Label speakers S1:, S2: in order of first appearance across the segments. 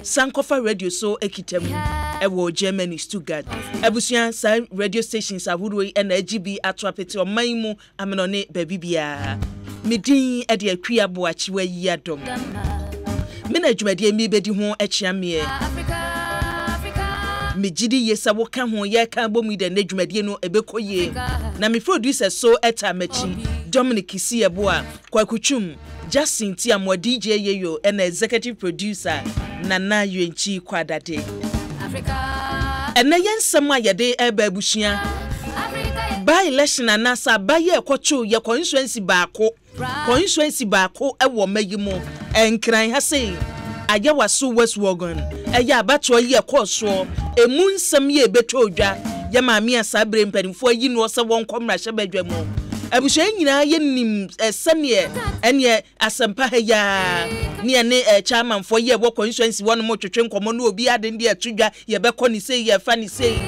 S1: Sankofa radio so ekitemu ewo Germany Stuttgart ebusuan sa radio stations ahuru and GB atwapete omaimu amenone babibia medin e de akua boachi wa yadom mena dwumade mi bedi ho achiame mejidi yesa woka ho ye ka bomu de na dwumade no ebekoye na me producer so etamachi Dominic Isieboa kwakuchum Justin Tiamo DJ Yeyo and executive producer Nana Yuenchi Kwadade and na yensama yade ebe bushia by election anasa by ye kwacho ye constituency baako ewo mayimo enkran ha sei aya waso West Wagon eya abato ye koso emu nsam ye beto odwa ye maami asabre mpanimfo yi no se won komra hye badwamo abushe nyina ye nim sane ene Asempa ya ne ne chairman for ye wo constituency won mo twetwe nkomo no obi ade ndi atudwa ye bekọ ni sei ye fa ni sei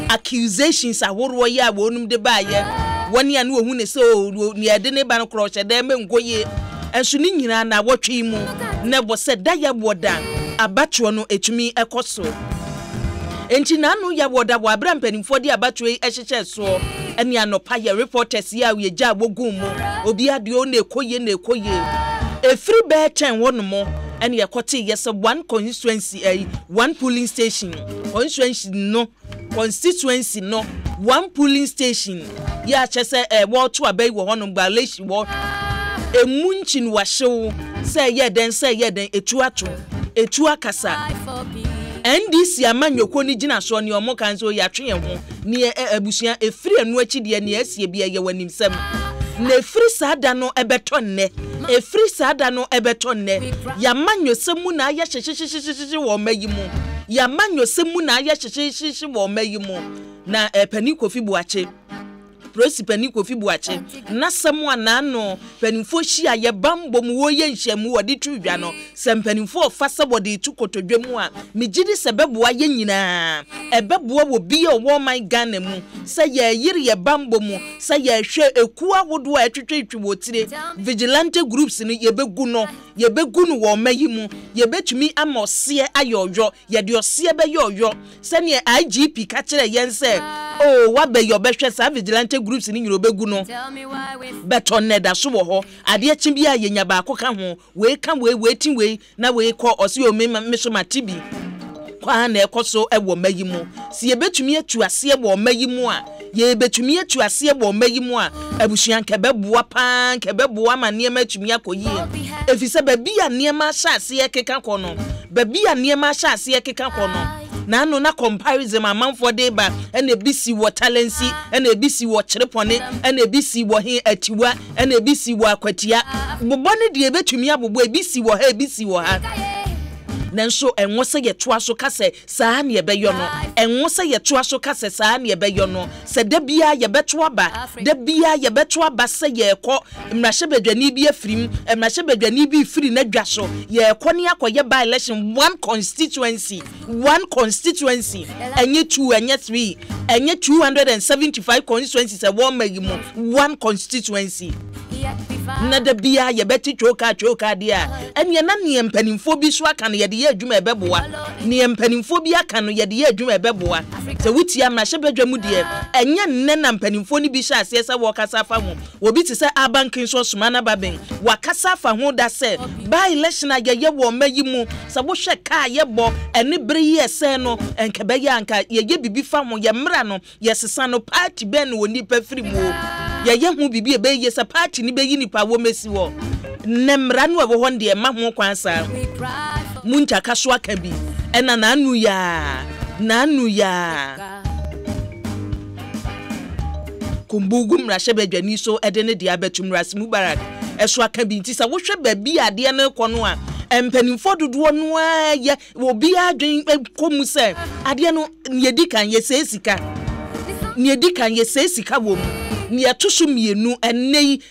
S1: accusations ahoro ye abonum de ba ye woni ane ohun ne so ni ade ne ba no kroche de me ngoye enso ni nyina na wotwe mu ne bo se da ye boda abatwo no etumi ekoso enti na no ye boda bo abra mpanimfo de abatwo ehyeche so ene anopa ye reporters ya we gya wogum mu obi ade o na ekoye efri be chen wonomo ene ye kote yes one constituency one polling station constituency no one polling station ya chese wo to abai wo hono gbaleshi wo emunchin wahyew say ye den etu akasa NDC amanyoko ni gina so ne omo kan so ya twe ho ne abusua efiri anu achi de ne asie bia ye wanimsam na efiri sada no ebeto nne ya manyosemu na ya hyehyehyehye wo mayimu ya manyosemu na ya hyehyehyehye wo mayimu na pani Kofi Buache Prosipani Kofi Buache na samwa na no panimfo hia ye bambom wo ye nhyiamu wode twudwa no sempanimfo fasa wode tukotodwemu a megidi sebeboa ye nyina ebeboa wo bi o my Ghana mu se ye yiri ye bambom se ye hwe eku ahodo a etwetwe wotire vigilante groups ni yebegu no wo mayimu yebetumi amose ayodwo ye de ose be yoyo se ne IGP ka kire yense oh wabe yo behwe sa vigilante groups ni nyiro begu no beton neda so wo ho ade chibia ye nya ba akoka ho we ka we tin we na we ko osi o me so matibi kwa na ekoso ewo mayimu si ye betumi atu ase ewo mayimu a ye betumi atu ase ewo mayimu a abusuan kebeboa pan kebeboa ma niema atumi akoyie efise babi a niema sha ase ekeka kono na no na comparison amanfo de ba ene bisi wo talency ene bisi wo chirepone ene bisi wo hin atiwa ene bisi wo akwatia bobone de ebetumi abobo ebisi wo ha nanso enwose ye toa so kase saa ne ebeyo no enwose ye toa so kase saa ne ebeyo no se da bia ye beto aba se ye ko mrahye badwani bi afirim mrahye badwani bi firi na dwa so ye ko ne akoye by election one constituency enye 2 enye 3 enye 275 constituencies e won magimo one constituency na da bia ye beti choka dia ene na ne mpanimfo bi so aka no ye de ye adwuma ebeboa ne mpanimfo bi aka no ye de ye adwuma ebeboa se wutia mrahye badwamu de enye nne na mpanimfo ni bi sha ase se wo kasa fa ho obi ti se abankin so soma na baben wa kasa fa ho da se by election ye wo mayimu se bo hwe ka ye bo ene bere ye se no enkebe ye anka ye bibi fa ho ye mra no ye sesa no party ben woni pa firi mu ye hu bibi e be ye se party ni be yi ni pa wo mesi wo nemra no wo honde ma ho kwansa muncha kaso aka bi ena nanu ya kumbugu mrahye badwani so edene dia betum rasimu barak eso aka bi ntisa wo hwe ba bi ade na kono a empanimfo dodo no ya obi adwen komu se ade no yedi kan ye sesika wo mu ni atoso mienu enei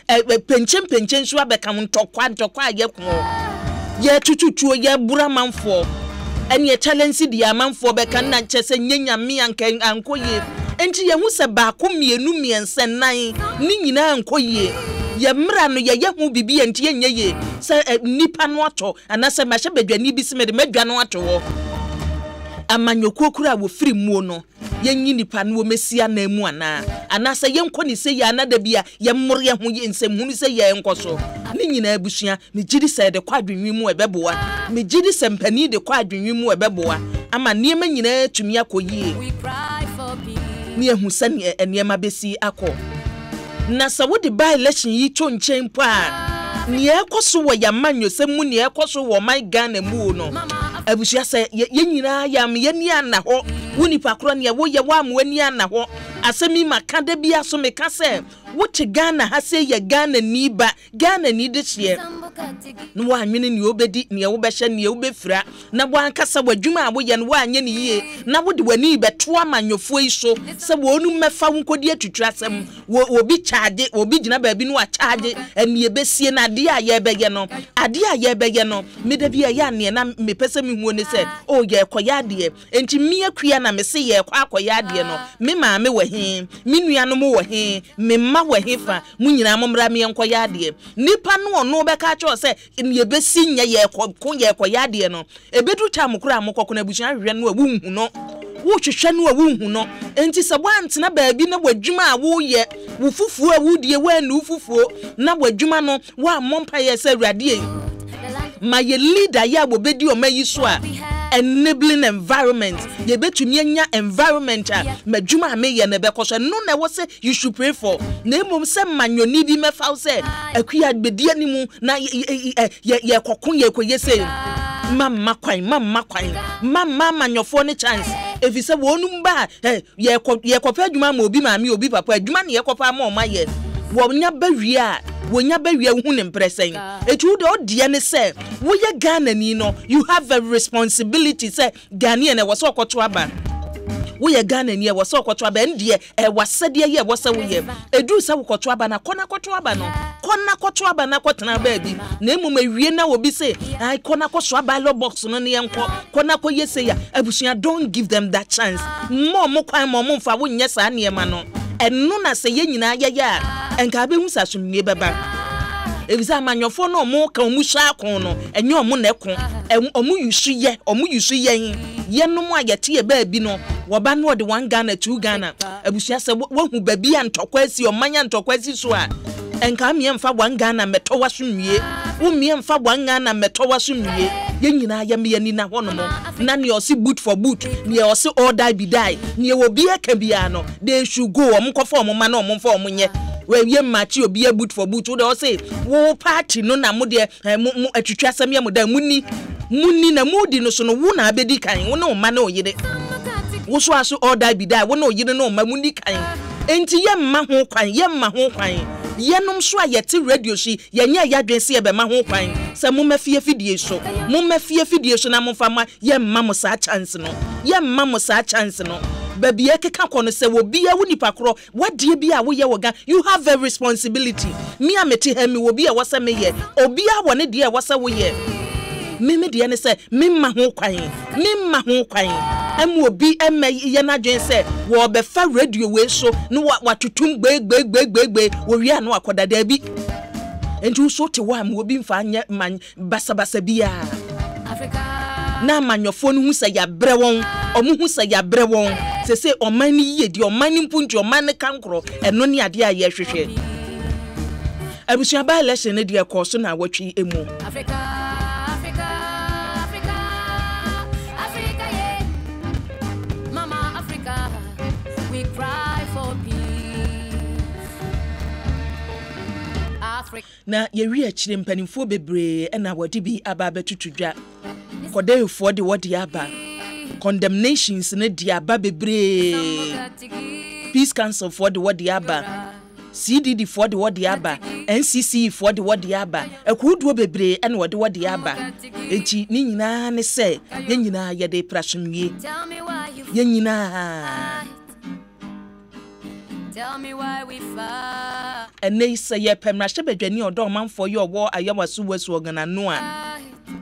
S1: penchen so abeka ntokwa ye ko ye tututuo ye bura manfo ene challenge di amanfo beka na nchese nyanyame ankoye enti ye hu se baako mienu miense nan ni nyina ankoye ye mra no ye hu bibi enti ye nyeye se nipa no ato anase mahye badwani bi se medwa no ato wo amanyoko kura wo firi mu no yenyi nipa no mesia na mu ana se yenko ni se ya na da bia ye mmore ye ho ye nsem hunu se ye enko so ni nyina abusua me gidi se de kwadwenwi mu ebeboa me gidi se mpani de kwadwenwi mu ebeboa ama niema nyina tumi akoyie ni ehu se ne eniema besi akọ na sa wo de by election yi to nchen pa ni ekoso wo ya manyo se mu ni ekoso wo my Ghana mu no abusua se ye nyina ya me ye ni ana ho woni pakro ne wo ye wa am wani ana ho asemi makada bia so meka se wo te Ghana ha se ye Ghana ni ba Ghana ni de hye no wa anwene ni obedi ne wo be hye ne wo be fira na bo ankasa wadwuma abo ye no wa anye ne yie na wo de wani beto amanyofo yi so se wo onu mefa wo nkodi atutwa asem wo bi charge wo bi gina ba bi no wa charge ene besie na ade a ye bege no me da bia ya ne na me pese me hu ne se o ye koya ade enti me akua na me se ye akoya ade no me ma me wa he me nuanom wa he me ma wa he fa mu nyina momra me enkoya ade nipa no ono be ka cho se ne besi nya ye koya ade no ebedu cha mukura amokoko na busuan hwehwe no awu hu no wo hwehwe no awu hu no enti se bwantena baabi na wadwuma a wo ye wo fufuo awudie wa nu fufuo na wadwuma no wa mompa ye se awurade ma ye leader ya bo bedi o mayi so a enabling environment ye betumi anya environment a madwuma me ye na be koso no na wo say you should pray for na emom se manyoni bi mefa say akua bedi animu na ye kokon ye koye say mamma kwan mamma manyofo ne chance efise wonum ba ye kopa adwuma ma obi maami obi papa adwuma ne ye kopa ma o ma ye wonya bawie a wonya bawie hu ne mpresen etu de odie ne se wo ye Ghana ni no you have a responsibility say Ghanaian e wo so okoto aba wo ye Ghana ni e wo so okoto aba ndie e wasade ye wo se wo ye edu se wo koto aba na kona koto aba no kona koto aba na kotena ba bi na emum awie na wo bi se ai kona koso aba lo box no ne yenko kona ko ye se ya abusua don't give them that chance mo kwan mo mfa wo nye sa ne ma no enu na se ye nyina ye ya enka be hu sasumnie beba ebiza manyofo no mo ka omu sha kon no enye omu na ekon omu yusu ye yenom ayete ye ba bi no wo ba no de 1 Ghana 2 Ghana abusua se wo hu ba bi antokwasi omanya antokwasi so a enka me mfa 1 Ghana meto wasumie wo me mfa 1 Ghana meto wasumie ye nyina ya me yani na hono mo na ne osi boot for boot ne osi all die be die ne wo bi aka bia no they should go omkofo omma na omfo omonye we ye machi obi boot for boot wo dey say wo party no na mo de mu atwitwa asam ya mo da munni na mudi no so no wo na abedi kan wo na o ma na oyire wo so aso all die be die wo na oyire na o ma munni kan enti ye mma ho kwan yenom so ayete radio shi yenye yadwense ebe ma ho kwan se mo mafie fidie so na mo fama ye mma mo sa chance no baby ekeka kono se wo bia wo nipa kro wadie bia wo ye woga you have a responsibility me ameti ha mi wo bia wo se me ye obi a wo ne de wo se wo ye me de ne se me mma ho kwan emu obi emme ye na dwen se wo be fa radio we so no watutum gbe wo wi anu akoda da bi enju so te wa am obi mfa anya basa bia Africa na manyofo no hu se ya bre won omu hu se ya bre won se oman ni ye di oman ni mpunti oman ne kankro eno ne ade a ye hwehwe abusua ba election ne de ekoso na watwi emu Africa yeah. Mama Africa we cry for peace Africa na ye wi akire mpanimfo bebre na wodi bi aba betutudwa kodeyfo de wodi aba condemnations ne dia ba bebre peace council for the wodi aba CDD for the wodi aba NCC for the wodi aba ekuduo bebre ene wodi aba echi ni nyina ne se ye nyina ye de prasumwie ye nyina tell me why we fight ene se ye pemra hye odo manfo ye owo ayawasu wasu ogana no a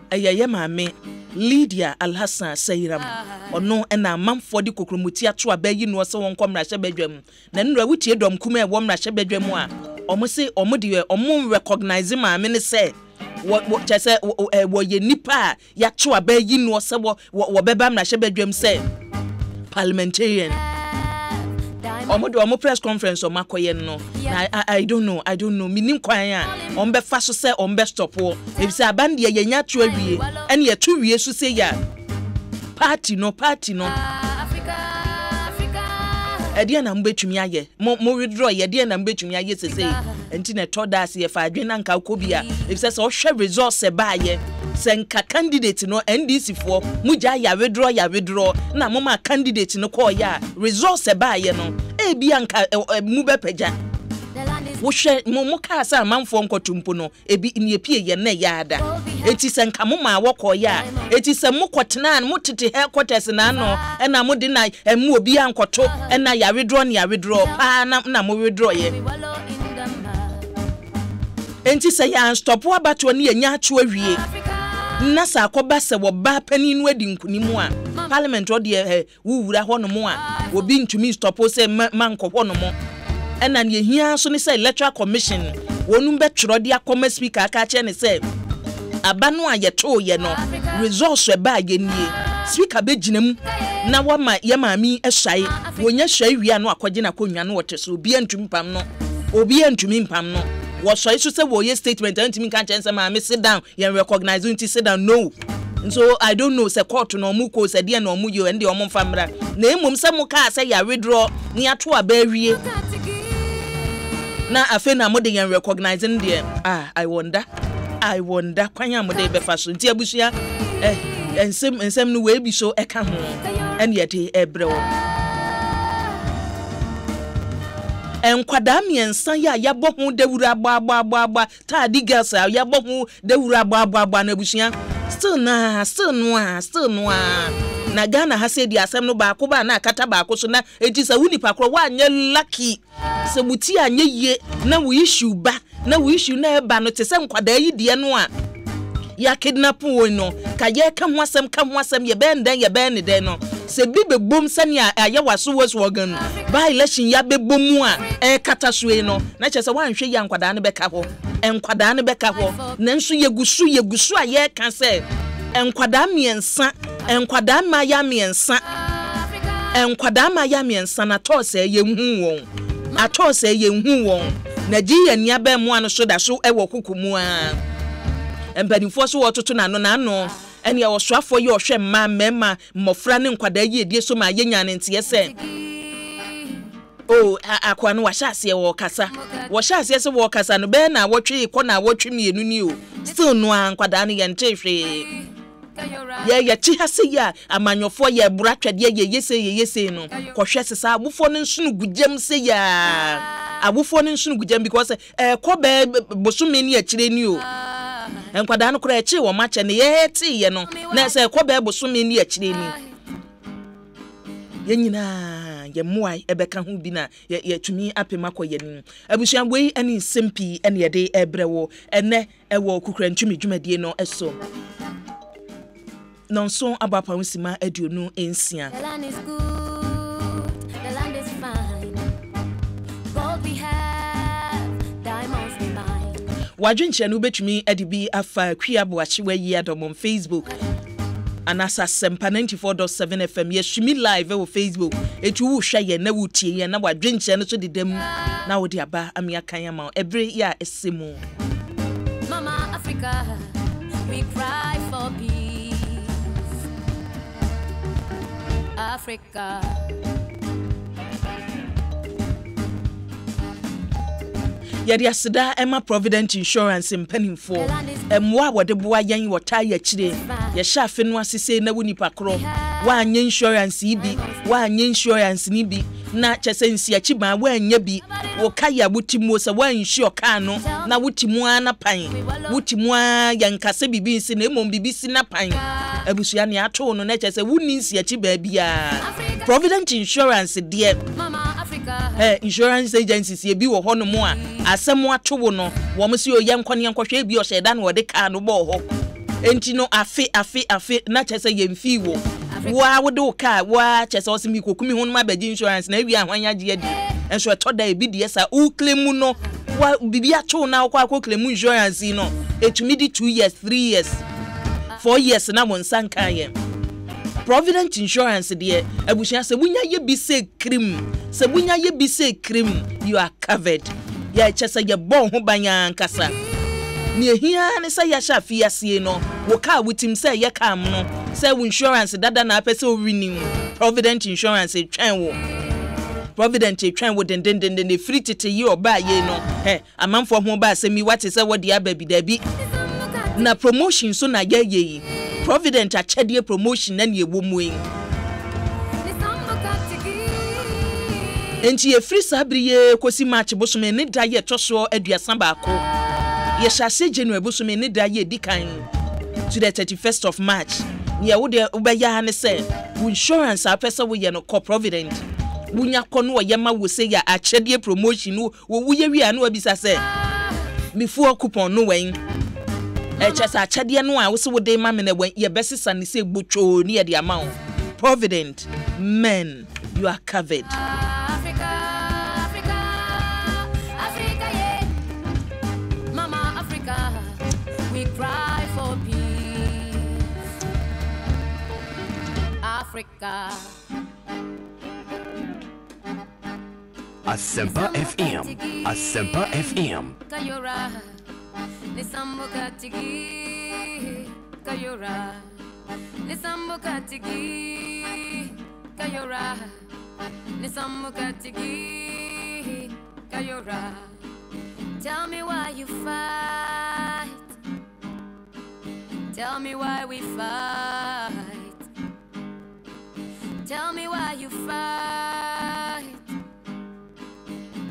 S1: ayeye maame Lydia Alhassan Seiram ono ena manfo di kokromuti ato abayi no se won komra hye badwam na nura wutie dom kuma e wo mra hye badwam a omo se omo de omo recognize maame ne se chese wo ye nipa ya to abayi no se wo beba mra hye badwam se parliamentarian omo press conference o makoye no I don't know minim kwan a ombe fa so se ombe stop wo e se abande ye nya to awie ene ye to wie so se ya party no Edia na mbetumi aye mo withdraw ye de na mbetumi aye sese enti na todas ye fa adwen na nka kobia if say so hwe resource ba ye se nka candidate no NDC fo muja ya withdraw na mama candidate no call ya resource ba ye no e bia nka mu be pagya wo hwe mo ka sa manfo nkotumpo no ebi ne epie ye na ya ada eti se nka mo ma wokọ ya eti se mo kwotena mo tete headquarters na no na mo de na emu obi ankoto na ya withdraw pa na mo withdraw ye enti se ya stop abato ne nya acho awie na sa akoba se wo ba pani no adi nkunimu a parliament o de wuwura ho no mo a obi ntumi stop se manko ho no mo ena ne hia so ne se electoral commission wonu be tworo de akoma speaker aka che ne se abanu ayeto ye no resource ba ye nie speaker be ginam na wama ye maami ehwae wonya hwae wi anu akogye na konwa no wote so obi antumi mpam no wo so isu se wo ye statement antumi kan chense maami sit down ye recognize unti sit down no so I don't know se court no mu ko se de na omu yo ende omu famra na emum se mu ka se ya withdraw ni ato aba awie na afi na mo de ye recognizing there I wonder kwanya mo de be fa so nti abusua ensem no we bi so eka ho ene ye de ebrewo enkwada miensa ya bo hu dewura agba ta di girls ya bo hu dewura agba na abusua still no na Ghana ha se di asem no ba ko ba na akata ba ko so na eti sa wuni pakro wa anye lucky se buti anye ye na we issue ba na we issue na eba no te se nkwada yi die no a ya kidnap wo no ka ye ka ho asem ye ben ne den no se bi be bom sani aye waso wogan ba election ya be bomu a kata soe no na che se wanhwe ya nkwada ne beka ho na nso ye gusu a ye ka se enkwada miensa ma ya miensa na tose ye hu won na ji ya nia ba mu anu so da so ewo kukumu a empanifo so wototo na no ene wo soafo ye ohwe mma mmofra ne nkwada ye die so ma ye nyane ntie se akwa no wahase wo kasa no be na wotwe ko na wotwe mienu ni o still no ankwada no ye ntehwe ye chi hase ya amanyofo ye bura twede ye yese no kohwe sesa abufo ne nsunu gugem se ya abufo ne nsunu gugem because ko be bosome ni akire ni o enkwada no kura echi wo mache ne ye ti ye no na se ko be bosome ni akire ni ye nyina ye moai ebeka ho bi na ye tumi apema koye ni abusuamboi ani simpi ene ye de ebrewo ene ewo kukura ntumi dwumadie no eso nonso abapa nsima aduonu ensia
S2: the land is good, the land is fine, gold we have, diamonds we mine.
S1: Wadwenche no betumi adibi afa kwiabo ahyewa yi adom Facebook anasa Asempa 94.7 FM yeshimi live on Facebook etu wo hwa ye na wotie ye na wadwenche no so dedam na wo de aba amia kan ya ma every year esemu
S2: Mama Africa, we cry for peace. Africa.
S1: Yadi asida Emma Provident Insurance mpanimfo emwa wode boa yan wota ya kire ye shafe no asese na woni pakro wa anya insurance ibi wa anya insurance ni bi na chesensi achi ba wa anya bi wo kaya butimu se wa insure ka no na wutimu ana pan wutimu yankase bibi nsi na emom bibi si na pan abusua ne ato no na chese wuni nsi achi ba bia Provident Insurance de insurance agencies ye bi wo ho no mo a asemo ato wo no wo mo si oye nkwane nkwohwe bi o sheda na wo de ka no bo ho enti no afi na chese ye mfi wo wa wo de ka wa chese o simi kokumi ho no ma baji insurance na wi ahwanya je adi enso to da e bi de sa o claim no wa bibi ato na kwa claim insurance no etumi di 2 years 3 years 4 years na mo nsan kan ye provident insurance de abusia se bunya ye bi se krim you are covered ya chese ye bon ho banya nkasa ni ehia ne se ya sha fiasie no wo ka wutim se ye kam no se insurance dada na apese o renew provident insurance twen wo provident twen wo den ne free tete yi oba ye no amanfo ho ba asemi wate se wo de ababi dabi na promotion so na ye provident achedie promotion na ne wo mu enti e free sabriye kosi match bosome ne da ye toso aduasa baako ye shase January bosome ne da ye dikan to the 31st of March ye wo de obeya ne say insurance apesa wo ye no co provident wunya kono wo ye ma wo say ya achedie promotion wo wuye wi anu abisa say before coupon no wen chesa achedie no a wo se wo de ma me na wen ye besisa ne say gbocho ne ye de amount provident men you are covered.
S2: Africa.
S3: Asempa FM. Asempa FM.
S2: Kayora. Nisambuka tigi. Kayora. Nisambuka tigi. Kayora. Nisambuka tigi. Kayora. Tell me why you fight. Tell me why we fight. Tell me why you fight.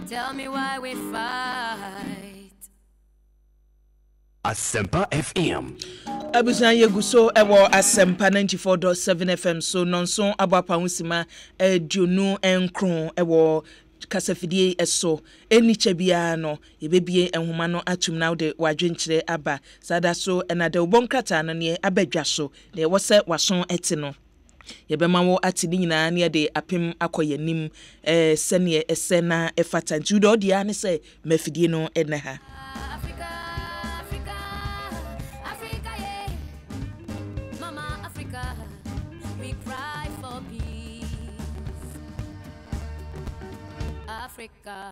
S2: Tell me why we fight.
S3: Asempa FM.
S1: Abusan yeguso ewo Asempa 94.7 FM so nonso abapa husima edunu enkron ewo kasafidie eso eni chebia no yebebie enhoma no atum na de wadwenkyere aba sada so enade ubonkrata no ne abadwa so ne wose wason eti no yebema wo atini nyina ne de apem akoyanim sene esena efata ntudo dia ne se mafidie no ene ha
S2: Africa.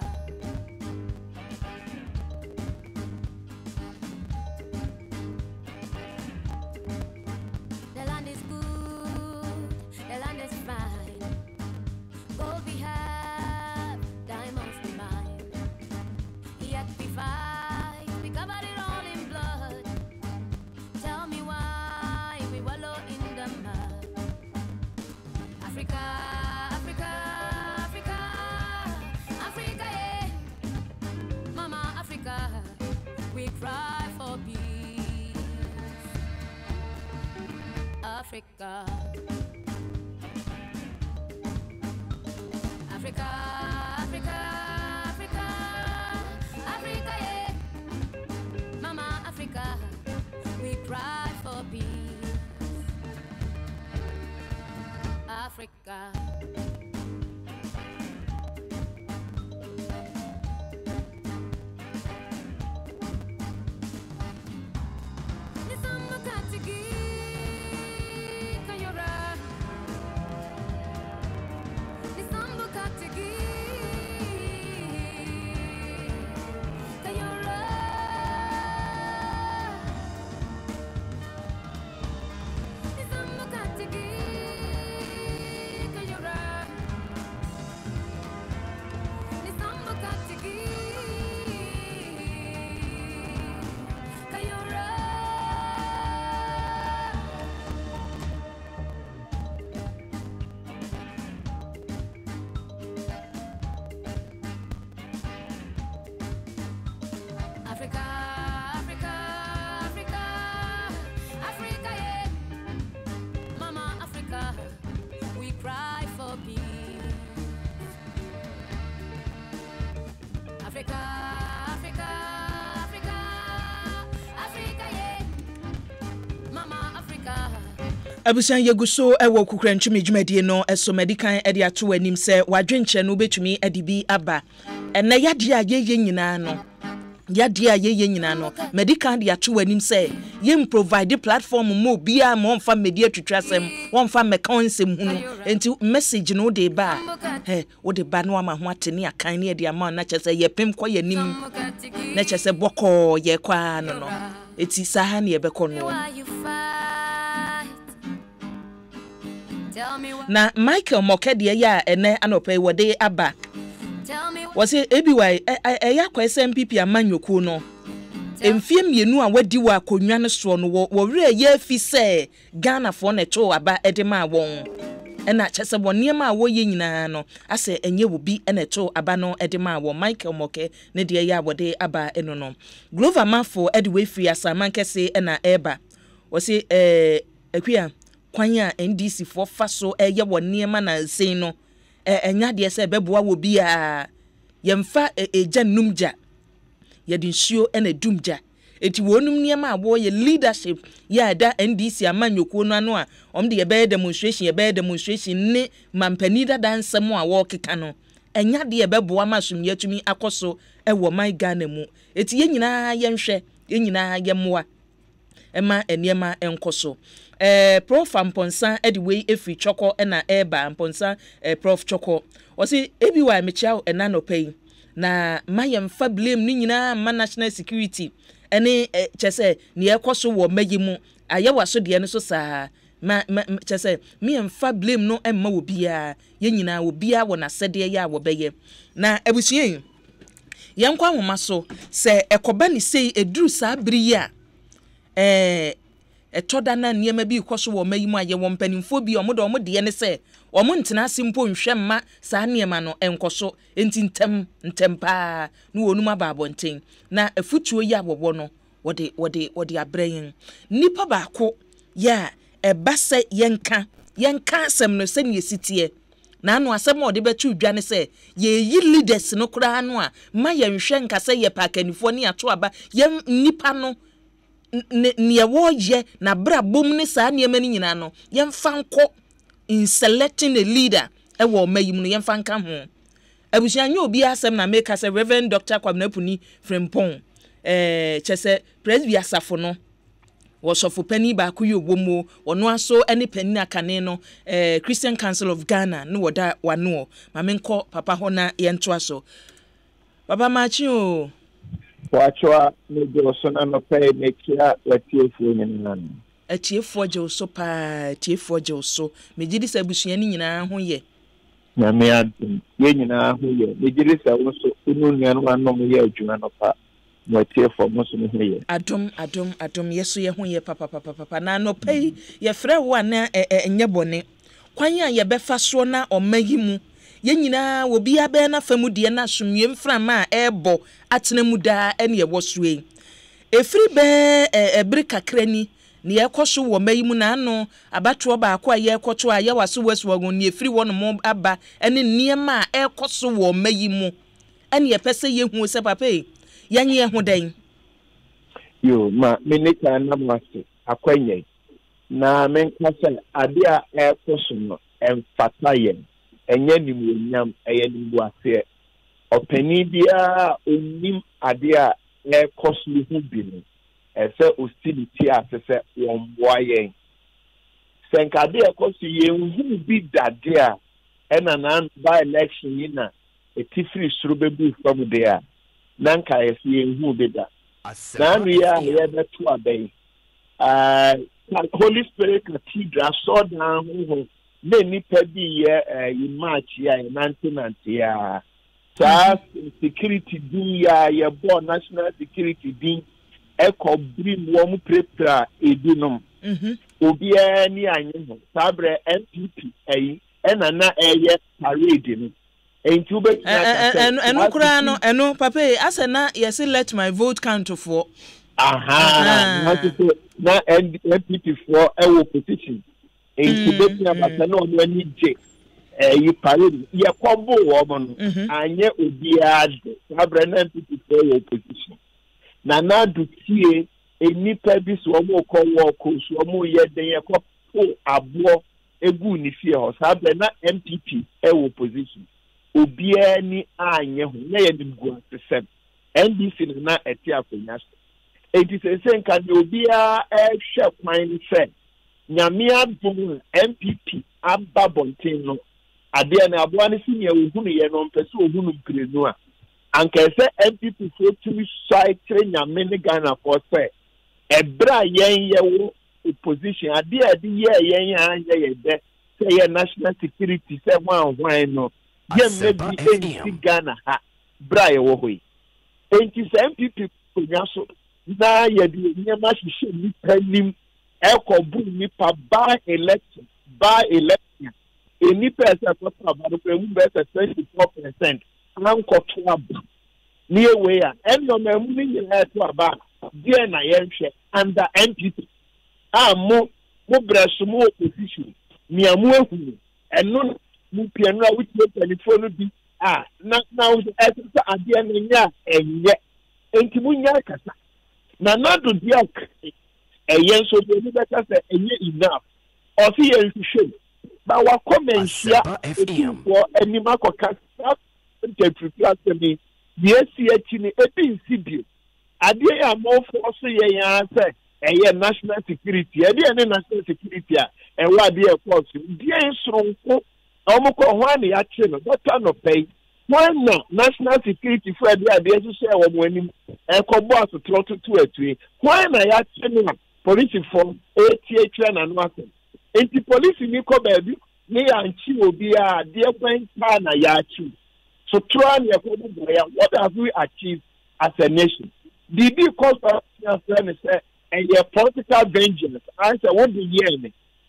S2: The land is good, the land is fine. Gold we have, diamonds we mine. Yet we fight, we covered it all in blood. Tell me why we wallow in the mud. Africa. We cry for peace, Africa. Africa, Africa, Africa, Africa, yeah. Mama Africa, we cry for peace, Africa.
S1: Abusan yeguso ewo kukrantwumi dwumadie no eso medikan ede ato anim se wadwenche no betumi adibi aba enne yade a yeye nyina no ya dia ye nyina no medical dia to wanim say ye provide platform mo bia mo mfa media twitwasem won fa mekansem hunu enti message no de ba wo de ba no ama ho atene akan ne de ama na chese ye pem kwa yanim na chese boko ye kwa no no eti saha ne ye beko no na Michael Mokede ya ene anope wode aba was it ebiwai eya kwa SMPP amanyoku no emfie mienu a wadi wa akonwa ne so no wo were ye fi se Ghana fo na to aba edema won ena chese bone ma wo ye nyina no ase enye wo bi ena to aba no edema wo Michael Moke ne de ya wode aba eno no Glover Mafo edwe free asaman kese ena eba was it akua kwanya NDC fo fa so eye wone ma na nsen no enya de se beboa wo bi a yemfa eja numja yedi nsuo ena dumja eti wonum niema abo ye leadership ya da NDC amanyoku no ano a omde ye be demonstration ne mampani da dansem a wo keka no enya de ye beboa masumye tumi akoso ewo my Ghana mu eti ye nyina yenhwe ye nyina yemmoa ema eniema enkoso Prof Amponsa ediwe efi choko ena eba Amponsa Prof Choko osi ebiwa mechiao enano pay na mayem fa blame ni nyina ma national security ene chese ne ekoso wo magimu ayewa so de ne so saa ma chese me fa blame no emma wo bia ye nyina wo bia wo na sede ya wo beye na abusuen yenkwa homa so se ekoba ni sei eduru saa biri ya etoda na niema bi koso wo mayimu aye wo mpanimfo bi omo de ne se omo ntena simpo nhwemma saa niema no enkoso enti ntempa no wonuma baabonten na afutuo yi abobo no wode abreyin nipa baako ya ebase yenka asem no se ne sitie na anu asem ode betu dwane se ye yi leaders no kura anu a ma ye nhwe nka se ye pakanifo ne ato aba ye nipa no ne wo ye na bra bom ne saa niema ni nyina no ye mfanko in selecting a leader e wo mayim no ye mfanka ho abusuanya obi asem na make as Reverend Dr. Kwabnapuni Frempong chese presby asafo no wo sofo pani ba ku yobomo wono aso ene pani akane no Christian Council of Ghana no woda wano mamenko papa hona ye nto aso baba machi o
S4: Wachwa nejoso na no pay mekia watiefu nyinano
S1: atiefo je so pa atiefo je so mejidi sa busuani nyina ho ye
S4: na me adum ye nyina ho ye mejidi sa wo so unu nuanu anom ye adwuma no pa watiefo mo so ne ho ye adum yeso ye ho ye papa na no pay ye frɛ wo na enye bone kwan a ye befa so na omayimu ye nyina wo bia be na famu de na somye mframa a ebo atena mu da ene ye wosue efri be ebri kakrani ne yekoso wo mayimu na ano abato ba akwa yekoto a ye waso wasu ne efri wono mo aba ene niema a ekoso wo mayimu ene ye pese ye hu se papa yanye hu den yo ma menika na mwase akwanye na menkasa ade a ekoso no emfata ye enye ni munyam eye ni buase opani bia onim ade a ekoso hu bi no ese hostility asese wonboa yen senkade ekoso yenhu bi dade a ena na by election yi na etifri suru bebu from there nanka yesi yenhu bi da na nu ya ye betu abai Holy Spirit Cathedral so down ho ne nipa bi ye in March ya 1990 ya security din ya ye bo national security din eko brim wo mu prepare edunum obi ani anye ho sabre MPP ena na eye parade no entu be
S1: enu kura no enu papa ase na yes let my vote count for
S4: na MPP for ewo position entu be na bata na onu ani je yi parade ye kwombo wo mo no anye obi ade sabre na MPP for ewo position na na dutie enipa bi so mo ko wo ko so mo ye den ye ko abo egu ni fie ho sabe na MPP ewo position obi ani anye ho na ye nim gu asem NDC na eti akonya so enti se nka de obia hwe kwan se nyame adum MPP aba bonten no ade na aboa ne senior ohunu ye no mpese ohunu krenu a anka se MPP so tumi side tre nyame ne Ghana for say ebra yen ye opposition ade ye anya ye de say national security say wan no ye maybe Ghana ha bra ye wo hoyi enti se MPP konya so na ye de nyama hihye ni panim ekobu ni pa by election any person for about 24% ankoto aba near way and your memory to about dear na yenhwe under MPP mo braso mo opposition ni amu ehunu eno mu piano a which telephone bi now esa ade na nya enye enti munya kasa na do diak eyen so de ni beta say enye enough or see yenhwe but wa comment here for any market cast interpret me yes yetini ebi nsibi ade ya mo force ye ya say eye national security ade ya national security a wa ade e force die nsronko omko ho ane ya che no but no pay when national security for ade so say wo mo anim e ko boss trot to atue when na ya che no police for ATH na no asen enti police ni ko baabi ni anchi obi a de kwan pa na ya chi so try and what have we achieved as a nation the cause of say and your political vengeance answer what the year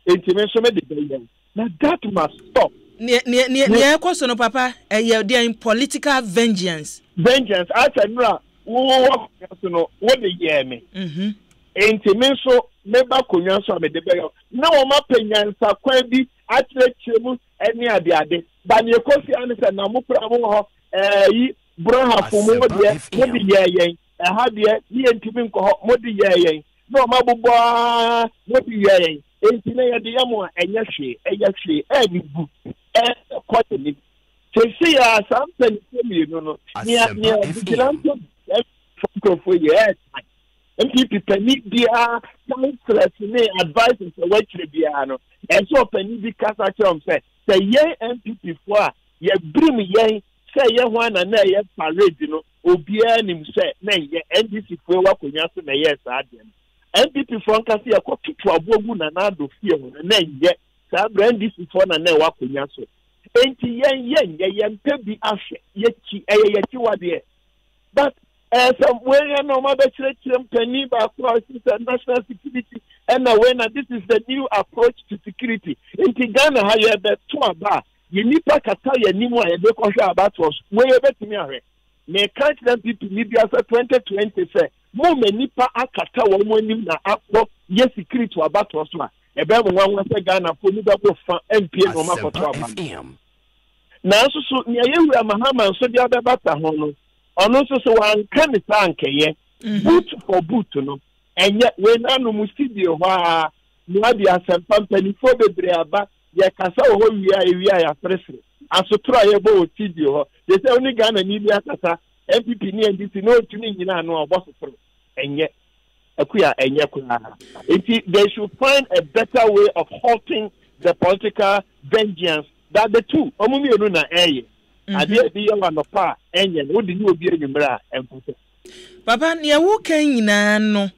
S4: intimation the now that must stop
S1: near question papa they in political vengeance
S4: as a no what the year me intimation never kunyan so me de na o ma penyansa kwa bi atrechemu eni ade but ye kofi an se na mo pra mo ho yi broha fo mo de yen ha de ni entimi nko ho mo de yen no ma bobo mo de yen enti na ye de yamo enya hwe ni bu kwate ni se ya sampen se no ni vigilante for ye MPP penny bia councillors ni advisors we chire bia no enso penny bi kasa chom say ye MPP for ye brim ye say ye ho na ye parade no obia nim say na ye NDC for wa konya so na ye sa ade MPP for nka say ko tutu abogu na do fie ho na ye sa NDC for na wa konya so enti ye mpebi ahwe ye chi ye chi wade but somewhere no matter penny back national security and when this is the new approach to security in Ghana how you have to about you need to kata ya nimu a be ko about us we betimi ahwe me can't them people need as 2020 say mo nipa akata wo mo nim na akpo ye security about us ma e be mo nwa say Ghana for ni be ko fa MPA no makoto about na so ne yewu Mahama so dia be bata ho no ono so wan kan sankeye boot for boot no enye we nanu mu studio ha no adi Asempa mpanifo bebre aba ye kasa wo wia ya presre asotro ye bo studio ho they say oni Ghana ni bi akasa MPP ni NDC no tuni nyina no obosofro enye akuya enye kuna they should find a better way of halting the political vengeance that the two omumi enu na eye ade bi yawa no pa enye no di ni obi enyimra enkuso
S1: papa ne wo kan nyina no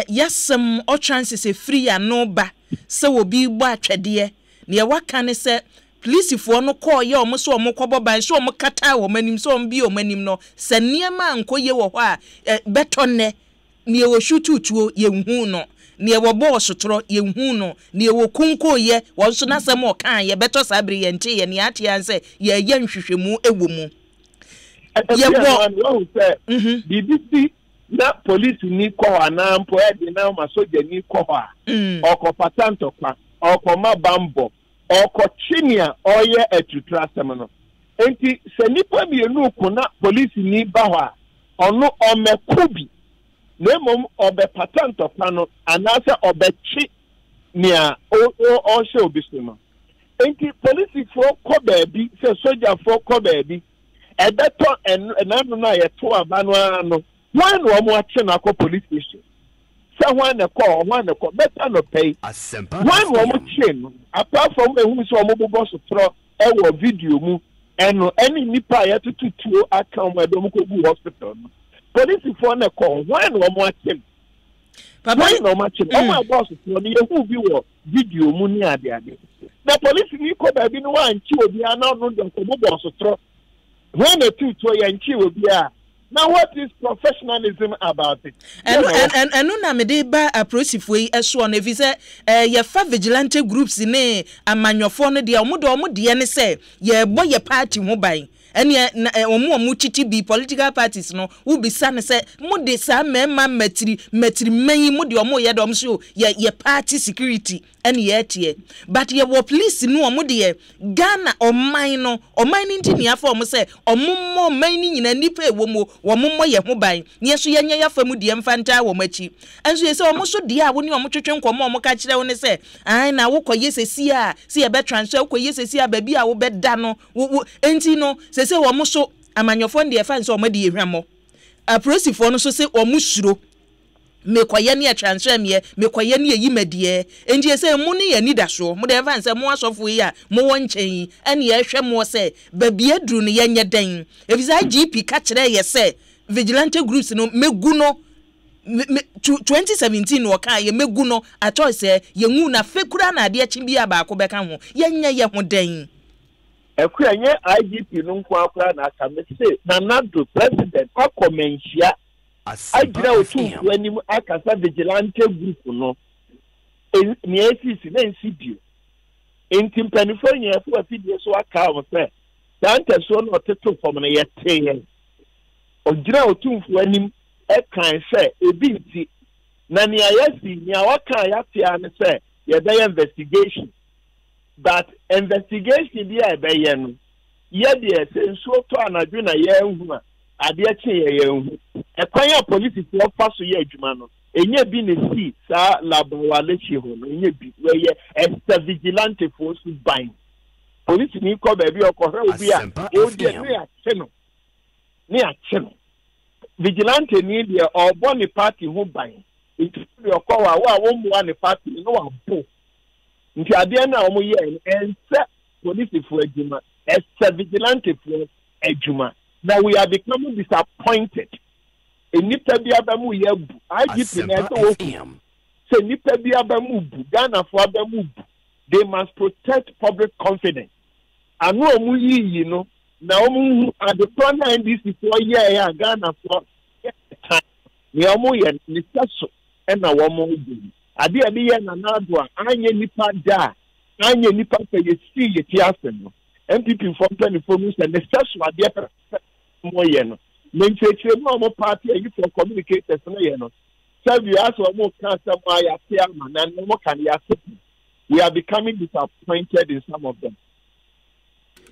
S1: yasem o chances e free ano ba se obi gbo atwede ne waka ne se police fo no call ye omo so omo kobo ban so omo kata wo manim so omo bi o manim no se niema ankoye wo ho a betonne ne wo shututuo ye hu no ne wo boss toro ye hu no ne wo kunko ye wo so na sem o kan ye beto sabre ye nte ye ne ate yan se ye ye nhwehwemu ewo mu ye wo BBC na police ni ko ana mpo e de na ma soja ni ko ha oko patanto kwa oko mabambo oko chinia oye etutra sem no enti se nipa mienu ko na police ni ba ha ono omekubi nemom obe patanto kwa no anase obechi nia o she obisu no enti police for ko baabi se soja for ko baabi
S4: ebeto enanu na ye to abanu ano wan wo mo ache na ko police station say wan na call better no pay wan wo mo chain apart from ehun so mo bobo so tro e wo video mu eno any nipa ya tututuo aka mo edo mo ko bu hospital no police for na call wan wo mo ache
S1: papa
S4: no match o my boss so ni ehun bi wo video mu ni ade the police ni ko ba bi no wan chi obi ana no do ko bobo so tro when the two to yanchi will be now what is professionalism about it?
S1: And no na me de ba approach we eso na fi say ye fa vigilante groups ni amanyofo no de omo de ne say ye boy ye party ho ban ene omo titi bi political parties no wo bi sa ne say mo de sa mema matiri man mo de omo ye dom so ye party security ene ye tie but ye wo police no omo de Ghana oman nti ni afọ omo say omo man ni nyina nipa ewo mo wo ye ho ban ne so ye nya ya fa mu de mfanta wo machi enso ye say omo so de a wo ni omo twetwe nkomo omo ka kire wo ne say ai na wo koye sesi a se ye be transfer koye sesi a ba bi a wo be da no enti no se omo so amanyofo de fa nso omo de ehwamo aprosifo no so se omo suro me kwaye ne transfer me kwaye ne yimadie enje se mu ne ya nidaso mu de fa nse mu asofo yi a mu won chen ene ye hwe mu se ba bi aduru ne yenye den efisa GP ka kire ye se vigilante groups no megu no 2017 no ka ye megu no ato se ye ngu na fekura na ade achi bi abaako beka ho yenye ye ho den
S4: Ekwanye IGP no nkwa akwa na aka me say na nado president akomenhia agira otu wani akasa vigilante group no ni ACC na NCBio enti mpanifo nyefo afidie so aka wo say dante so no teto fom na yete ogira otu wani ekan say ebi nti na ni ayasi ni awaka yatia ne say ye dey investigation. But investigation bi a be no ye de senso to anadwo na ye hu a ade a che ye hu e kwan ya police for fa so ye adwuma no enye bi ne si sa labawale chi ho no enye bi we ye vigilante force ban police ni ko ba bi okohwe obi a o de ne a che no vigilante ni de obo ni party ho ban it be okowa wo mo ni party no wa bo nti ade na omo ye ense police for adwuma vigilante for adwuma. Now we are becoming disappointed. Enipa bi abamu ye bu IGP na so say nipa bi abamu bu Ghana for abamu bu they must protect public confidence anu omu yi no na omu ade plan na NDC for ye ya Ghana for time ni omu ye ni saso na omu bu ade abi ye na nado a anye nipa da anye nipa pe ye si ye ti asem no MPP from 24 minutes and the saso ade mo ye no menchechire mo party you for communicators no ye no serve you as mo cancer my affair man and mo can ya we are becoming disappointed in some of them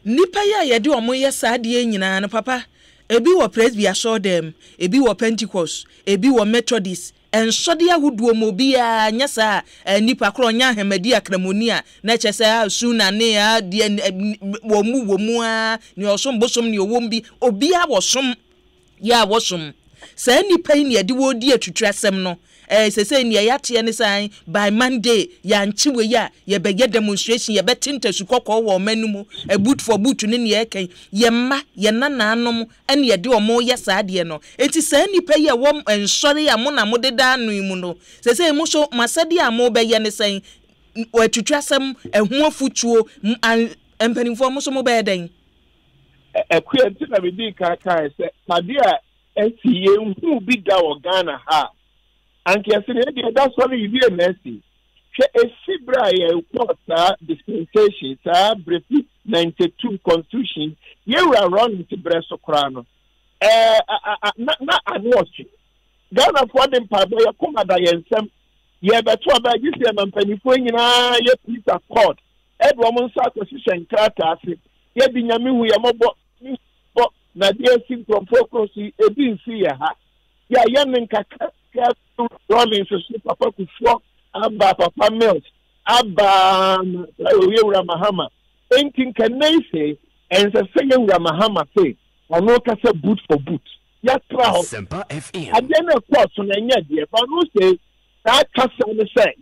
S1: nipa ya ye de omo ye saade nyina no papa ebi wo presby show them ebi wo Pentecost ebi wo Methodist en sode ahuduo mo bia nya sa nipa kro nya hemadi akramoni a na chese asuna ne a de wo mu a ni osom bosom ni owom bi obi a wosom ya wosom sa nipa ni de wo di atutwasem no sese ni yate ne san by Monday ya nchiwe ya ye be demonstration ye betinta sukokọ wo manumu boot for boot ne ne yekan ye ma ye nananom ene ye de omo ye saade no enti sa nipa ye wo ensori ya mo na mo de da anu mu no sese mo so masade a mo be ye ne san atutwasem ehu afutuo empanimfo mo so mo be den
S4: ekwe nti na bi di ka se pade a esi ye hu bi da wo Ghana ha anke asiri e that's why you be a mercy she a fibra ye quarter dispensation sa brief 92 constitution ye were run to breso krano na anwochi Ghana for them pa be come da ye nsem ye beto aba you see am panifo nyina ye peace accord edwo mo nsa constitution krata ase ye bi nyame hu ye mobo na dia sim from focus e bi nsi ye ha ya ye nkaka Rollins so papa kufo aba papa Mills aba Yewura Mahama entin kanai say ense Yewura Mahama say ono ka say boot for boot ya tra ho
S3: Asempa FM
S4: adena course na nya de ba no say that kasa no say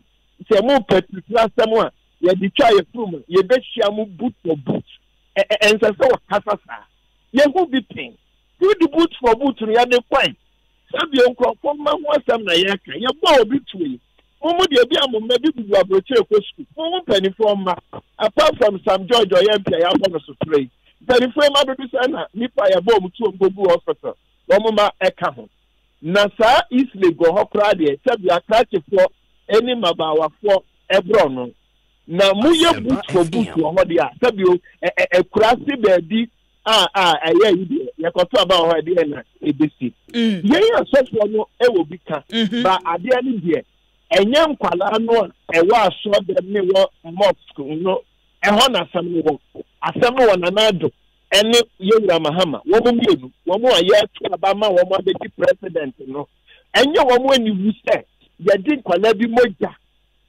S4: mo petrol asem a ye di twa ye from ye be hia mo boot for boot and say what kasa sa ye who be pin do the boot for boot no ya de kwan sabi onkrofo ma ho asem na ye ka ye ba obi tuwe mo de bi amoma bi bu abroche ko school mo penifo ma apart from some George or MP ya bo no so play penifo ma do say na nipa ya bo mu tu ogogu hospital wo ma eka ho na sa isle go hokra de sabi akrache fo eni mabawa fo ebro no na mu ye boot for boot wo ho de a sabi o kurasi be di eye yi ye ko to aba ho de na ebesi ye ya so no e wo bi ka ba ade ani de enye nkwala no ewa aso de me wo mosque no eho na asem no na nado ene yewura mahama wo mo mienu wo mo aye to abama wo mo abeti president no enye wo mo ani wu se ye di nkwala bi moja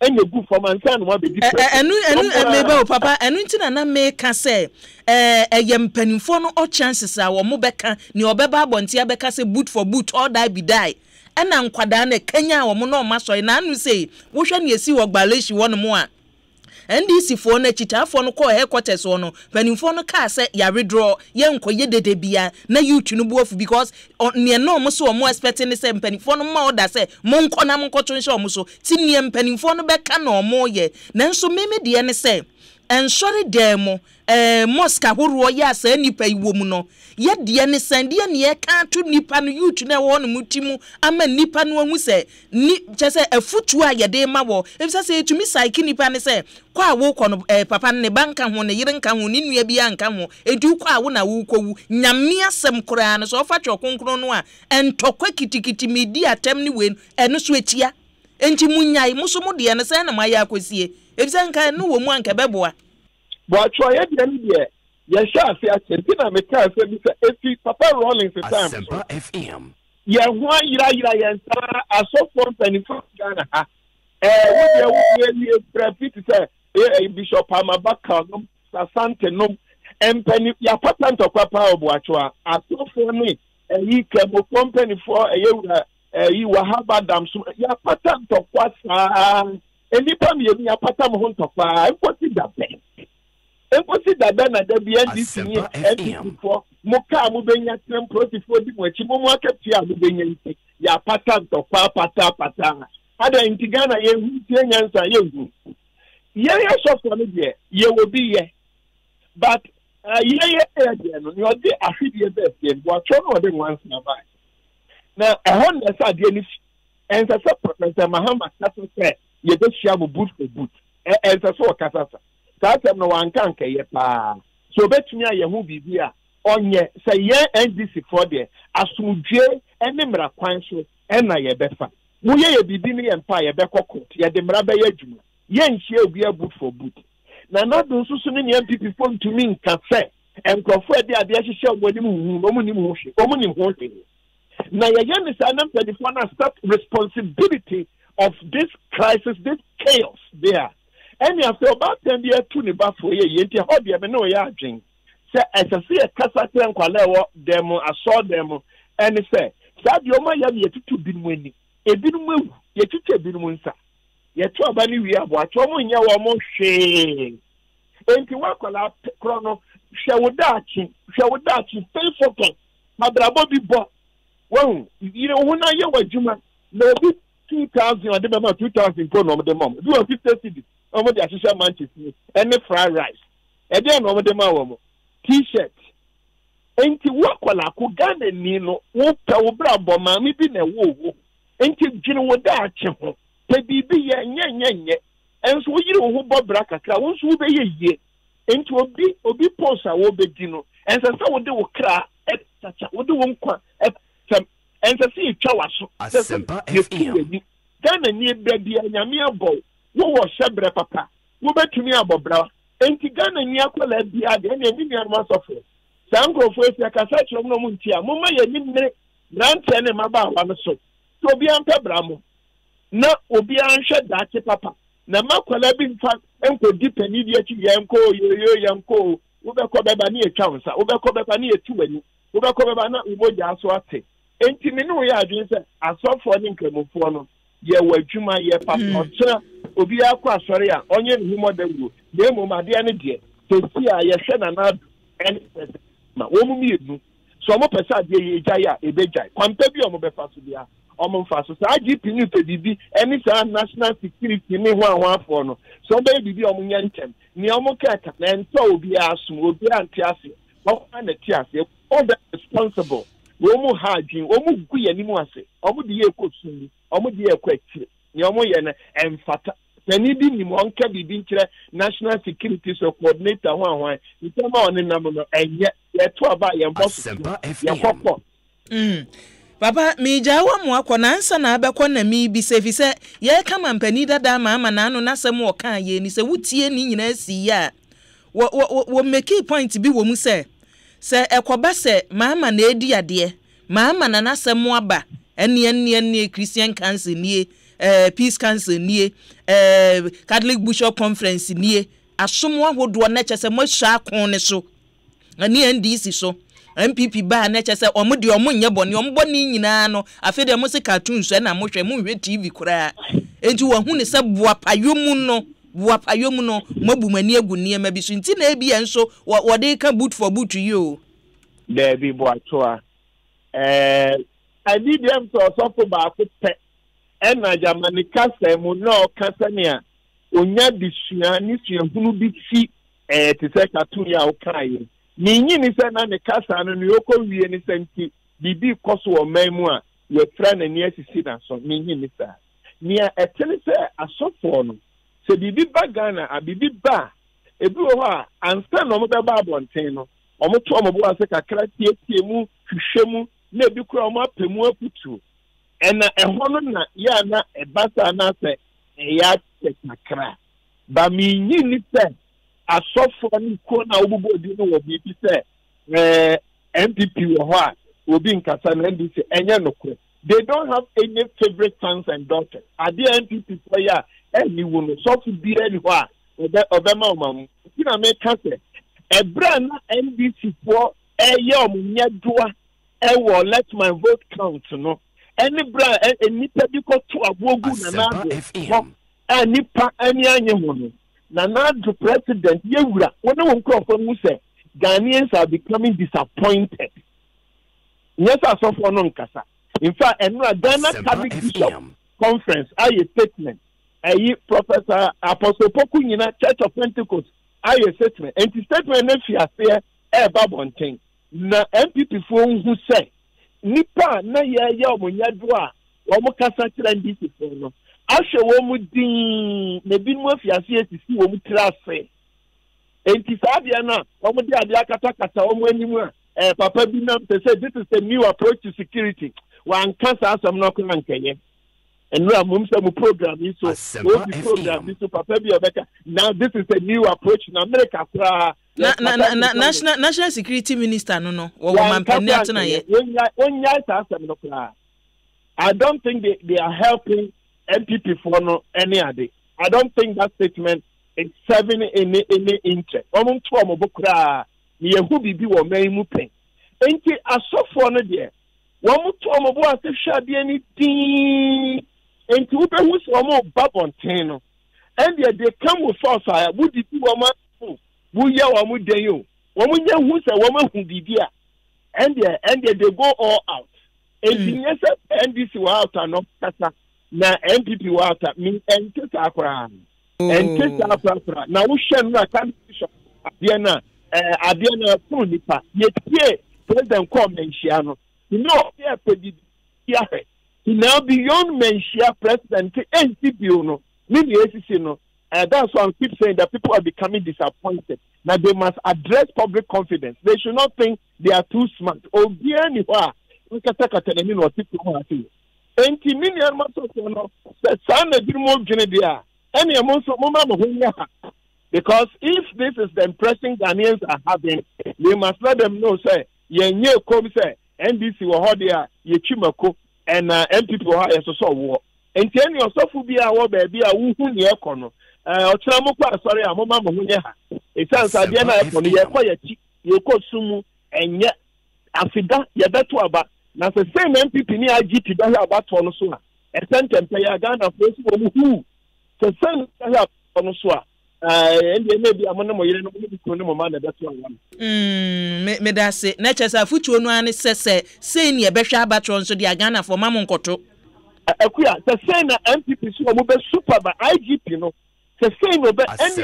S4: enye gu for man san mo abeti president
S1: enu meba o papa enu ntina na me ka se eye mpanimfo no o chances a wo mo beka ni obeba abontia beka se boot for boot or die be die ana nkwada na Kenya wo mo no maso na anu sei wo hwe na esi wo gbaleshi wo no mo a NDC fo na chitafo no call headquarters no panimfo no ka say ya withdraw ye nkoye dede bia na youth no buofu because ne no mo so mo expecting say panimfo no ma order say mo nko na mo nkoto nso mo so ti ne panimfo no beka na mo ye nanso meme de ne say ensori demo mosque horo ya asa nipa iwo mu no ye de ne sande ne ye ka to nipa no youth na wo no mutimu ama nipa no hu se ni chese afutu a ye de ma wo efisa se tumi saiki nipa ne se kwa wo ko no papa ne banka ho ne yire nka ho ni nua bi anka ho edu kwa wo na wo kowu nyame asem kora no so fa twokonkro no a entokwa kitikiti media tem ni we eno so etia enti munyai muso mu de ne se na maya akosie efisa nka no wo mu anka beboa
S4: but try ye de ye sha fi asenti na me ka se bi se efi papa rolling the time
S3: Asempa FM
S4: ye ho ayira ye nta asofo penifo Ghana ha wo ye prefit se bishop Amabaka no Asante no empeni ya patent okwa obuacho asofo ni yi kemo company for yi wahaba dam so ya patent okwa sa enipa mi ya patent ho ntokwa empoti da ben Emposi dada na da bia ndisi ni MP4 moka mu benya temporary for di mochi mo mo akatia mu benya nti ya pata ntokwa pata ada intigana ye hu tie nyansa ye hu ye sofo no de ye wo bi ye but ye de no no de afidie be ye bo cho no de once na ba na ehon na sa de ni ensa so Professor Mahama Kasa say ye be shia mo boot for boot ensa so Kasa that no one can ye pa so betumi aye hu bibia onye say ye NDC for there asumdwe enemra kwan so na ye befa mu ye bibi ni empa ye bekokot ye de mra be ye adwuma ye nhie obi boot for boot na do susu ni MPP phone to me nka say enkrofo e de ade ahihye obodi mu hu ni mu hwe omu ni ho hwe na ye ni say na the phone start responsibility of this crisis, this chaos there. And you feel about 10 years to the baffle ye yet hobby me no ya drink. Say as I see a casa ten kwalewo demo I saw them and say sad your ma ya ye to bin winning. E bin mu ye to bin munsa. Ye to abani wi abo ato mo nya wo mo hwe. Enti wa kwala krono hwe wodachi stay focused. Mabrabo bi bo. Well, you know when I hear what Juma, no 2,000 or the 2,000 for no the mom. Do a 50 cities. Over the Ashisha Manchester and the fried rice. And then over the Mawamo T-shirt. Ain't you walk while I could gather Nino, walk to Brabo, mammy been a woo. Ain't you General Dachimo? They be ye. And so you know who Bob Braka, once will be a year. Ain't you be posa will be Dino. And so what they will cry at such a what do one at some and to see Chawas.
S3: Asempa FM.
S4: Then a near baby and Yamia bow. Wo was Shebre Papa. Wo bet me about bra. Enti Ghana ni akola bia de na ni nua ma sofo. Sankrofo esi ka sa chiro no muntia. Mo ma ye ni mre grant ne maba wa no so. So obi ampe bra mo. Na obi anhwe dache papa. Na makola bi mfa enko dipani di achi yanko yo yanko. Wo be ko beba ni etwa nsa. Wo be ko beba ni etu wani. Ubakobeba na umoja aso ate. Enti me no ya adwin se asofo ne nkramofo no ye wadwuma ye papa otra obi akwa asore a onye ne humo dawu de mumade ne de tesi a ye hwe na na en ma wo mu mienu so mo pesa de ye gya ya ebegya kwampa bi o mo befa so bia o mo mfa so sa IGP ni pe bibi eni sa national security ni ho afọ no so be bibi o mo nya ntem ni o mo kaka na ento obi aso obi ante ase o na ti ase all that responsible womu hajin womu guye ni mu ase omu de ye kosun omu de ye kwati ni omu ye na emfata tani bi ni mo nka bibi nkire national security so coordinator ho ahwan ntama oni nam no enye ye to aba ye boss ye kokko
S1: Papa mi jawa mu akọ ansa na abekọ na mi bi se fi se ye kama mpani dada ma ama na anu na asem wo kan ye ni se wutie ni nyina si ya wo make point bi wo mu se ekoba se mama na edi ade mama na nasem aba ene Christian Council nie Peace Council nie Catholic Bishop Conference nie asomo ahodo na chese mo hwa akon ne so ani NDC so MPP ba na chese omo de omo nye bone omo bone nyina no afede mo se cartoon so na mo hwe mo hwe TV kura enti wo hu ne se boapayomu no mabumani agu niema bi so nti na ebi enso wode ka boot for boot you
S4: there be boatoa I need them to suffer ba ko pe na jamani kasa mu no kasa ne a onya bisua ni suahunu bi fi te se cartoon ya o kai ni nyini se na ne kasa no yoko wie ni senti bibi koso o memu a ye fra na ni asisi na so ni nyini sa ni a etene se asofo no se bibi ba Ghana a bibi ba ebi wo ha ansa no mo be ba abonten no omo to omo bo ase kakra tie mu hwehwe mu na ebi kura omo apemu aputu ena eho no na ya na ebasa na se ya kakra ba mi nyini se asofo ni ko na obubo di no wo bibi se MPP wo ho a obi nkasa na NDC enye nokre. They don't have any favorite sons and daughters. Are the MPP for ya anyone so to be anywhere obema mamu kina me kase ebra na NDC for nya doa wo let my vote count no any bra nipa bi ko to abogu na na nipa ani anye ho no na do president yewura wona won crofo mu say Ghanaians are becoming disappointed. Yes, I saw for no nkasa. In fact, Ghana Catholic Bishop Conference aye statement Professor Apostle Poku nyina Church of Pentecost aye statement and the statement na fiase babonten na MPP fo hu say nipa na ye omonya do a omo kasa kira ndisi fo no ahwe wo mu din na bi mu fiase esisi wo mu trase enti sabia na omo de ade akata omo animu a papa bi na say this is a new approach to security wan kasa asam no ko nkenye and we have program so program so papa bi obeka now this is a new approach in America national security minister no wo mampani atena ye onya asam no kra I don't think they are helping MPP for no any other. I don't think that statement is serving any interest omon to omobokra ye hu bibi wo man mu pen enti asofo no de wo to omobo ase hwade ani tin enti wo be hu so omo babonten no and they come with force I would di wo ma wo ye wo mu den yo wo mu nya hu se wo ma hu bibi a and they go all out enti yes NDC wo out no kasa na MPP wo out me enti akora enti akora na wo hwe no kan abia na fun nipa ye tie president come menhia no no yeah pedi ya now beyond menhia president NCP no maybe ACC no that's why I keep saying that people are becoming disappointed. Now they must address public confidence. They should not think they are too smart. Obi anywhere we kata telemi no people ho ati enti million maso no say na bi mo dwene dia any mo so mo ma mo nya because if this is the impression Ghanaians are having, we must let them know say yenye kom say NDC wo ho dia ye twimako and MPP wo ha yeso wo enti any osofu bi a wo ba bi a wo hu ne ekono otira mo kwa sorry a mo ma mo nya ha esan sa dia na ekono ye kwa ye ko sumu enye
S5: afida ya beto aba na se same MPP ni IGP be ha abato no so a esentempe ya Ghana for so mu hu se same ha no so a and maybe amana mo yire no mo no ma na beto aba
S1: me da se na chesa futuo no ane se ne e behwa abato so dia Ghana for mamon koto
S5: akuya se same na MPP so mo be super ba IGP no se same no be any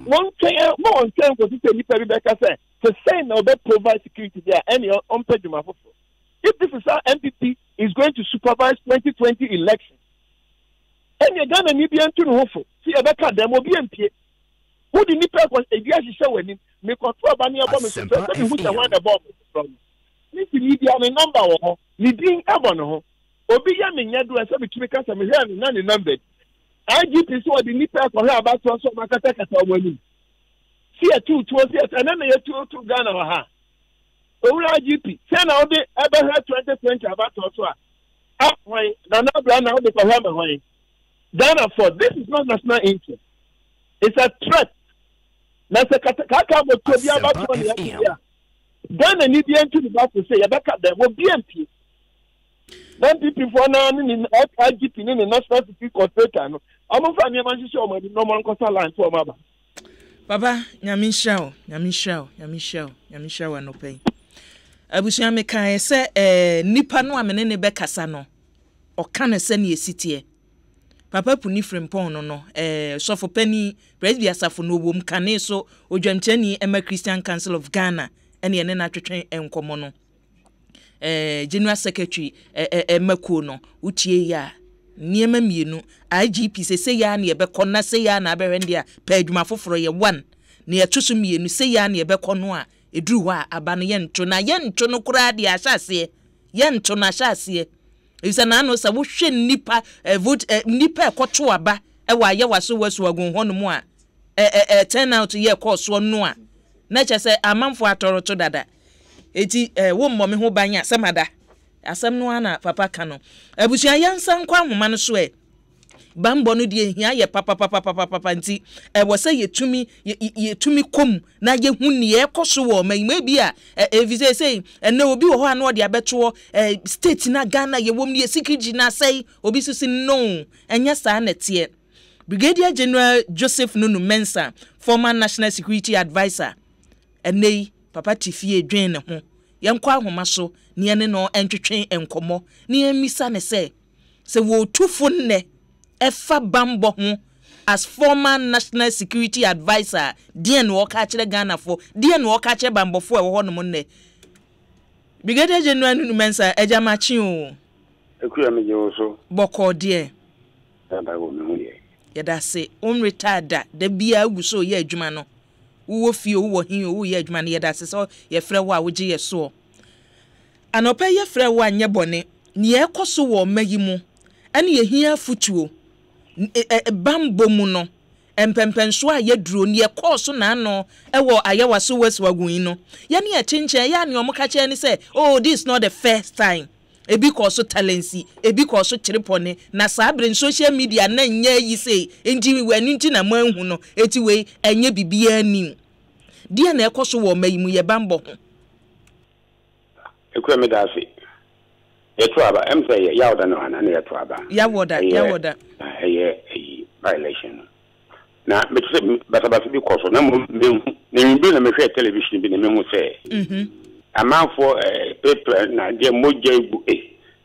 S5: one time go to nipa bi be ka say se same no be provide security there any on peduma fofo. If this is how MPP is going to supervise 2020 elections, and you're going to need to know see a better demo BMP. Who the Nipa was a year showing me control Bania Bombs and who the one above from. This media a number or leading Abono. Obiya Minyadu and some because I'm here and none numbered. IGP saw the Nipa for her about to also Makataka winning. See a 2 towards it and then a 2 Ghana. IGP send out the ever had 2020 about also. Up way, Nana Brana, the Kahama way. Ghana for this is not national interest. It's a threat. That's a Kakamo to be about 20 years. Ghana need the entry about to say, Abaka, there will be MP. Then people for now in IGP in the national security corporation. I'm going to find a show my normal cost line for Maba.
S1: Baba, Yamishao, and no pay. Abusia meka se nipa no amene ne bekasa no o kana se ne esitie papa puni frempon no sofo pani presby asafo no wom kane so odwamchani Emma Christian Council of Ghana ene ene na twetwen enkomo no general secretary Emako no utie ya niema mienu IGP se ya na ebekọ na se ya na aberende a pa adwuma foforo ye 1 na etoso mienu se ya na ebekọ no a eduru wa aba no yento no kura de asase yento na asase isa na no sa wo hwe nipa vote nipa ekoto aba wa ye waso wasu agun hono mu a turn out ye course no a na che se amanfo atoroto dada eti wo mmome ho banya semada asem no ana papa kano abusua yansa nkwa ahoma no so bambo no de hia ye papa nti wo se yetumi kom na ye hu ne ye koso wo mai bi a visa say na obi wo ho ana de abeto state na Ghana ye wom ne security na say obi susi no enya sa na tie Brigadier General Joseph Nunu Mensah, former National Security Advisor enei papa tifie dwen ne ho yenkwa ahoma so ne ene no entwetwen enkomo ne emisa ne se wo tufo ne efa bambo ho as former National Security Advisor dien wo ka kire Ghana fo dien wo ka kire bambo fo e wo no ne Brigadier General Nunu Mensah ejamachi o
S6: ekuya meje wo so
S1: boko de
S6: tanda wo me hu ye
S1: yeda se on retired da bia aguso ye adwuma no wo fie wo hin wo ye adwuma ne yeda se so ye frɛ wo a wo gye ye so anopa ye frɛ wo anye bone ne ye koso wo mayi mu ane ye hia futuo bambo mu no empempenso a ye duro ne ye koso na ano wo ayewa so wagun no ye ne ye chenchen ya ne omuka che ne say oh this is not the first time ebi koso talency ebi koso chiripone na sabre social media na nya yi say enti wani nti na manhu no eti we enye bibia anim dia na ekoso wo mayimu ye bambo
S6: ekura me da se eto aba em say ya oda no ana na eto aba
S1: ya woda
S6: violation na me tse bata bi koso na mo me bi na me hwe television bi na me hu say amanfo paper na je moja igu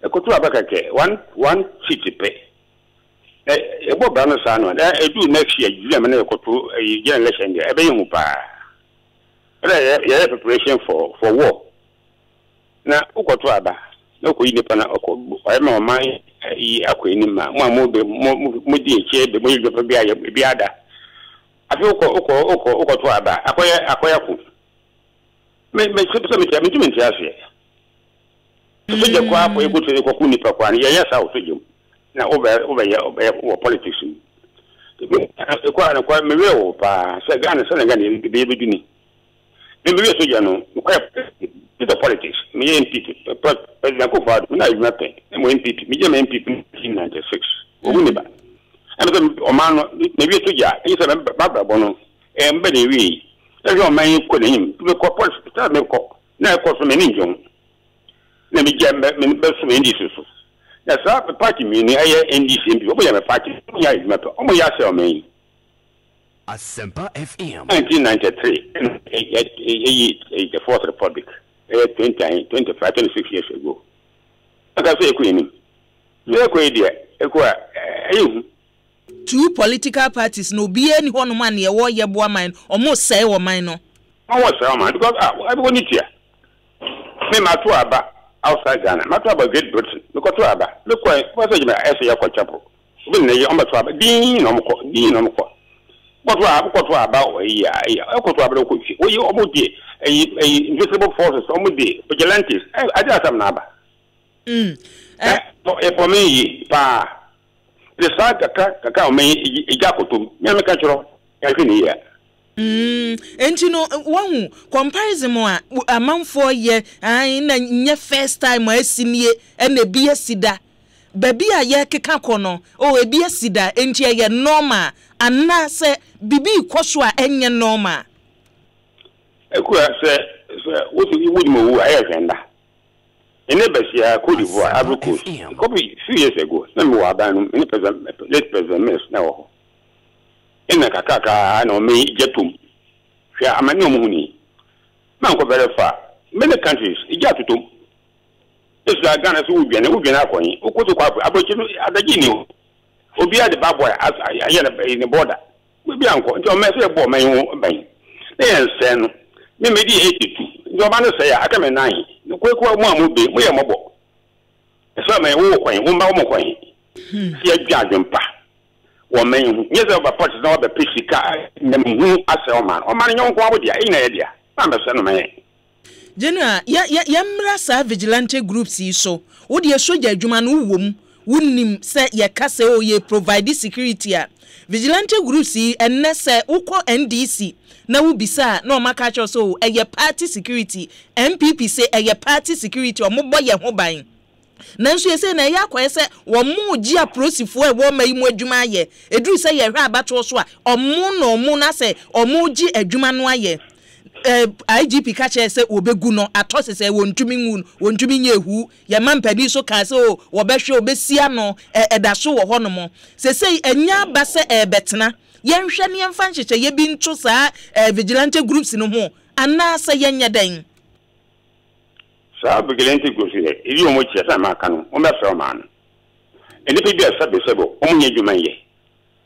S6: ekoto abakake one city pe ebo ba no sa no da edu next year ju na ekoto general election there ebe yu pa ya preparation for war na ukoto aba na ko yine pa na o ma man yi akwani ma mo di eche be mo yi bi ada afi ukoto aba akoya ku me se afie so je kwa po ekuto ko kuni pa kwa ya sa o so na over politics kwa me we o pa se Ghana be duni me so je no kwa the politics me MPP president ko fa na you nothing mo MPP me je MPP 1996 o guni ba and o man me we so ja e se ba bono mbe de wi ejo man ko nim to ko policy ta me ko na ko so me ni njon na me je me be so me ndc so na sa party mi ni aye ndc mbi obo ya me party ya iduma to omo ya se o me
S3: Asempa FM
S6: 1993 the Fourth Republic 25 26 years ago aka so ekwe ni ekwe dia ekwa
S1: two political parties no be any one man ye wo ye boa man almost say wo man no
S6: what's wrong man because everyone need here me ma to aba outside Ghana ma to aba Great Britain because to aba look why what say me ese ya kwa chapo obi na ye o ma to aba din no mko what to aba o ya ko to aba ko chi o ye o mo die invisible forces o mo die vigilantes I just am na aba for me pa the side kaka o me ijakotom me ka chiro ya fini ya
S1: enti no wahu comparison mo a amanfo ye an na nye first time asimie na bi asida baby a ye keka kono o ebi asida enti ye normal anna se bibi koso a enye normal
S6: ekura se wodi mo wu ayefenda ene besia Cote d'Ivoire Abricot copy few years ago na me wa ban no late president miss na wo ina kaka na o me jetum hwa amani o muhuni man ko verify many countries ija tutum isa Ghana so udwane akonyi okoto kwa abochi adaji ni obi ade baboy aye na border bi anko nti o me se bo man ho ban na yen se no me medi 82 nti o ba no se ya aka me 9 no kwekwa mu amobe mu ye mobo so me wo kwan wo mba wo kwan ya dwadwempa wo men nyeze ba party na ba pesika na mu ase o man nyonko abodia ina ye dia na be se no me
S1: General ya mra sa vigilante groups yi so wo de soja adwuma no wom wunnim se ye kase o ye provide security a vigilante groups yi enne se uko NDC na wo bisa na o maka cho so eye party security MPP se eye party security o mo boye ho ban nanso ye se na ya kwaye se wo mo gi aprosifo e wo mai mu adwuma aye eduru se ye hwa abato so a o mo na se o mo gi adwuma no aye IGP kache se obegu no atose se wontumi ngun wontumi nyehu ye mampani so ka se obehwe obesia no edaso wo hono se enya ba se betena ye nhwe ne mfa nhyeche ye bi nto sa vigilante groups no ho ana se ye nya dan
S6: sa vigilante groups iri o mo chia sa maka no o me fe o man eni pe bi asabe sebo o mo nya dwuma ye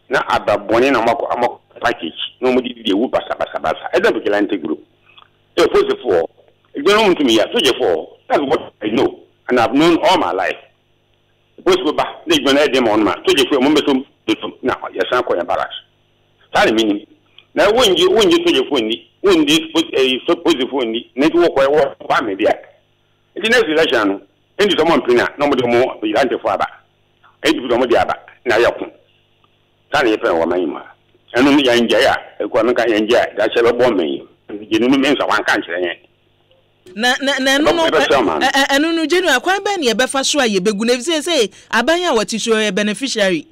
S6: na ababone na amako package no mo di ewu basa eda vigilante group e force for you don't want to me ya so je for that's what I know and I've known all my life force go ba they go na dem on ma so je for mo betum na ya san ko ya barracks tell me na wonji so je for ni wondi so force for ni na ti wo ko ba me dia the next election no ndi so mo mpina na mo de mo vigilante for aba e di mo de aba na ya ko tell me pen wo man ma enu ya nja ya ekwa nka ya nja da chebe bo men jenu no mensa wan kan kire yen
S1: na enu no jenu akwan ba ne ye befa so aye begu na say abanya wati so beneficiary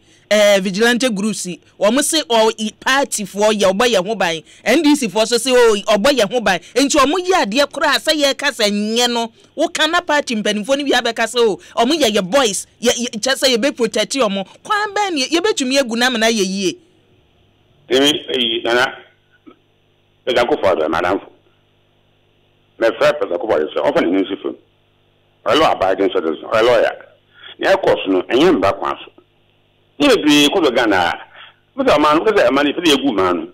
S1: vigilante groups wo mo se o party for ye obo ye ho ban NDC for so say o obo ye ho ban enti o mo ye ade kora say ye kasa nye no wo kana party mpanifo ni bi abeka say o mo ye boys ye chese ye be protect o mo kwan ba ne ye betumi egu na na ye yie
S6: nana pega ko father madam me frère pega ko father so often in sifu alo abiding citizen lawyer ne course no enye mba kwa so ne bi ko do Ghana mo da man ko da man ife egu man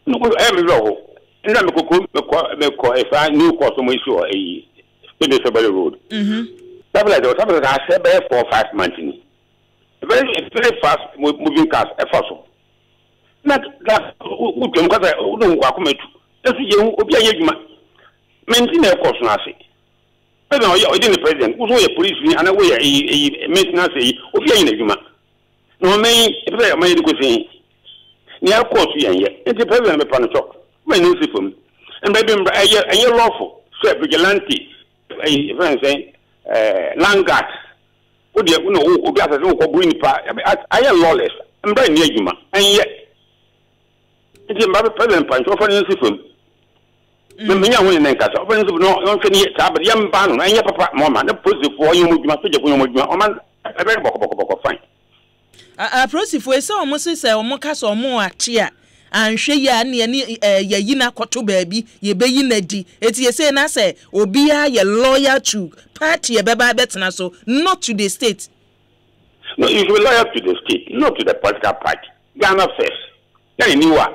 S6: no ko e me lo nda me ko e fa new course mo isi o e the February road that like that I said by 4 or 5 months ni very fast moving cars e fast na u kem ka u do kwa kumetu esu je obi aye djuma menti na ekoso na ase e na o di ni president u so ye police ni ana we ye maintenance yi obi aye na djuma no men e be ma ye ko sin ni akoso yen ye e di president be pano chok me no si fom en be be aye lawful so vigilante aye friend say langat o di no obi asase ko buru ni pa aye lawless mbra ni adjuma en ye It's a president punch of an system. me nya woni nen kasa open no yon fe ni ta ba yam ba no anya papa mama na positive for yom djuma so je ko yom djuma o man e be boko fine
S1: prosifo ese omo se omo kasa omo ache a anhwe ya ne ne yayi na koto baabi ye beyi na di eti ese na se obi a ye loyal to party e beba betena so not to the state.
S6: No, you should be loyal to the state, not to the political party. Ghana first. Then you are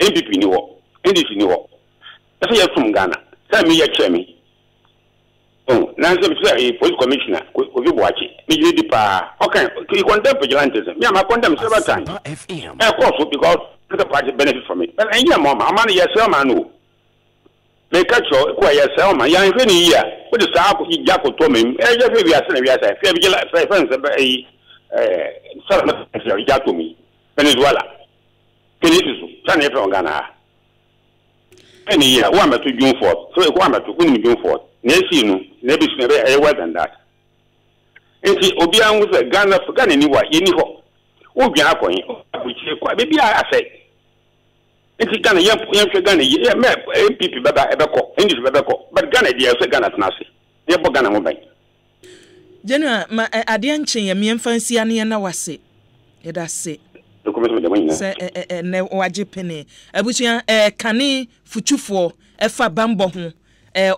S6: NPP ni wo, NDC ni wo. That's why you're from Ghana. Tell me your chairman. Oh, now some say police commissioner, we watch it. Me you the pa. Okay, you condemn vigilantism. Yeah, I condemn several times. Of course, because the party benefit from it. But any mama, I'm on your cell man. Me catch you, who are cell man. You're in any year. What is up? You jack to me. Just we are saying we are saying. Fair vigilance, fair friends, sorry, jack to me. Venezuela. Kenisi, San Efron Ghana. Any year, 1 to June 4th. So 1 to June 4th. Nesino, maybe never than that. And see, Obian was a Ghana for Ghana anywhere, anyhow. Obian, which is quite maybe I say. And see, Ghana, young Ghana, MPP, Babako, English Babako, but Ghana, dear, so Ghana, Nasi. Never Ghana Mobile.
S1: General, my adianchi, me and fancy Anna was it. It does say. Say ne waje pene abusia kane futufo efa bambo ho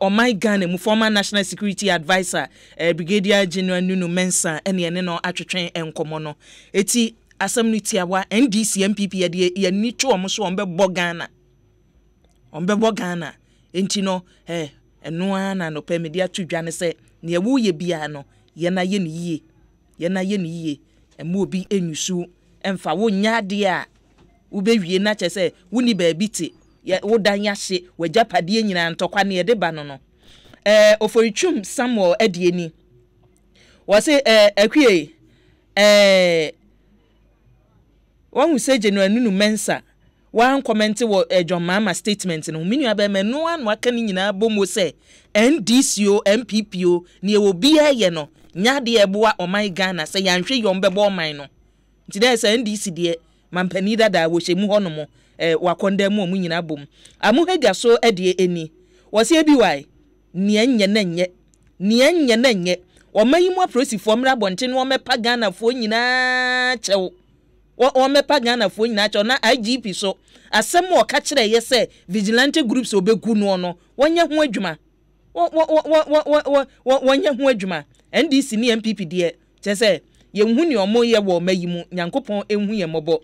S1: o my Ghana mu former national security advisor brigadier general Nunu Mensa ene no atwetwen enkomo no eti asem no tiawa NDC MPP ye ni two omo so ombebo Ghana enti no eno ana no pe media tudwane se ne ewu ye bia no ye na ye ni yie emu obi enyusu emfa wo nyade a wo bewie na chese woni ba biti wo dan yahye wajapade nyina ntokwa ne de ba no oforitwum Samuel adieni wo se akwie won se General Nunu Mensa wan comment wo John Mama statement no minu abema no an waka ni nyina bomo se NDCO MPPO ne wo bia ye no nyade eboa o my Ghana se yanhwe yom bebo o man no nti say NDC de mampani dada wo hyemu hono mo wakondam mu nyina bom amuhagya so de eni wo se bi wai ne enye na nye o mayimu aprosifo mra bonte no mepa Ghana fo nyina chew o mepa Ghana fo nyina chew na IGP so asem o ka kire ye say vigilante groups obegu no wonye ho adwuma wonye ho adwuma NDC ni MPP de say yenhu ni omo ye wo mayimu nyankopon enhu ye mobo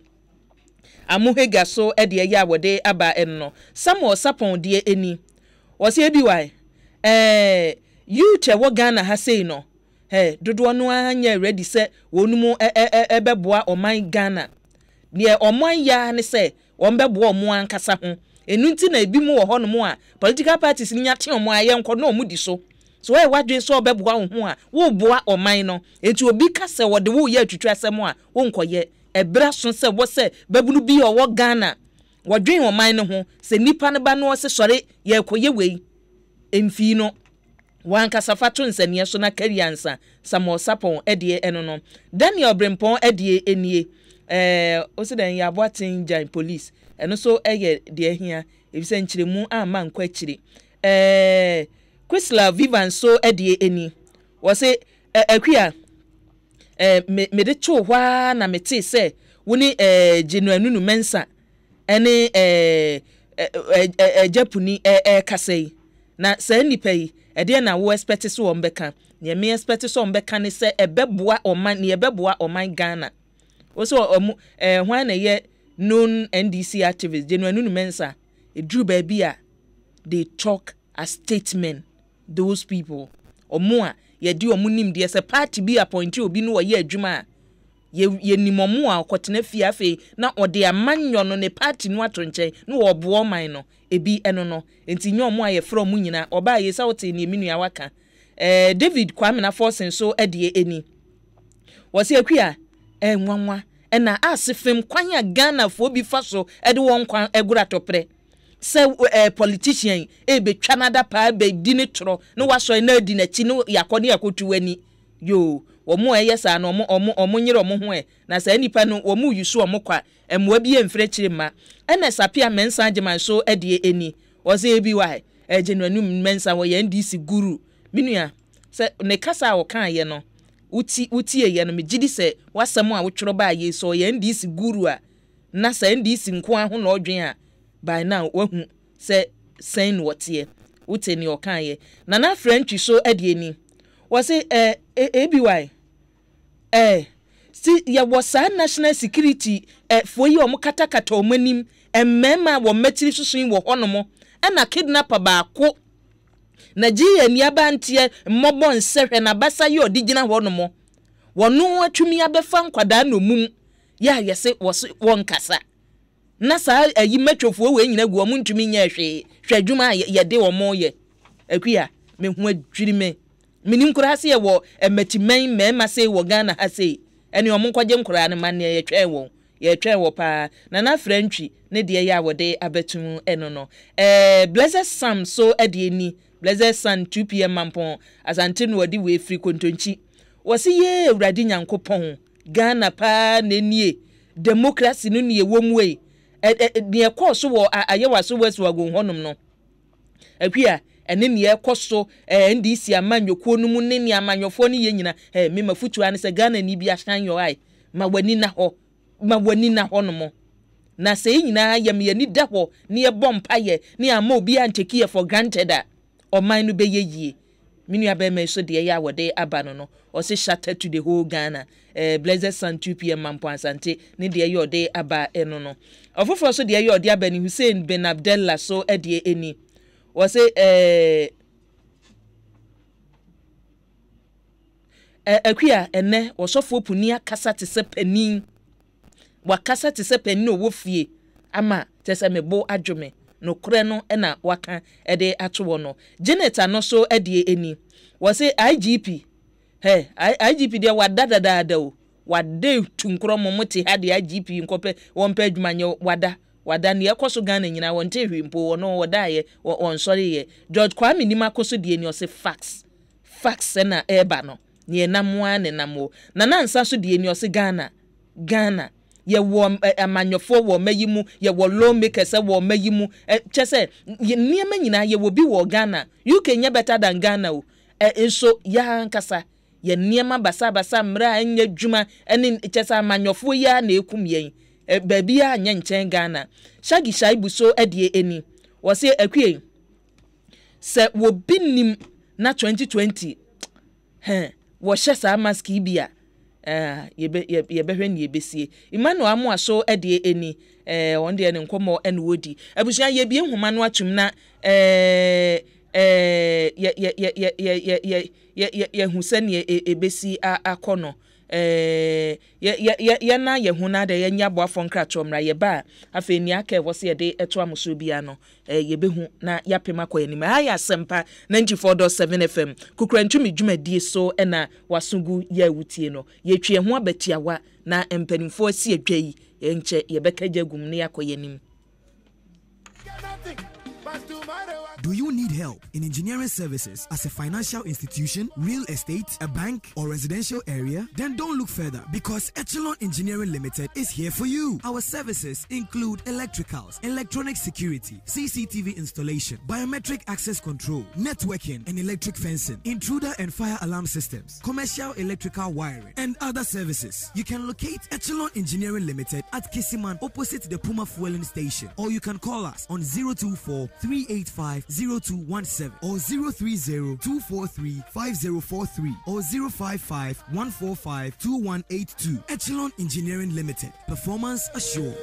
S1: amuhega so de ye awode aba enno Samuel Sapon de eni wo se bi wai you che wo Ghana ha sei no dodo no anya ready se wonumu ebeboa oman Ghana ne oman ya ne se wombeboa omo ankasa ho enu nti na ebi mu wo ho no mu a political parties ni nyate omo aye nko na omu di so why wadwe so obeboa ho a wo boa oman no enti obi ka se wode wo ye atwitwa asem a wo nkoye ebra so se wo se babunu bi owo Ghana wadwen oman no ho se nipa ne ba no se sore ye koye wei emfi no wanka safato nsanie so na kariansa Samuel Sapon edie eno no Daniel Brempon edie enie osiden ya boatin jan police eno so eye de hia ebise nkyiremu ama nkwa akire Quisla Vivan so edie eni wo se akua me de cho hwa na mete se woni General Nunu Mensa ene Japuni kasei na se nipa yi ede na wo expect so ombeka ne me expect so ombeka ne se ebeboa oman ne ebeboa oman Ghana wo so hwa na ye known NDC activist General Nunu Mensa edru ba bia they talk as statement those people omo a ye di omunim de se party bi appoint obi no ye adwuma ye nimomo a okotena fiafe na ode amanyo no ne party no atonche no obo man no ebi eno no enti nyomo a ye from nyina oba ye sa wote ne minu awaka David Kwame na forcing so edie eni wo se akua nwanwa na asefem kwanya Ghana fo bi fa so ede won kwan egura topre se politician betwa nada pa be di ne tro no waso na di na chi no yakode yakotu wani yo omo yesa na omo nyere omo ho na sa nipa no omo yusu omo kwa emwa bi emfre chire ma ena sapia mensa ageman so ede eni o se bi wai Genuine mensa wo ye NDC guru minua se ne kasa wo kan ye no uti ye no megidi se wasam a wo tworo ba ye so ye NDC guru a na se NDC nko aho na odwen a by now wahu se sen wote uti ni o kan ye na French so ade wo se ABY si ya wo sa national security for yi o mo katakata o manim emmema wo matiri susun wo honomo na kidnapper baako na giye ni abantie mmobọ nsehwe na basa ye odigina honomo wono atumi abefa nkwada na omum ya yese won kasa na sa ayi metwofo we nyina gu omu ntumi nya hwe adwuma ye de wo mo ye akua me hu adwiri me minim kura se ye wo ematiman mema se wo Ghana ha se ene omu nkwaje nkura ne man ye twe wo pa na French ne de ya wode abetum eno no Blessed Sam so ade ni Blessed Sun 2 PM mampon asante no wadi we free kontonchi wose ye Ewurade Nyankopon Ghana pa nenie democracy no ne womwe ne ekoso wo ayewa so wesu wagon honum no akua ene ne ekoso NDC amanyoko no mu ne ne amanyofo ne ye nyina me mafutu ane se Ghana ni bia shan yo ai ma wani na ho no mo na se nyina yam ye ni da ho ne ye bompa ye ne ama obi anteki for granted a oman no be yeyie minu abema so de ya wode aba no o se shatter to the whole Ghana Blessed Sun 2 PM mampo asante ne de ye ode aba eno no ofofo so de ye ode aba ni Hussein Ben Abdallah so ede eni o se akua ene osofo puni akasa te se panin wakasa te se panin owo fie ama te se mebo adwome no kure no na waka ede atowo no Janet no so ede eni wo se IGP IGP de wadadada o wade tunkro momote ha de IGP nkope wonpa adwumanye wada ne ekoso Ghana nyina wonte hwimpo wono wodaye won sori ye George Kwame Nimakoso de eni o se fax na eba no ne namwa ne namo na nansa so de eni o se Ghana ye wo amanyofo wo mayimu ye wo lawmakers wo mayimu chese niema nyina ye wo bi wo Ghana UK nya better than Ghana o enso ya nkasa ye niema basa mra anya dwuma ene chese amanyofo ya na ekum yen baabi a nya nchen Ghana Shagi Shaibu so ade eni wo se akue se wo binim na 2020 wo hyesa mask bia ye behwe ne yebesie Emmanuel amu so ede eni on de ne nkomo ene wodi abusia ye bie nhoma no atum na ye husani ebesi akono ye na ye huna de ye nya boafo nkrato mra ye ba afeni aka wose ye de eto amuso bia no ye behu na yapema kwa anim aya Asempa 94.7 FM kukrantumi dwumadie so na wasungu ya wutie no ye twe ho abatiawa na empanimfo asi adwai ye nche ye bekaja gum ne yakoye anim.
S7: Do you need help in engineering services as a financial institution, real estate, a bank, or residential area? Then don't look further because Echelon Engineering Limited is here for you. Our services include electricals, electronic security, CCTV installation, biometric access control, networking and electric fencing, intruder and fire alarm systems, commercial electrical wiring, and other services. You can locate Echelon Engineering Limited at Kisiman opposite the Puma Fueling Station, or you can call us on 024-385-0217 or 030-243-5043 or 055-145-2182. Echelon Engineering Limited. Performance assured.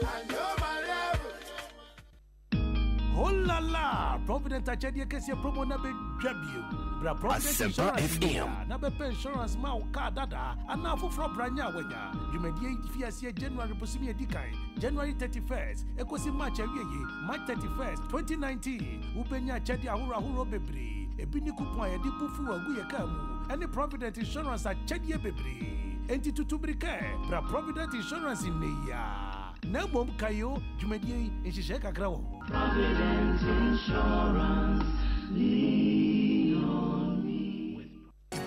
S3: Oh la la! Provident Achedia Kessia promo na be debut. Bra Provident FM. Na be insurance ma o ka dada. Ana fo branya wenya. Dwumadie fiasie January posimi edikan. January 31st. Ekosi March awieye. March 31st, 2019. Ubenya Achedi ahuro bebre. Ebi ni coupon ye di bufu agu ye ka mu. Any Provident Insurance Achedi bebre. Enti tutubrike. Bra Provident Insurance in neya. Na bom kayo dwumadie nhihye kakra wo.
S8: Provident Insurance, lean on me.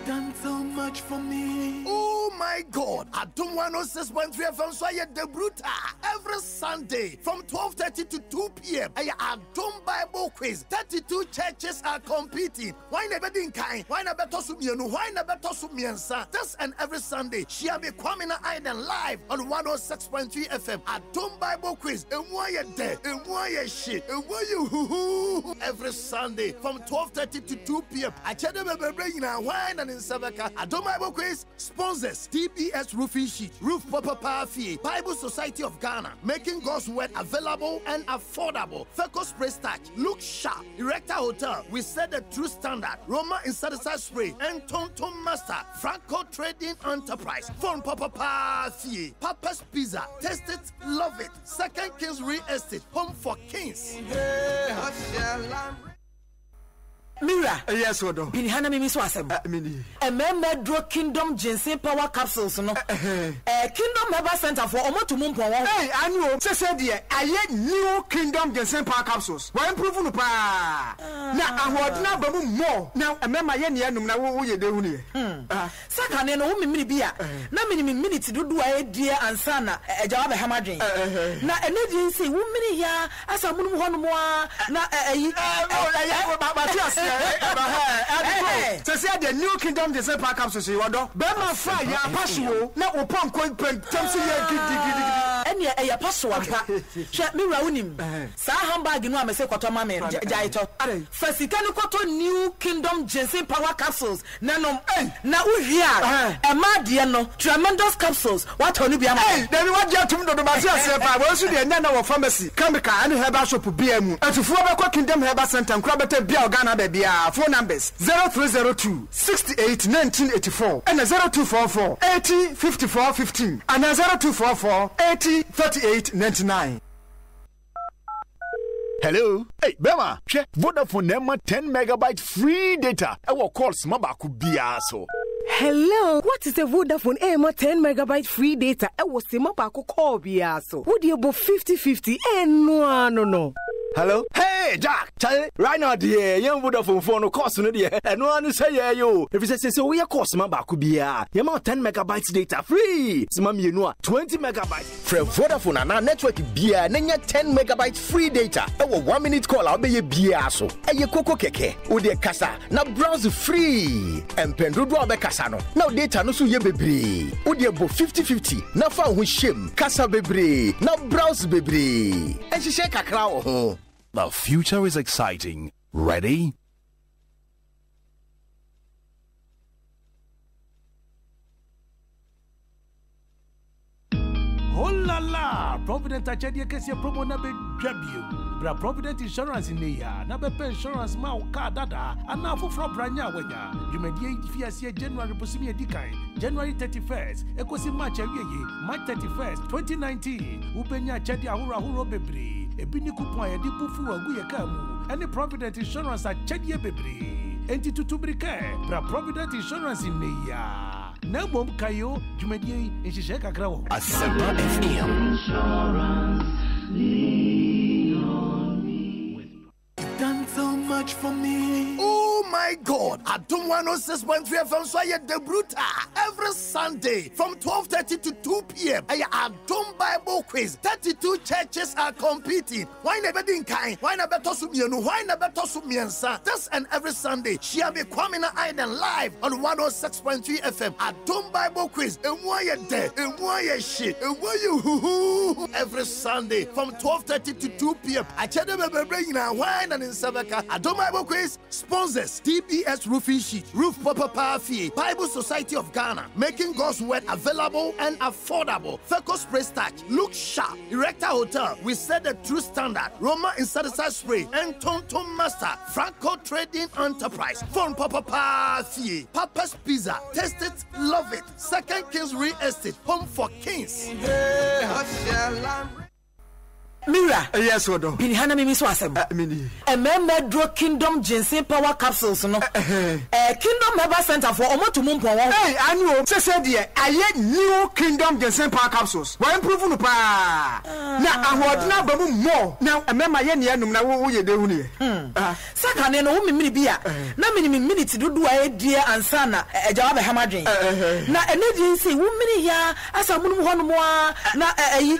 S9: Done so much for me.
S10: Oh my
S3: my God. Adom 106.3 FM so I the bruta every Sunday from 12:30 to 2 p.m. I Adom Bible quiz. 32 churches are competing. Why never did kind? Why never toss me? Why never toss me? This and every Sunday, she be coming Island live on 106.3 FM. Adom Bible quiz. And why you dead? And why you shit? And why you every Sunday from 12:30 to 2 p.m. I tell them bringing a wine and in Savaka. Adom Bible quiz sponsors TBS roofing sheet, roof papa fee, Bible Society of Ghana, making God's word available and affordable. Fecus spray starch, look sharp. Erector Hotel, we set the true standard. Roma insecticide spray and Tonton Master, Franco Trading Enterprise. Phone papa fee, Papa's Pizza, taste it, love it. Second Kings Real Estate, home for kings.
S9: Mira.
S7: Yes, Odo.
S9: Bini hana mimi so asem.
S7: Mini.
S9: Medro Kingdom Ginseng Power Capsules no. Kingdom Herbal Center for omo to mumpo won.
S7: Hey, anyo. Se die aye new Kingdom Ginseng Power Capsules. Wa improve no pa. Na ahodna ba mu mo. Na emema ye ne enum na wo ye de hu ne.
S9: Saka ne no wo mimiri bia. Na minute dodo a edie ansa na ejawa be hamadwen. Na energy nsi wo miri ya asa munum hono mo na eyi.
S7: Say the new Kingdom Ginseng Power Capsules you do. Be ma fa ya paswo na opon kwen tamsi ya gidi.
S9: Ene ya paswo pa. Hwe mi wura wonim. Sa handbag no amese kwato ma me jaito. Fasika ni kwato new Kingdom Ginseng Power Capsules nanom na uhia e ma de no tremendous capsules what onu bia ma.
S7: Dem wa je tum do ma se ase pa wo su de nya na wo pharmacy chemical and herbal shop bia mu. Atufo be kwa Kingdom Herbal Center nkura beta bia Ghana baby. Phone numbers 0302 68 1984 and 0244 80 54 15 and 0244 80 38 99.
S10: Hello. Hey, Bema. Che Vodafone Nema 10 megabyte free data. I will call Smabaku Biaso.
S11: Hello, what is the Vodafone Ema 10 megabyte free data? I was Smabaku call Biaso. Would you bo 50-50? No.
S10: Hello? Hey, Jack! Charlie, right now, dear, young Vodafone phone, of course, no, dear. And no one say, yeah, you. If you say so, we are cost, Mabaku Bia. You want 10 megabytes data free. Smam, you know, 20 megabytes. From Vodafone and our network, Bia, Nanya 10 megabytes free data. Our 1 minute call, I'll be a Bia so. And your Coco Keke, Ude Casa, now browse free. And Pendrudo Becasano. Now data no so ye baby. Ude bo 50-50. Now found with shame. Casa baby. Now browse baby. And she shake a crow. The future is exciting. Ready?
S3: Oh la la! Provident Achedia Kessia promo na be debut. Bra Provident Insurance in the year. Na be insurance ma o ka dada. And now for branya wenya. You may be January posimi edikai. January 31st. Ekosi March March 31st, 2019. Ubenya Chedia huro bebre. Ebini coupon e di bufu agu ye kamu. Any Provident Insurance at Chedia bebre. Enti tutubrike. Bra Provident Insurance in the year. Na mom kayo jumedi inshishe kakra wo.
S10: Asempa FM.
S3: You've done so much for me. Oh my God! Adom 106.3 FM so I the bruta every Sunday from 12:30 to 2 p.m. I Adom Bible quiz. 32 churches are competing. Why never did kind? Why never tosumienu? Why never tosumiensa? This and every Sunday she be coming Island live on 106.3 FM. Adom Bible quiz. And why you dead? And why you shit? And why you every Sunday from 12:30 to 2 p.m. I tell them bringing a wine and in Savaka. Adom Bible quiz sponsors TBS roofing sheet, roof papa fee, Bible Society of Ghana, making God's word available and affordable. Fecus spray starch, look sharp. Erector Hotel, we set the true standard. Roma insecticide spray and Tonton Master, Franco Trading Enterprise. Phone papa fee, Papa's Pizza, taste it, love it. Second Kings Real Estate, home for kings.
S9: Mira.
S10: Yes, Odo.
S9: Bini hana mimi so asem.
S10: Mini.
S9: Medro Kingdom Ginseng Power Capsules no. Kingdom Herbal Center for omo to mumpo won.
S10: Hey, anu say there aye new Kingdom Ginseng Power Capsules. Wa improve no pa. Na ahodna ba mu mo. Na emema ye ne enum na wo ye dehu ne.
S9: Saka ne no wo mimiri bia. Na minute dudu a die ansa na ejawa be hamadwen. Na energy say wo miri ya asa munum ho no mo na ayi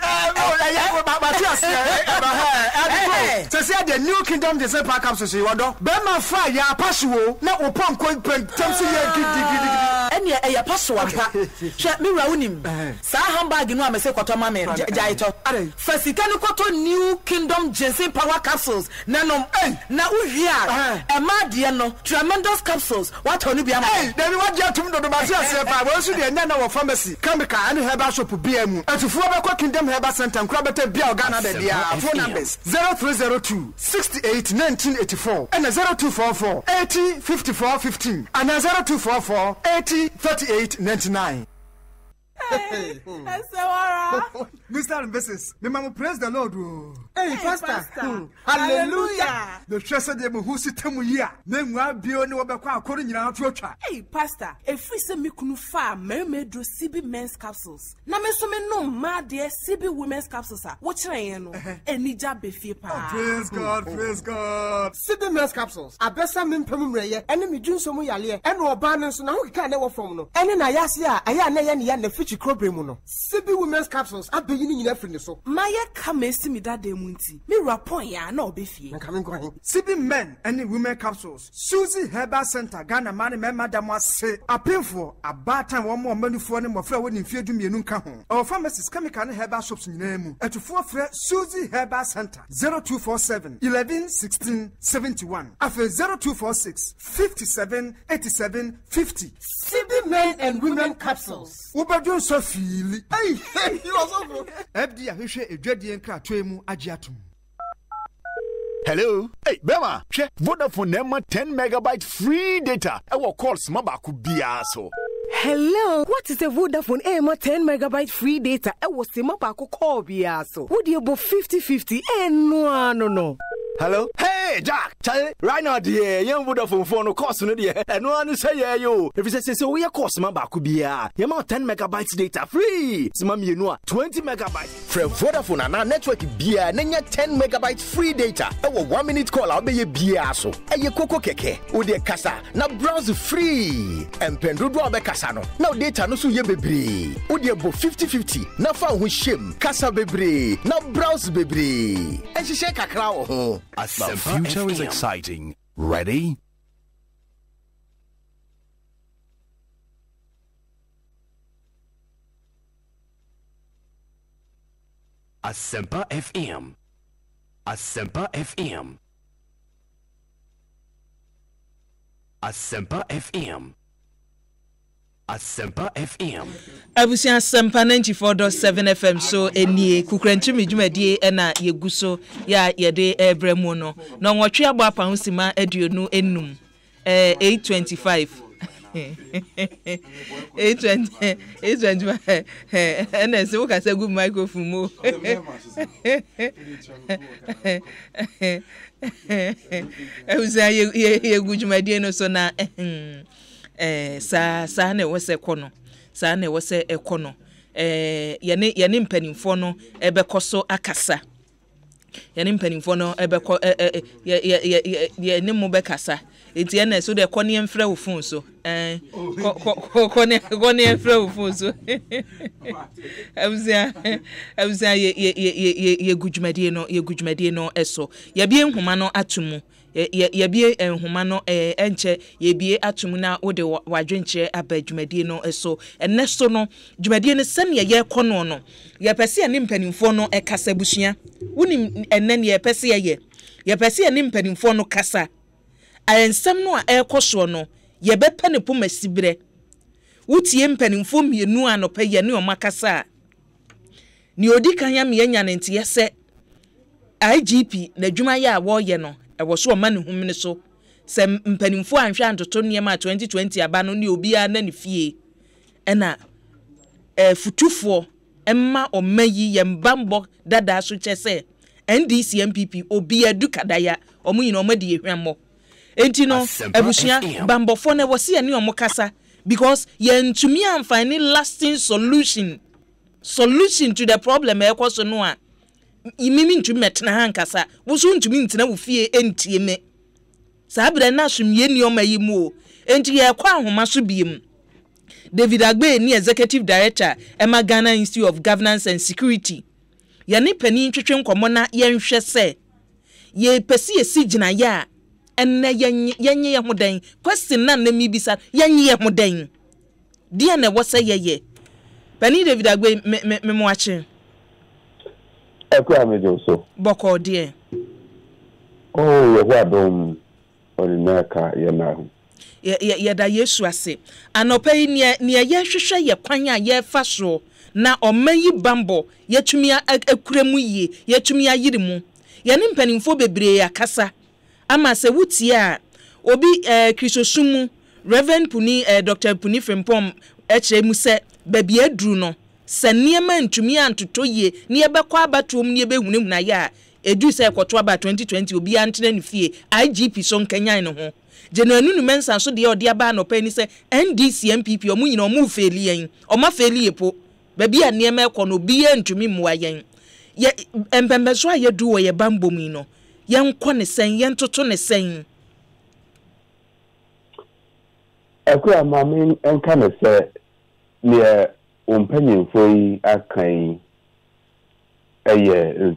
S9: say
S10: the new Kingdom Ginseng Power Capsules you do. Be ma fa ya paswo na opon ko pentam so ye gidi.
S9: Ene e ya paswo apa. Hwe mi wura unim. Sa handbag no amese kwato ma me jaito. Fasika no kwato new Kingdom Ginseng Power Capsules. Na nom na uhia e ma de no tremendous capsules. What onu bia ma.
S10: Then what you tum do ba se asepa. Wo su de nya na wo pharmacy. Chemical and herbal shop bia mu. Atufu be kwa Kingdom Herbal Center nkura beta bia Ghana de dia. Phone numbers 0302 68 1984 and 0244 80 54 15 and 0244 80 38 99.
S11: Hey,
S10: Mr. and Mrs. The mama praise the Lord.
S11: Hey, Pastor. Hallelujah.
S10: The treasure de who sit to me here. Name will be on over according to your
S11: Hey, Pastor. If we say me kunu fa mermaid do CB men's capsules. Na me so me no ma de CB women's capsules. What you know? Any job be free pa.
S10: Praise God, praise God.
S12: CB men's capsules. A besa me pemu reye. Ene me dun so mu yale. Ene oba no so na ho ka na wo from no. Ene na yase a aya na ye ne ya na fichi krobremu no. CB women's capsules abeyi ni nyina free so.
S11: Maye ka mesi mi dade mu nti. Me rapon ya na obefie.
S12: Nka me nkwan.
S10: CB men and women capsules. Suzy Herbal Center Ghana man me madam ase. Apemfo abatan wo mo manufo ne mofra wo ni mfie dumienu nka ho. Our pharmacies chemical and herbal shops nyina mu. Etufo frɛ Suzy Herbal Center 0247 11 16 71. Afa 0246 57 87 50.
S12: CB men and women capsules.
S10: Ubadun so feel. Hey, you also. Ebdi ahwehwe edwadie nkra toemu agiatum.
S13: Hello. Hey, Bema. She Vodafone Nema 10 megabyte free data. Our calls mabaku bia so.
S11: Hello, what is a Vodafone Ema 10 megabyte free data? I was Simapako call biaso. Would you bo 50-50 no.
S10: Hello? Hey, Jack! Charlie, right now, dear, young Vodafone phone cost no dear. And one say, you. If you say so, we are cost mamba could be a 10 megabytes data free. Smam, you know, 20 megabytes.
S14: From Vodafone and our network beer, Nanya 10 megabytes free data. Our 1 minute call, I'll be a beer so. A ye coco keke, Ude Casa, now browse free. And Pendrudo Abe Casano, now data no so ye bebre. Ude bo 50-50, now found with shim, Casa bebre, now browse bebre. And she shake a crow.
S3: The future is exciting. Ready? Asempa FM. Asempa FM. Asempa FM. Asempa FM.
S1: Abusia Asempa 94.7 FM so enie kukrantumi dwumadie na yeguso ya yede ebremu no na nwotwe agba pa hosima aduonu enum 825 825 ene se wo ka se gu microphone mo abusia yegu dwumadie no so na sa na wose kono sa na wose ekono yene mpanimfo no ebekoso akasa yene mpanimfo no ebeko yene mo bekasa enti na so de kone mfra wo phone so kone mfra wo phone so abuzia ye gudwumadie no eso ye bie nhoma no atumu ye bie nhoma no enche ye bie atum na wo de wadwenche abadwumadie no eso enne so no dwumadie ne sane ye kono no ye pese ye mpanimfo no kasa busua woni enne ne ye pese ye pese ye mpanimfo no kasa ayensam no ekoso no ye bepa ne poma sibre wutie mpanimfo mienu anopa ye ne o makasa ni odi kan ya me nya ne ntie se IGP na dwuma ya wo ye no ewo so ma ne humne so se mpanimfo anhwe antoto niema 2020 aba no ne obia na ne fie ena futufo emma omayi ye mbambo dada so chese NDC MPP obi edu kadaya omo nyina omo de ehwammo enti no abusua bambofo na wo se ani omo kasa because yentumi amfani lasting solution to the problem e kwaso no a imimi ntumi metena hankasa wo so ntumi ntena wo fie entie me sabere na asumye ni omo yi mu enti ye kwa ahoma so biem David Agbe ni executive director Emma Ghana Institute of Governance and Security yani pani ntwetwe nkomo na yenhwe se ye pesi esigina ya enne yenye ye hodan question na na mi bisa yenye ye hodan dia na wose ye pani David Agbe me mo ache
S15: ekwa me do so
S1: boko die
S15: oh ye wa dom orinaka ye na
S1: ye da Yesu ase anopai ne ye hwehwe ye kwan a ye fa so na omayi bambo yetumi akuremu yie yetumi ayiri mu ye ne mpanimfo bebre akasa ama se wutie a obi krisosumu Reverend Puni Dr. Puni Frimpom mu se baby aduru no se niema ntumi antoto yie ne ye bekwa abatuom ne ye behunehuna ya edu se ekoto aba 2020 obi antene ne fie IGP so nkanyan ne ho Jenanu mensa so de odi aba no pani se NDC MPP omu nyina omu feli yen oma feli epo baby a niema ekọ no bi antumi muwa yen ye empembe so ayedu wo ye bambom yi no yen kọ ne sen yen toto ne sen
S15: ekwa mama enka ne se ne ompanyimfo yi akan eye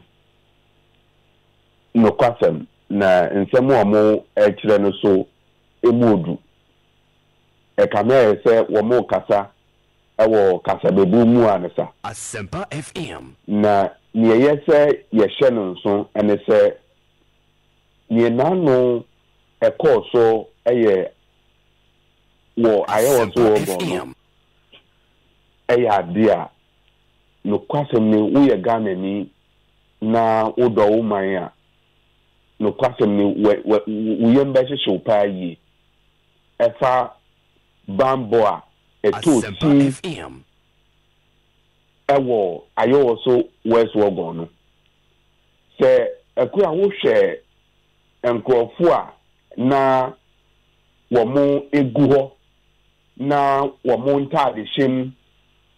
S15: no kwasem na nsemu omo ekire no so emuodu ekamere se wo mo kasa ewo kasa bebu mu anesa
S10: Asempa FM
S15: na niye se ye hye no nso ene se ye nano ekoso eye wo ayewo so wo no eya dia no kwasem ni wo ye Ghana ni na wodo wo man a no kwasem ni we yemba hye pa yi efa bambo a eto si ewo ayo so west wogon no se ekura wo hwe enkrofo a na wo mo egu ho na wo mo ntade him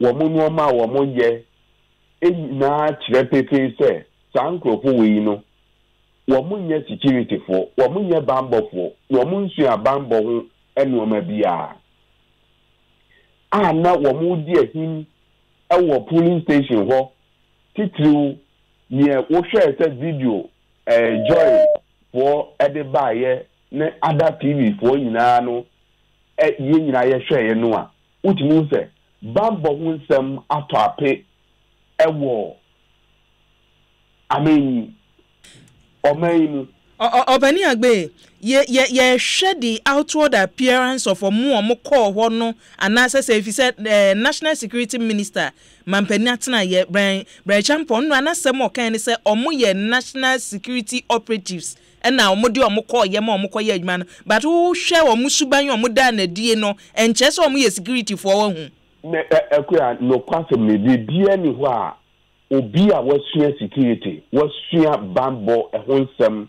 S15: wo mo no ma wo mo ye na kire pepe se sankrofo we yi no womunye security for womunye bambo for womunsu abambo ho enuoma bia na womudi ahim ewo polling station ho titru ne wo hwe se video joy for edebaye ne other TV for nyina no ye nyina ye hwe no a utimu se bambo ho nsem ato ape ewo amen Omainu
S1: Obani Agbe ye share the outward appearance of omo call ho no anase say if you said National Security Minister Mampeni atena ye Brian Champon no anase mo kan say omo ye National Security Operatives na omo de omo call ye ma omo call ye adwuma no but who share omo suban omo da na die no enche say omo ye security for wo hu
S15: ekua no kwase me bia ni ho a obi a wasua security wasua bambo ehonsem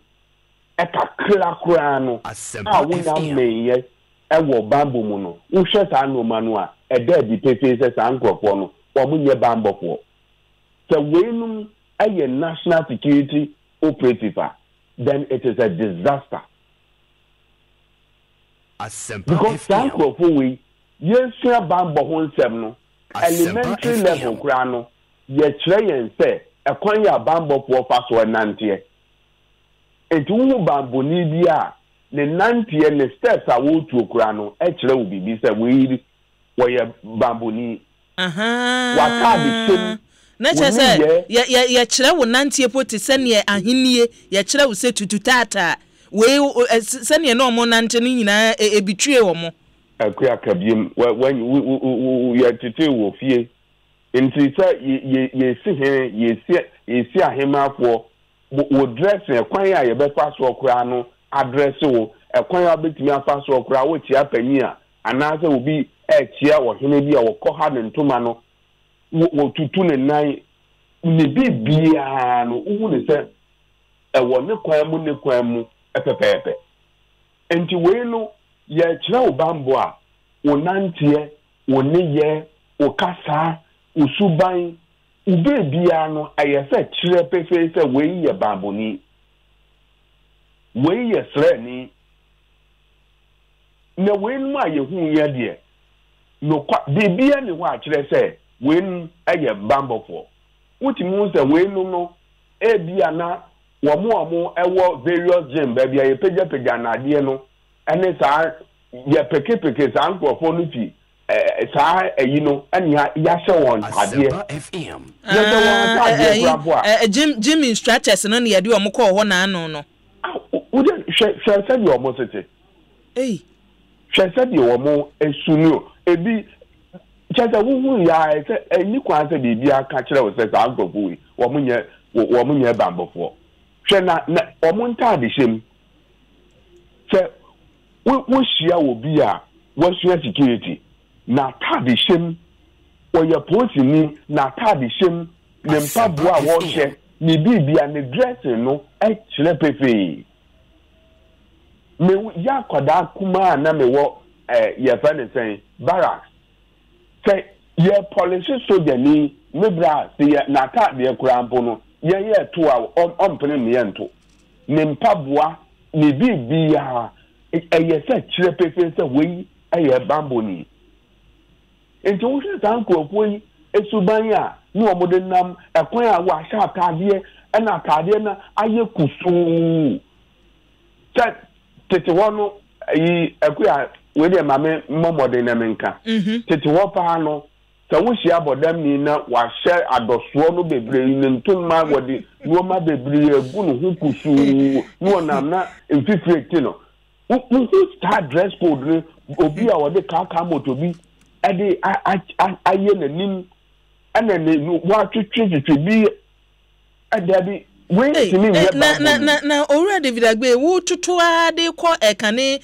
S15: ekakra kra no a wona meye ewo bambo mu no wo hwe sa no ma no a eda di pepe se sa nkrofo no wo munye bambo fo so wenum aye national security operative then it is a disaster because sa nkrofo we yesua bambo honsem no elementary level kra no ye kire yen se ekwan ya bambo fo fa so nante etu wu bambo ni bia ne nante ne steps a wo tu okura no e kire wo bibi se wo ye bambo ni waka bi sem
S1: na chese ye kire wo nante poti se ne ahenie ye kire wo se tututata we se ne no mo nante ni nyina ebitwe wo mo
S15: akua kabiem when you tete wo fie nti sa ye si he ye si ahemafo wo dress ekwan ya ye be fa so okura no address wo ekwan ya betimi afa so okura wo tia pani a anase obi tia wo hene bi a wo kɔ ha ne ntoma no wo tutu ne nan ne bibia no wo ne se ɛwɔ ne kwan mu ɛpɛpɛɛpɛ enti wei no yɛ kyerɛ wo bambo a wo nanteɛ wo neyɛ wo kasa wo suban wo beebia no ɛyɛ sɛ kyerɛ pɛfɛɛ sɛ wei yɛ bamboni wei yɛ srɛni na wei no a yɛhu yɛ deɛ no bibia ne ho akyerɛ sɛ wei no ɛyɛ bambɔfoɔ wotumi hu sɛ wei no ebia na wɔn ɛwɔ various gym baabi a yɛpɛgyapɛgya n'adeɛ no ɛne saa yɛpɛkepɛke saa nkurɔfoɔ no fi saa ɛyi no ɛne yɛahyɛ wɔn adeɛ yɛhyɛ wɔn adeɛ kurabo a
S1: gym instructors no ne yɛde wɔn kɔɔ hɔ n'ano no
S15: wode hwɛ sɛdeɛ wɔn tete hwɛ sɛdeɛ wɔn esunu ebi kyɛ sɛ wohu yɛ sɛ ɛni kwan sɛ biribi aka kyerɛ wo sɛ saa nkurɔfoɔ yi wɔn nyɛ bambɔfoɔ hwɛ na wɔn ntaade hyɛ mu sɛ wohyia wɔ bi a wɔasua security na ataade hyɛ mu wɔyɛ polisini na ataade hyɛ mu ne mpaboa a wɔhyɛ ne biribia ne dressing no kyerɛ pefee me yɛ akwadaa kumaa na mewɔ yɛfɛ ne sɛn barracks sɛ yɛ police sojani me bra sɛ yɛ n'ataadeɛ koraa mpo no yɛyɛ to a ɔmpene ne yɛ nto ne mpaboa ne biribia ɛyɛ sɛ kyerɛ pefee sɛ wei ɛyɛ bamboni nti wohwɛ saa nkurɔfoɔ yi esuban a ne wɔn de nam ɛkwan a wɔahyɛ ataadeɛ ɛna ataadeɛ no ayɛ kusuu sɛ tete hɔ no yi ɛkua wei deɛ maame mmɔmɔden na menka tete hɔ paa no sɛ wohyia abɔdam ni na wahyɛ adɔsoɔ no bebree ne ntoma wɔde nneɛma bebree egu ne ho kusuu ne wɔnam na mfifire ti no wohu star dress code no obi a wɔde kaakaa moto bi ɛde ayɛ n'anim ɛna ne wɔatwitwi bi ɛda bi
S1: na owura David Agbe wo tutua de kɔ ɛkane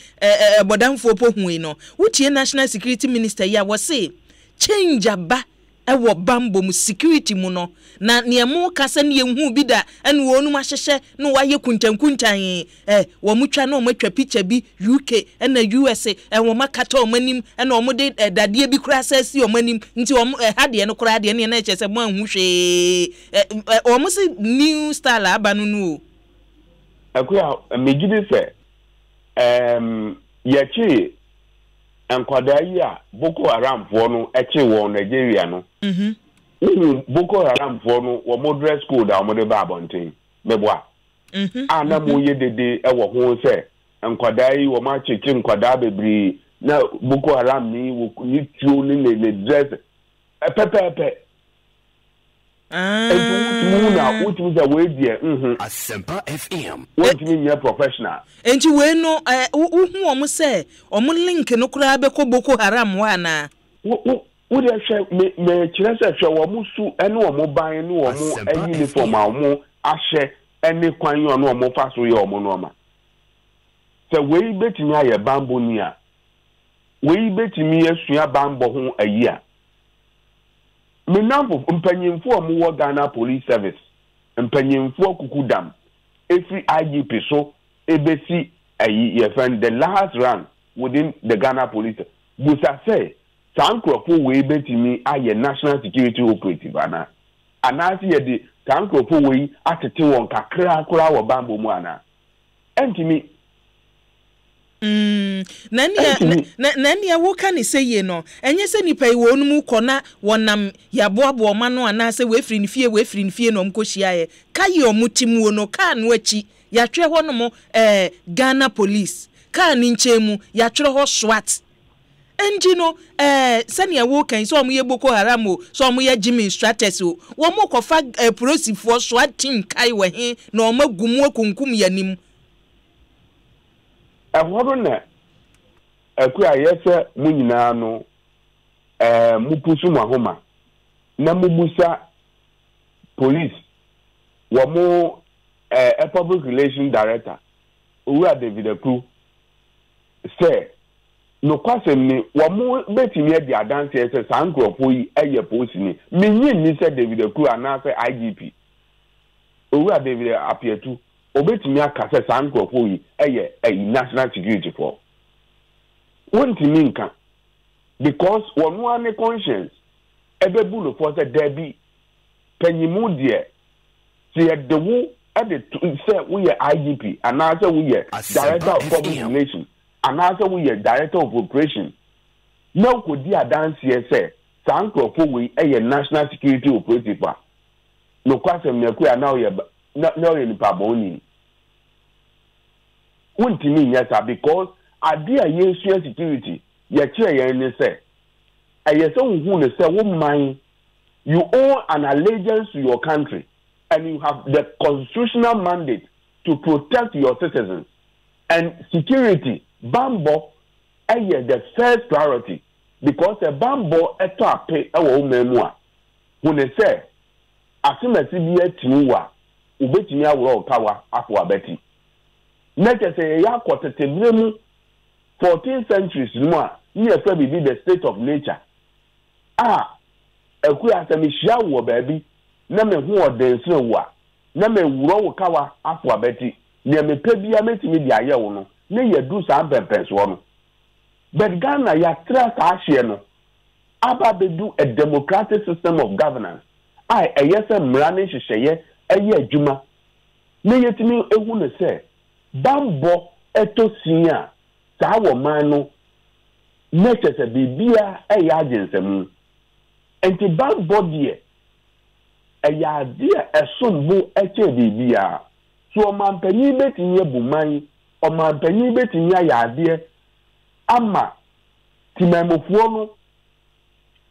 S1: bɔdamfo po hui no wotie national security minister ya wo se change aba ɛwɔ bambo mu security mu no na niemu kasa ne yehu bi da ɛne wonu mahyehyɛ no waye kuntankuntan wo mutwa na wo matwa picture bi UK ɛna US wo makata wo manim ɛna wo de dadeɛ bi kura sasi wo manim nti wo ha de no kura de ne na ɛkyɛ sɛ mo anhu hwe wo mo se new style aba no no
S15: akua megide sɛ yɛkye nkwadaa yi a Boko Haram foɔ no ɛkye wɔ Nigeria no Boko Haram foɔ no wɔn dress code a wɔn de ba abɔnten mɛboa a na mo yɛ dede ɛwɔ ho sɛ nkwadaa yi wɔn akyekye nkwadaa bebree na Boko Haram ni tuo ne dress pɛpɛɛpɛ ɛnti na wotumi sɛ wei deɛ
S14: Asempa FM
S15: wotumi nyɛ professional
S1: enti wei no wohu wɔn sɛ wɔn link no koraa bɛkɔ Boko Haram wa na
S15: wode hwɛ me kyerɛ sɛ hwɛ wɔn su ɛne wɔn ban ne wɔn uniform a wɔn ahyɛ ɛne kwan yɛ ɔno wɔn fa so yɛ wɔn nɔɔma sɛ wei betumi ayɛ bambo ni a wei betumi asua bambo ho ayi a menamfo mpanyimfo a mo wɔ Ghana Police Service mpanyimfo kukudam every IGP so ebesi ayi your friend the last rank within the Ghana Police busa say sankrofo we betimi aye national security operative ana anasi ye de sankrofo we atete won kakra akura wo bambo mu ana entimi
S1: nani wo ka ni seye no enye se nipa yi wo nu kona wonam yaboabo ma no ana se we free nfie no mkohia ye kai omutim wo no ka no achi ya twe ho no mo Ghana Police ka ni nchemu ya twe ho SWAT enji no sani wo kan so mo ye Boko Haram o so mo ye Jimmy Strategies o wo mo kofa prosifo SWAT team kai we he na o magumu akunkum yanim
S15: ɛhɔro na akua yɛsɛ mu nyinaa no mupusu mu ahoma na mubusa police wɔn public relations director owura David Akru sɛ nokwasɛm ni wɔn betumi adi adanseɛ sɛ saa nkurɔfoɔ yi ɛyɛ polisini menyi ni sɛ David Akru anaasɛ IGP owura David Apiatu obetumi aka sɛ saa nkurɔfoɔ yi ɛyɛ national security for wontumi nka because wɔn ane conscience ɛbɛbu no for sɛ dabi panyimu deɛ sɛ yɛde wo ɛde sɛ woyɛ IGP anaasɛ woyɛ director of public relations anaasɛ woyɛ director of operation na wokɔdi adanseɛ sɛ saa nkurɔfoɔ wei ɛyɛ national security operative a nokwasɛm nakuya na ɔyɛ nipa bɔnni wontumi nyɛ saa because ade a yɛsua security yɛkyerɛ yɛn ne sɛ ɛyɛ sɛ wohu ne sɛ wo man you owe an allegiance to your country and you have the constitutional mandate to protect your citizens and security bambo ɛyɛ the first priority because a bambo ɛtɔ ape ɛwɔ wo man mu a wo ne sɛ asemasi bi atimi wa ubetimi aworo power afọ abeti neke say ya kwotete mu 14th centuries mu a ne efa bi the state of nature eku asemi hia wo baabi na me hu odense wo na me wuro wo kawa afọ abeti ne me pe bia metimi di aye wo no ne yadu sa pempens wo no but Ghana ya tra sa ahye no aba bedu a democratic system of governance ɛyɛ mrane hyehyɛyɛ ɛyɛ adwuma ne yɛtumi ehu ne sɛ bambɔ ɛtɔ a saa wɔ man no ne kyɛ sɛ bibia ɛyɛ agyensɛm nti bambɔ deɛ ɛyɛ adeɛ ɛsombo ɛkyɛ bibia so ɔmampanyin betumi abu man ɔmampanyin betumi ayɛ adeɛ ama timamufoɔ no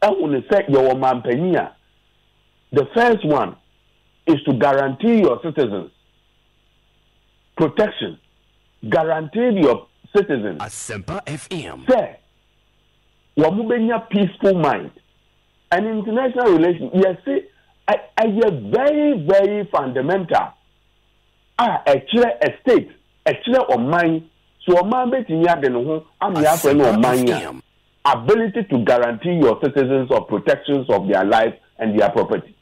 S15: ɛhu ne sɛ yɛwɔ mampanyin a the first one is to guarantee your citizens protection, guarantee your citizens.
S14: Asempa FM.
S15: Say, wamubenya peaceful mind. And international relations, yes, I very, very fundamental. Actually, a state, actually, or mind, so a man betting yaden, I'm or mind. Ability to guarantee your citizens of protections of their life and their property.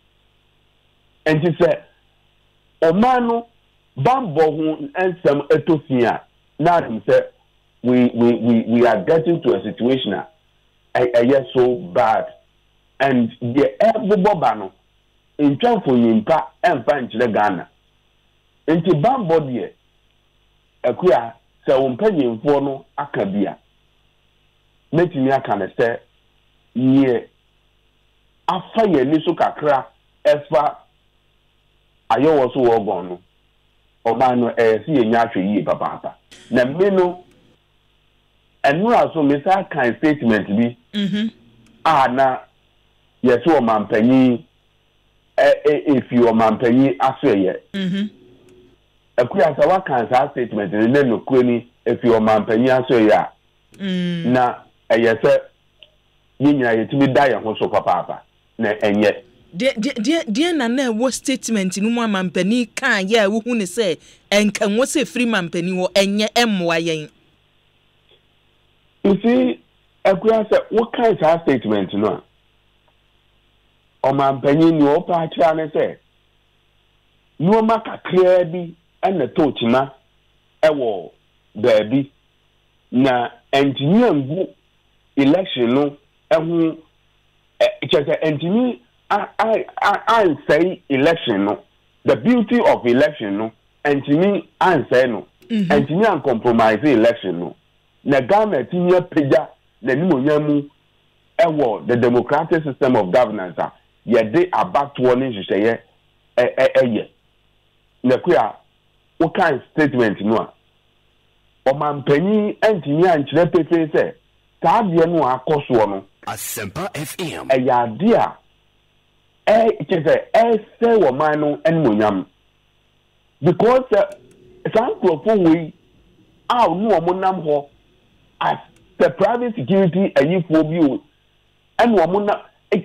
S15: And she said, Omano Bambo and some etosia. Now he said, we are getting to a situation I so bad. And the everybody in terms for Yimpa and French Ghana. Into Bambo dear, a queer so penny for no akabia. Making me a can say, ye after ye nisu kakra efa ayo also ogono obano si enya hwe yi papa na me no enu aso me sa kan statement bi na yeso o mampanyi if you o mampanyi aso ye akuya sa wa kan sa statement ne no kwani if you o mampanyi aso ya na eyese yinyina yetimi da ye ho so papa na enye
S1: deɛ na wo statement no mu amampani kan ya wo hu ne sɛ enkan wo sɛ free mampani wo enye emmoa yɛn
S15: you see akuya sɛ wo kan sa statement no o mampani ni o pa kira ne sɛ no makakra bi ene tochima ɛwɔ baabi na engineer ngu election no ɛhu kyerɛ entimi I say election no the beauty of election no entimi answer no entimi an compromise election no na Ghana tinya peja na nimonyamu ewo the democratic system of governance ye de abatoɔ ne hyehyɛ ye na kuya wo kan statement no a ɔmampani entimi ankyerɛ pepe sɛ taade no akɔsoɔ no
S14: Asempa FM
S15: ɛyɛ say woman no enmonyam because some crofo we no omonam ho as the private security ayifo bi o and womona it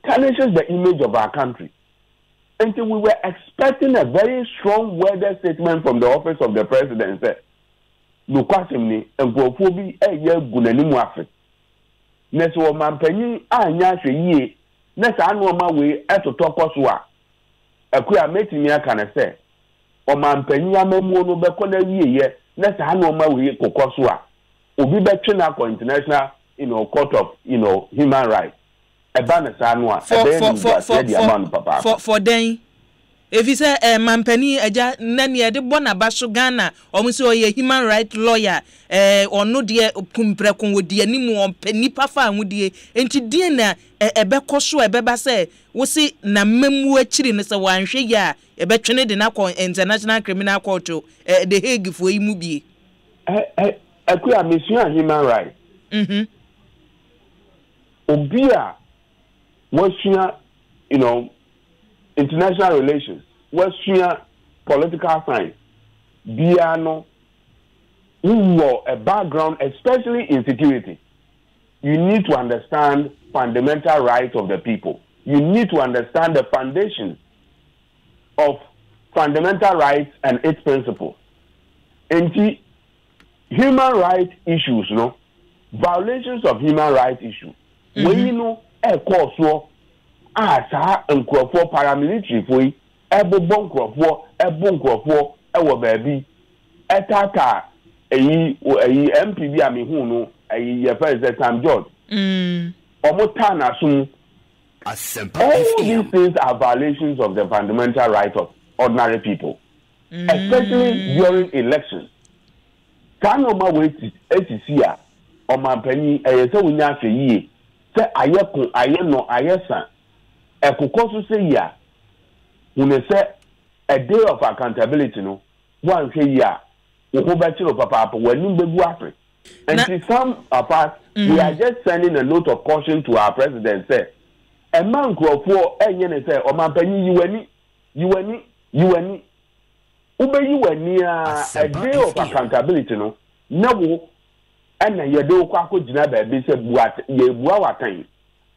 S15: tarnishes the image of our country. Until we were expecting a very strong worded statement from the office of the president no question ni crofo bi gunani mu afi na so mampani anya hwe yie na sa no ma we etoto koso a akuya metimi aka na se omampanyi amemu no be kona wiye na sa na oma we kokoso a obi be twe na ko international court of human rights eba na sa no a
S1: for then if you say mampani eja nani e de bona baso Ghana omuso oye human rights lawyer ono de kumpre kon wodi animu ompani pafa anwudie enti die na ebe koso ebe ba say wo si na mamu akiri ne se wanhwe ya ebe twene de na ko international criminal court the Hague fo imu bie
S15: akuya mission human rights obia wasua international relations, wasua political science, biano, a background, especially in security. You need to understand fundamental rights of the people. You need to understand the foundation of fundamental rights and its principles. And human rights issues, violations of human rights issues. When you know a course sa nkrofo paramilitary foi ebobon nkrofo ewo baabi etata eyi MPB amehu no eyi ye president Sam George omuta na sum Asempa FM. These things are violations of the fundamental rights of ordinary people, especially during elections. Can no ma wait see a omampani eyese wunya afeyi se ayekun ayeno ayesan ekokoso say ya when say a day of accountability no one say ya wo ho ba chiro papa wani begu afre and some of us we are just sending a note of caution to our president say a man crofo enye ne say o man panyi yiwani ube yiwani a day of accountability no na wo ana yedo kwa akogina ba bi say bua watan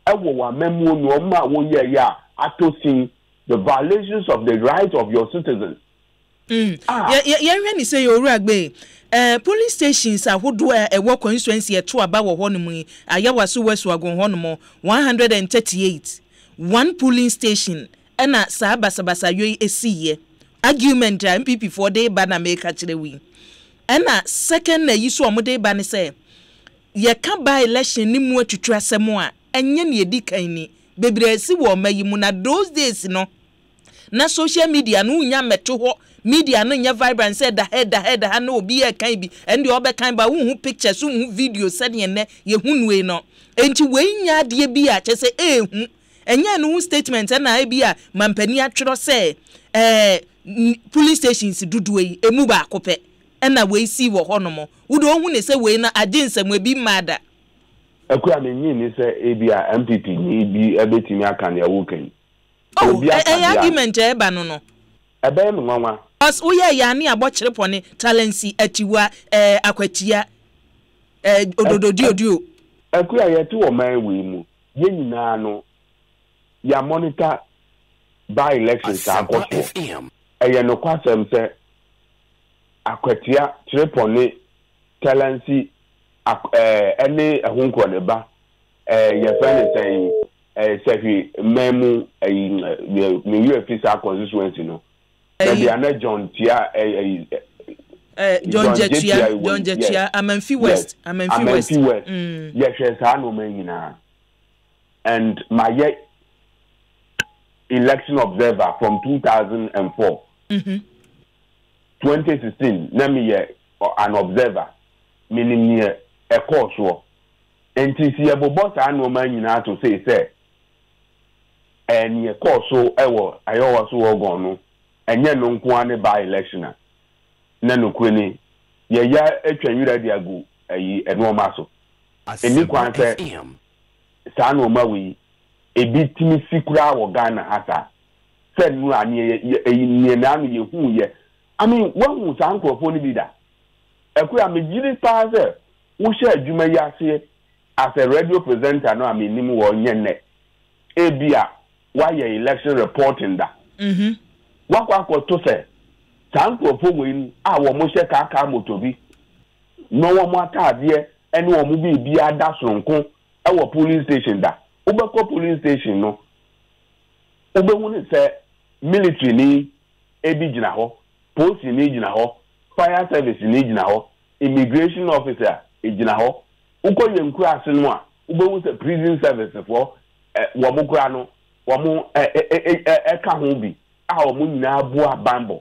S15: ewo wa memu no ma wo ye ya atosin the violations of the rights of your citizens.
S1: When you say you agbe police stations ahodo ewo constituency eto aba wo honom ayawaso wesu agon honom 138 one polling station na sa basabasa yoy esiye argument MPP for dey ba na make akire wi na second na yiso omode ba ne say ye ka by election ni mu atutwa asemo a enye ne edikan ni bebresi wo mayimu na those days no na social media no nya meto ho media no nya vibrant said the head ha no obi e kan bi and the obe kan ba hu pictures hu video said ye ne ye hunwe no enti we nya de bi a che se hu enye no statement na e bi a mampani atwero se police stations duduwe emu ba akopɛ na we si wo honomo wo do hu ne se we na agensam ebi mada
S15: akura me nyi ni se ebia MPP ni bi ebetimi aka na yawo kan obi aka
S1: argument e ba no
S15: ebe me nwanwa
S1: os wo ye ya ni abokyere pone talency atiwa akwatia odododio
S15: akura ye ti wo man we mu ye nyina no ya monitor by elections akoso eye no kwasem se akwatia trepone talency any ahunko ne ba ye friend say Sefi memu me UFC constituency no be ana John Tia
S1: John Jetia Amanfi West
S15: yes sa no man nyina and my election observer from 2004 2016 na me an observer meaning a course and to see a bobosa no man nyina to say and ye course so I also go no and ye no nko ane by election na no kwani ye ya atwa nwura dia go ayi eno ma so eni kwan se sa no ma wi ebitimi sikura wo Ghana hasa se nu ani ye na no ye hu ye I mean one san krofo ni bi da ekura me jiri pa se wo hye adwuma yi ase as a radio presenter no amenim wo nyenne ebia why election reporting da wakwa to say sankrofo we a wo mo hye ka motobi no wo mo atade ene wo mo bi ada sonko e wo police station da ubeko police station no ubehu ni say military ni ebi gina ho post ni gyina hɔ, fire service ni gyina hɔ, immigration officer gyina hɔ. Uko yenkura ase no a, ubewu sɛ prison service for wɔn kura no, wɔn ɛka ho bi a wɔn nyinaa boa bambɔ.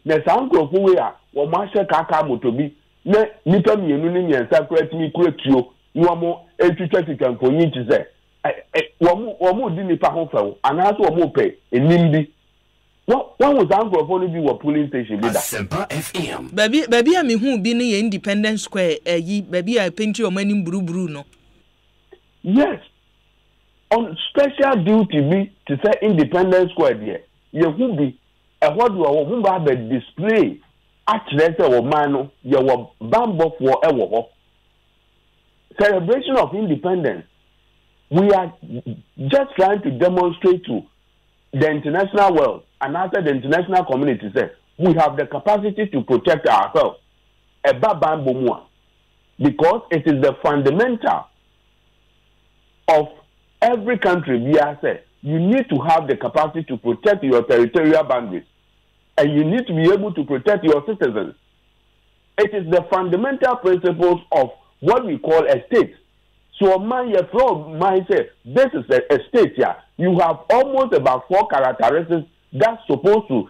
S15: Na saa nkurɔfoɔ wei a wɔn ahyɛ kaka moto bi na nipa mmienu ne mmiɛnsa kura tumi kura tuo na wɔn etwitwa mfonyin ti sɛ wɔn di nipa ho fɛw anaasɛ wɔn pɛ enim bi. Wɔn wɔ saa nkurɔfoɔ no bi wɔ polling station bi da.
S1: Asempa FM. Baabi a mehu bi ne yɛ Independence Square baabi a penti wɔn anim buruburu no.
S15: Yes. On special duty bi to say Independence Square there. Yehu bi ɛhɔ do a wɔn ba bɛ display akyerɛ sɛ wɔn man no yɛwɔ bambɔfoɔ ɛwɔ hɔ. Celebration of independence. We are just trying to demonstrate to the international world and after the international community say we have the capacity to protect ourselves. Because it is the fundamental of every country. We are saying you need to have the capacity to protect your territorial boundaries and you need to be able to protect your citizens. It is the fundamental principles of what we call a state. So man, your flow man say this is a state here. You have almost about 4 characteristics that's supposed to,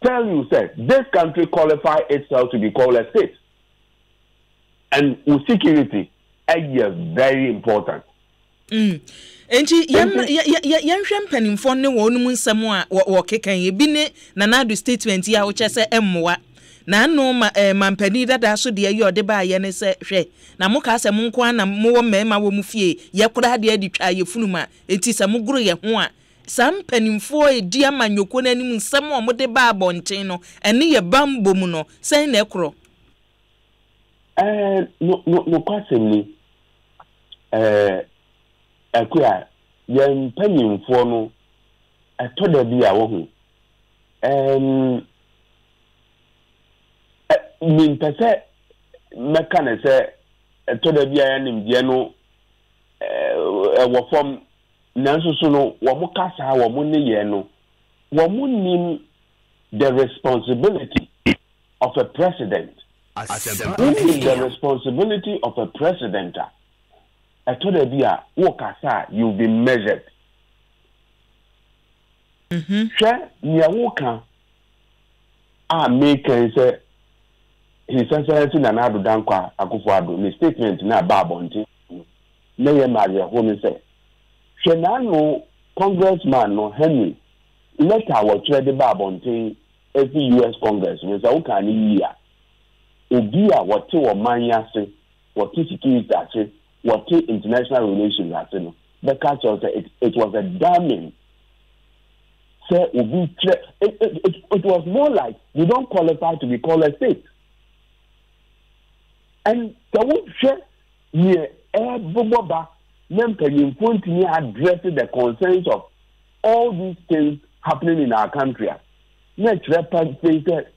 S15: tell you that this country qualify itself to be called a state. And security is very important.
S1: Enti yanhwɛ mpanimfo ne wɔn mu nsɛm a wɔkekan ebi ne nanado statement ya wo kyɛ sɛ emmoa na no mampani dada so de ayi ode ba ye ne sɛ hwɛ na mo ka sɛ mo nko ana mo wɔ mema wɔ mu fie ye kora de adi twa ye funuma enti sɛ mo goro ye ho a sam mpanimfo edi amanyoko nanim nsɛm a mo de ba abɔnten no ɛne ye bambo mu no sɛn na ɛkoro
S15: no kwasem ni akua ye mpanimfo no ɛtɔ bi a wo ho min pese mekane se to da bia ya nim die no wo fom nanso so no wo mo kasa wo mo ne ye no wo mo nim the responsibility of a president. The responsibility of a president. To da bia wo kasa you be measured. Sure ni wo kan a make say His Excellency Nanado Dankwa Akufo-Addo, the statement na Babonti, Mayor Maria Home say, Shenano Congressman no Henry, letter was read the Babonti every US Congress, with Okani year. Obia, what to a mania say, what to security say, what to international relations say, the culture said it was a damning. Say, it was more like you don't qualify to be called a state. And the would share near Boba, Memphis, continue addressing the concerns of all these things happening in our country. Next, represent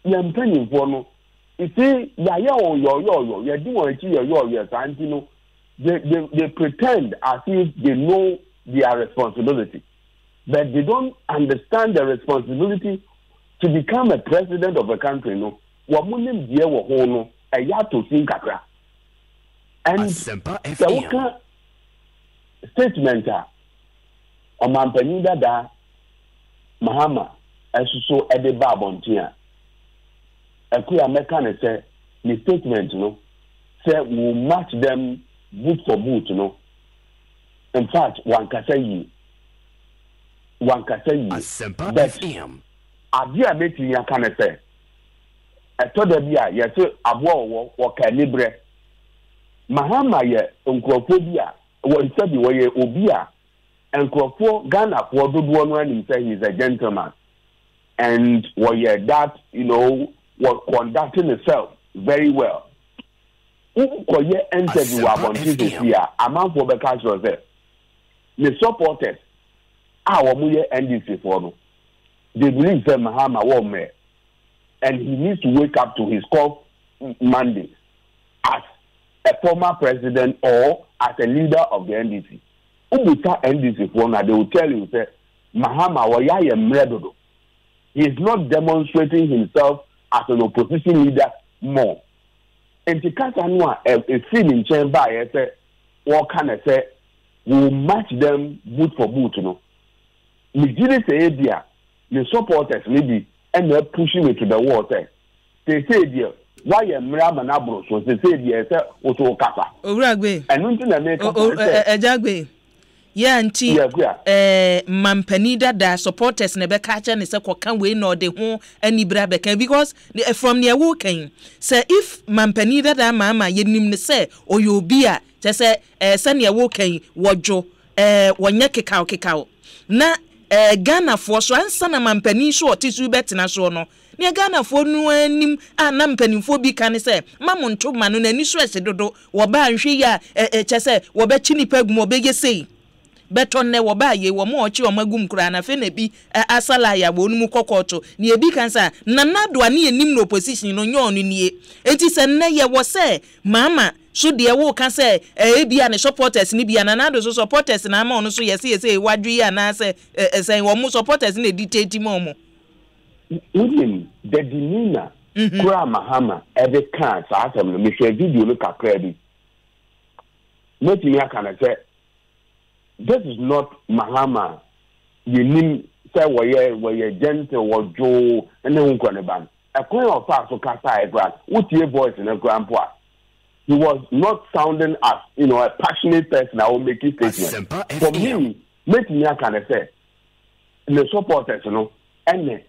S15: young penny for no. You see, you're doing your they pretend as if they know their responsibility, but they don't understand the responsibility to become a president of a country. No, what munim dear no. To think kakra. And the statement o mampani dada Mahama esuso ede ba bontia akuya meka ne say the statement no say we match them boot for boot no. In fact one can say that adia meti ya kan say etoda bia yese abo wo ka libre Mahama ye nkrofo bia wo nsabi wo ye obi a nkrofo Ghana for dodo no anim say he is a gentleman and wo ye that was conducting himself very well. Ko ye interview about this year amount for the culture there the supporters wo mu ye NDC for no they believe that Mahama wo me and he needs to wake up to his call mandate as a former president or as a leader of the NDC. Ubuta NDC for now, they will tell you that Mahama wa ya mredodo. he's not demonstrating himself as an opposition leader more. And the Casanwa, a feeling chamber, I say, what can I say? We'll match them boot for boot, you know. We didn't say, dear, the supporters maybe, and they're pushing it to the wall. They say, dear, why am I so they say, dear, Otto Kappa.
S1: Oh, Ragway.
S15: And nothing I make
S1: Jagway. Yeah, auntie, Mampani da supporters never catch and say, can we know the home any brabeka because from near walking. Say, if Mampani da mama, you name say, or you be a, just say, send your walking, wajo, one yakikao. Na, Ghana for so and son of Mampani short is you better na so no. Near Ghana for no nim and Nampani for be can say, Mammon to man on any stress dodo, or ban she ya, chese, or bet chini peg more big say. Beton ne woba ye wo mo ochi omagum kura na fe na bi asala ya wo nu kokoto ne ebi kan sa na nado ani enim no opposition no nyo onu nie enti se ne ye wo se mama so de wo kan se ebi an supporters ni bi an nado so supporters na ma onu so yese wadwi ya na se sen wo mo supporters na dictate mo mo
S15: the demeanor kura Mahama every kan sa asem no me share video no kakra bi meti aka na say this is not Mahama. You need say where gentle or Joe and then ban. A coin of facts to cast a grant. What your voice in a grandpa? He was not sounding as a passionate person that will make his statement. For me, make me can say the supporters, and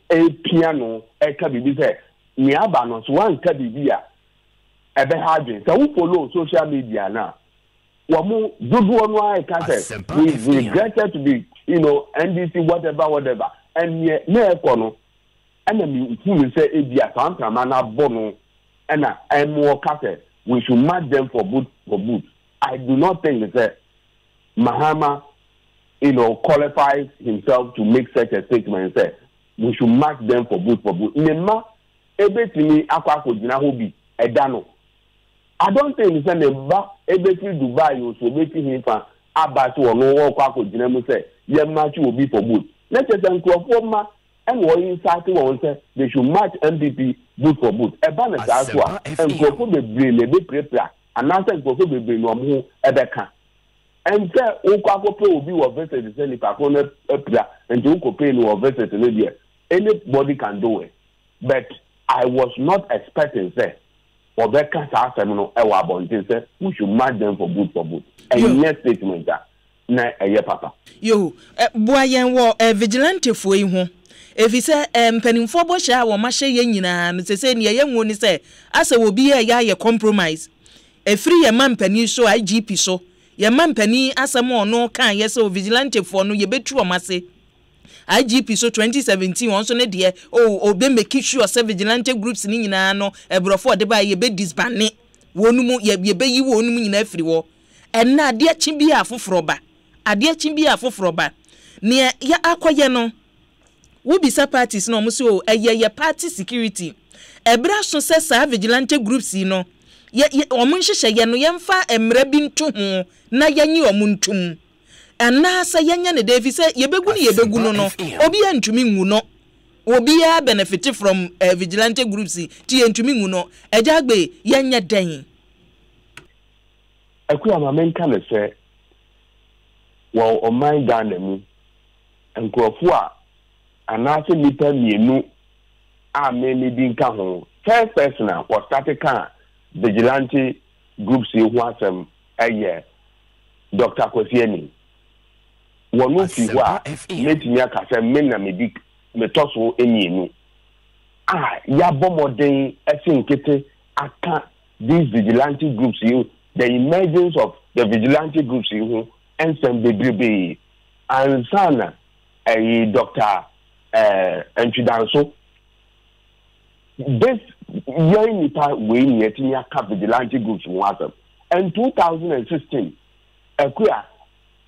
S15: a piano, a cabinet say, Niabanos, one cabinet, a beharding. So who follow social media now? We regretted to be, NDC, whatever. And who say, and more cassette. We should match them for boot. I do not think that Mahama, qualifies himself to make such a statement and say, we should match them for boot. Nema, everything, Edano. I don't think it's a back everything Dubai you so making him for Abbas or no walk with Jinamo say, your match will be for good. Let us uncle and what inside to say they should match MPP boot for boot. A balance as well and go for the brain a bit prepare and now go for the brain or more Ebeka. And say, Okako will be or visit the Senate and to pay no visit in India. Anybody can do it. But I was not expecting that. For that we should match them for boot. And next statement na papa.
S1: Yo, boyen wo vigilante fo yi ho. If he say mpanimfo bo sha wo ma hye nyina no se ne ye nwo ni say asa wo bi ya compromise. Free ye man pani so IGP so. Ye man pani asem ono kan ye say vigilante fo no ye betu o mase. IGP so 2017 onso ne de be make sure say vigilante groups ni nyina no ebrofo de ba ye be disband wonu mu ye be yi wonu mu nyina afiri wo enna ade achi bi afoforo ba ne ya akoye no wo bisa parties no mo so ye party security ebra so say sa vigilante groups no ye omo nhyehyɛ ye no ye mfa emra bi nto ho na yenyi omuntum ana sa yanya ne David say yebegu no obi antumi ngu no obi ya benefit from vigilante groups ti antumi ngu no ejagbe yanya den
S15: akuya ma men kan say wo o man Ghana mu enkrofo a ana se nipa mienu a me di nka ho first person was started kan vigilante groups hu asem Dr. Kosieni wonu fi ho a metimi aka se me na me toso enienu ya bomoden esinkete aka these vigilante groups the emergence of the vigilante groups and some bebrebe and sana Dr. Entwidanso this young nipa we nyetimi aka vigilante groups wasam and 2016 akuya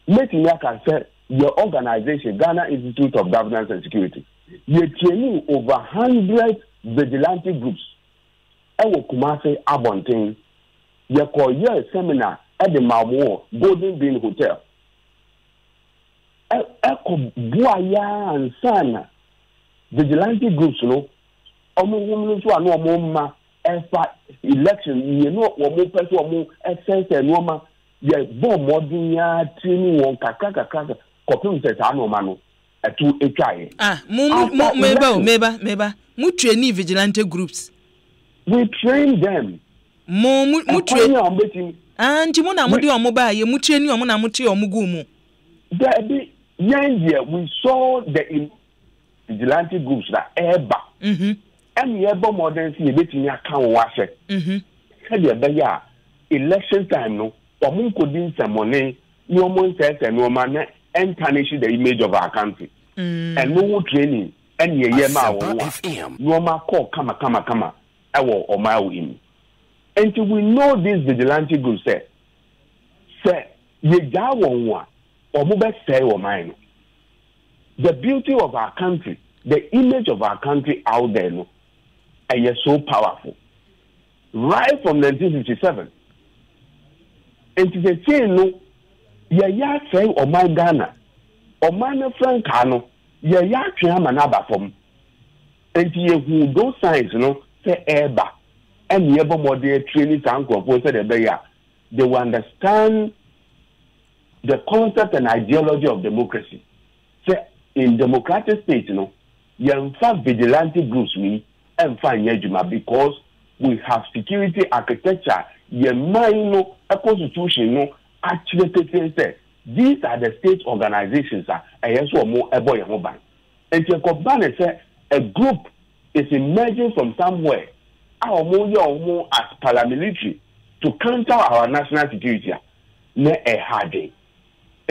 S15: metimi aka say your organization Ghana Institute of Governance and Security you training over 100 vigilante groups ewo Kumasi Abontin you call your seminar at the Mawo Golden Bean Hotel eko buaya and sana vigilante groups no omo so ano omo ma efa election you know omo person omo essence no ma ye bomb modern ya training won kakaka kopim se ta no ma no etu etwaye
S1: meba mu train vigilante groups
S15: we train them
S1: mu train anti mu na mu de omo ba ye mu train omo na mu te omo gu mu
S15: we saw the vigilante groups that eba and yebo modern see betimi aka wo ahye de be ya election time no omo kodin semone ni omo nsese no ma na tarnish the image of our country and no training and ye ma wo no ma call kama ewo o ma wo in until we know this vigilante group say ye ja won wa omo be say wo man the beauty of our country, the image of our country out there, no, and you're so powerful. Right from 1957. And to say, no, ya say, oh my Ghana, oh my friend Kano, ya Chiamanaba from. And to who those signs, no, say Eba, and Yeba Mode training uncle, said they will understand the concept and ideology of democracy. Say, in democratic states, you know, you have vigilante groups and find yejuma because we have security architecture. You know, a constitution, actually say these are the state organizations. And yes, one more a boy and and you say a group is emerging from somewhere. Our more as paramilitary to counter our national security. Ne a hard day.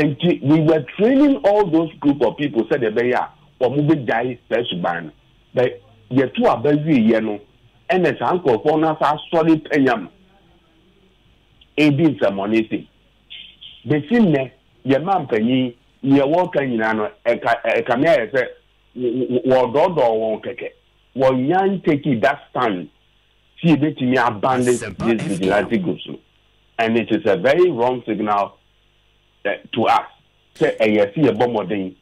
S15: And we were training all those group of people, said the Bayer, or moving die, ban. But yet, two are busy, you know, and as uncle for us are solid penyam. A bit some money. The same, your man penny, your walker in a camera said, Ward or keke. One young taking that stand, see a bit me abandon this vigilante groups. And it is a very wrong signal. To us, say a see a bomb day,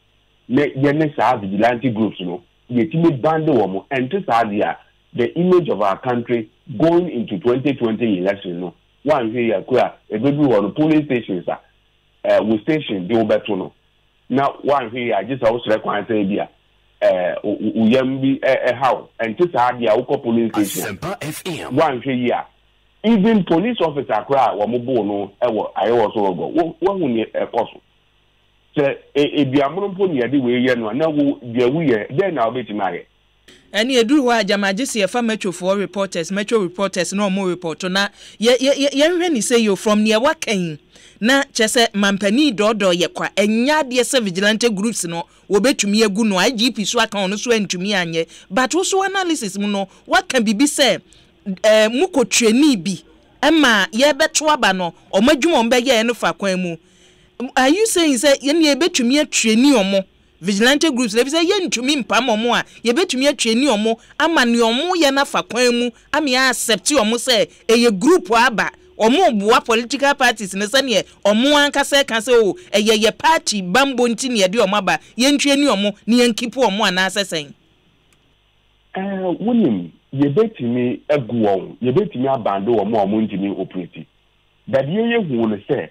S15: vigilante groups, you know, yet me band the and to the image of our country going into 2020 election, you know. One here, a good one, police stations, we station, do better, no. Now, one here, I just also require to say, Uyambi, a house, and to the police station.
S14: Asempa FM.
S15: One here. Even police officer cry wa mobono I also go what we a person say e biamro mpo ne de we ye no na wo dia we ye then na obeti mare
S1: ani eduru wa jamagisi e fa metro reporters no more report na ye hwe ni say you from near wakan na chese mampani dodo ye kwa enya de se vigilante groups no wo betumi agu no IGP so aka no so antumi anye but wo so analysis mu no wakan bibi say muko training bi ema ye beto aba no omadwuma ombe ye no fa kwan mu are you saying say ye ne betumi training omo vigilante groups le say ye ntumi mpam omo a ye betumi training omo ama ne omo ye na fa kwan mu am ya accept omo say eye group aba omo bua political parties ne say ne omo ankasa kan say o ye party bambo nti ne de omo aba ye training omo ne ye nkipu omo ana asesen
S15: wonim ye betimi aguon ye betimi abando omo ntimi operate that ye hu ne say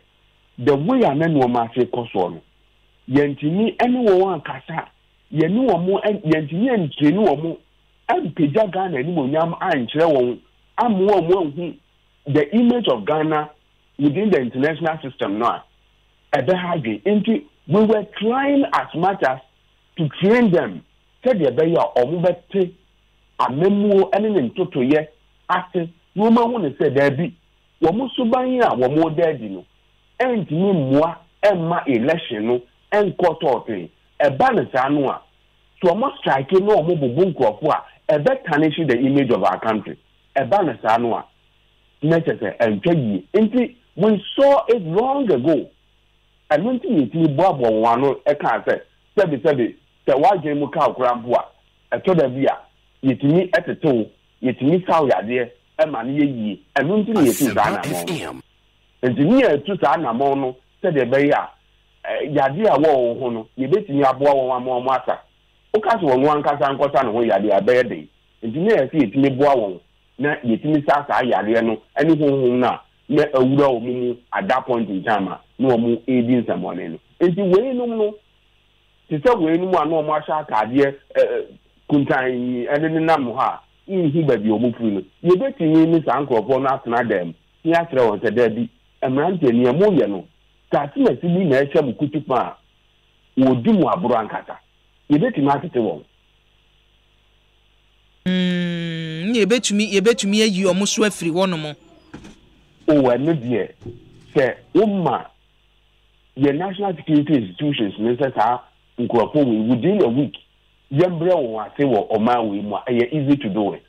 S15: the way ananu ma se koso no ye ntimi ene wo ankasa ye ni omo ye ntimi entrenu omo ampeja Ghana ni monyam ankyere won amu omo hu the image of Ghana within the international system now we were trying as much as to train them said the beya omo bete amemu ene ntoto ye ase no ma won say there be wo mo suban a wo mo daddy no entimi moa emma election no enkoto thing e ba ne sa no a so mo strike no mo bubu nkrofo a e be tarnish the image of our country e ba ne sa no a necessary and tell we saw it long ago and when you bob one e can say sebi the why game ka okrampo a to da bia yetimi eteto yetimi saw yade e ma ne yi and when you see that na engineer to sa na mo no say the be ya yade a wo ho no ye betimi aboa wo asa Oka so won ankasa nkosa no ho yade abede nti na yesi etimi boa won na yetimi sasa yade no ani honhom na awura o mu at that point in time no omu edin samone no nti we no ti se we no anu omu asha akade kuntan ene nam ha ihu ba bi omu furu no ye betimi ni sankrofo na atena dem ya kire won se da bi emrante ni emu ye no ta ti na sibi na ehya bukutupa wo di mu aburo ankata ye betimi atete won
S1: ye betumi ayi omu so afiri wono mo
S15: o ene die se umma the national security institutions necessary nkrofo within a week yembre won ase wo oman we mu easy to do it.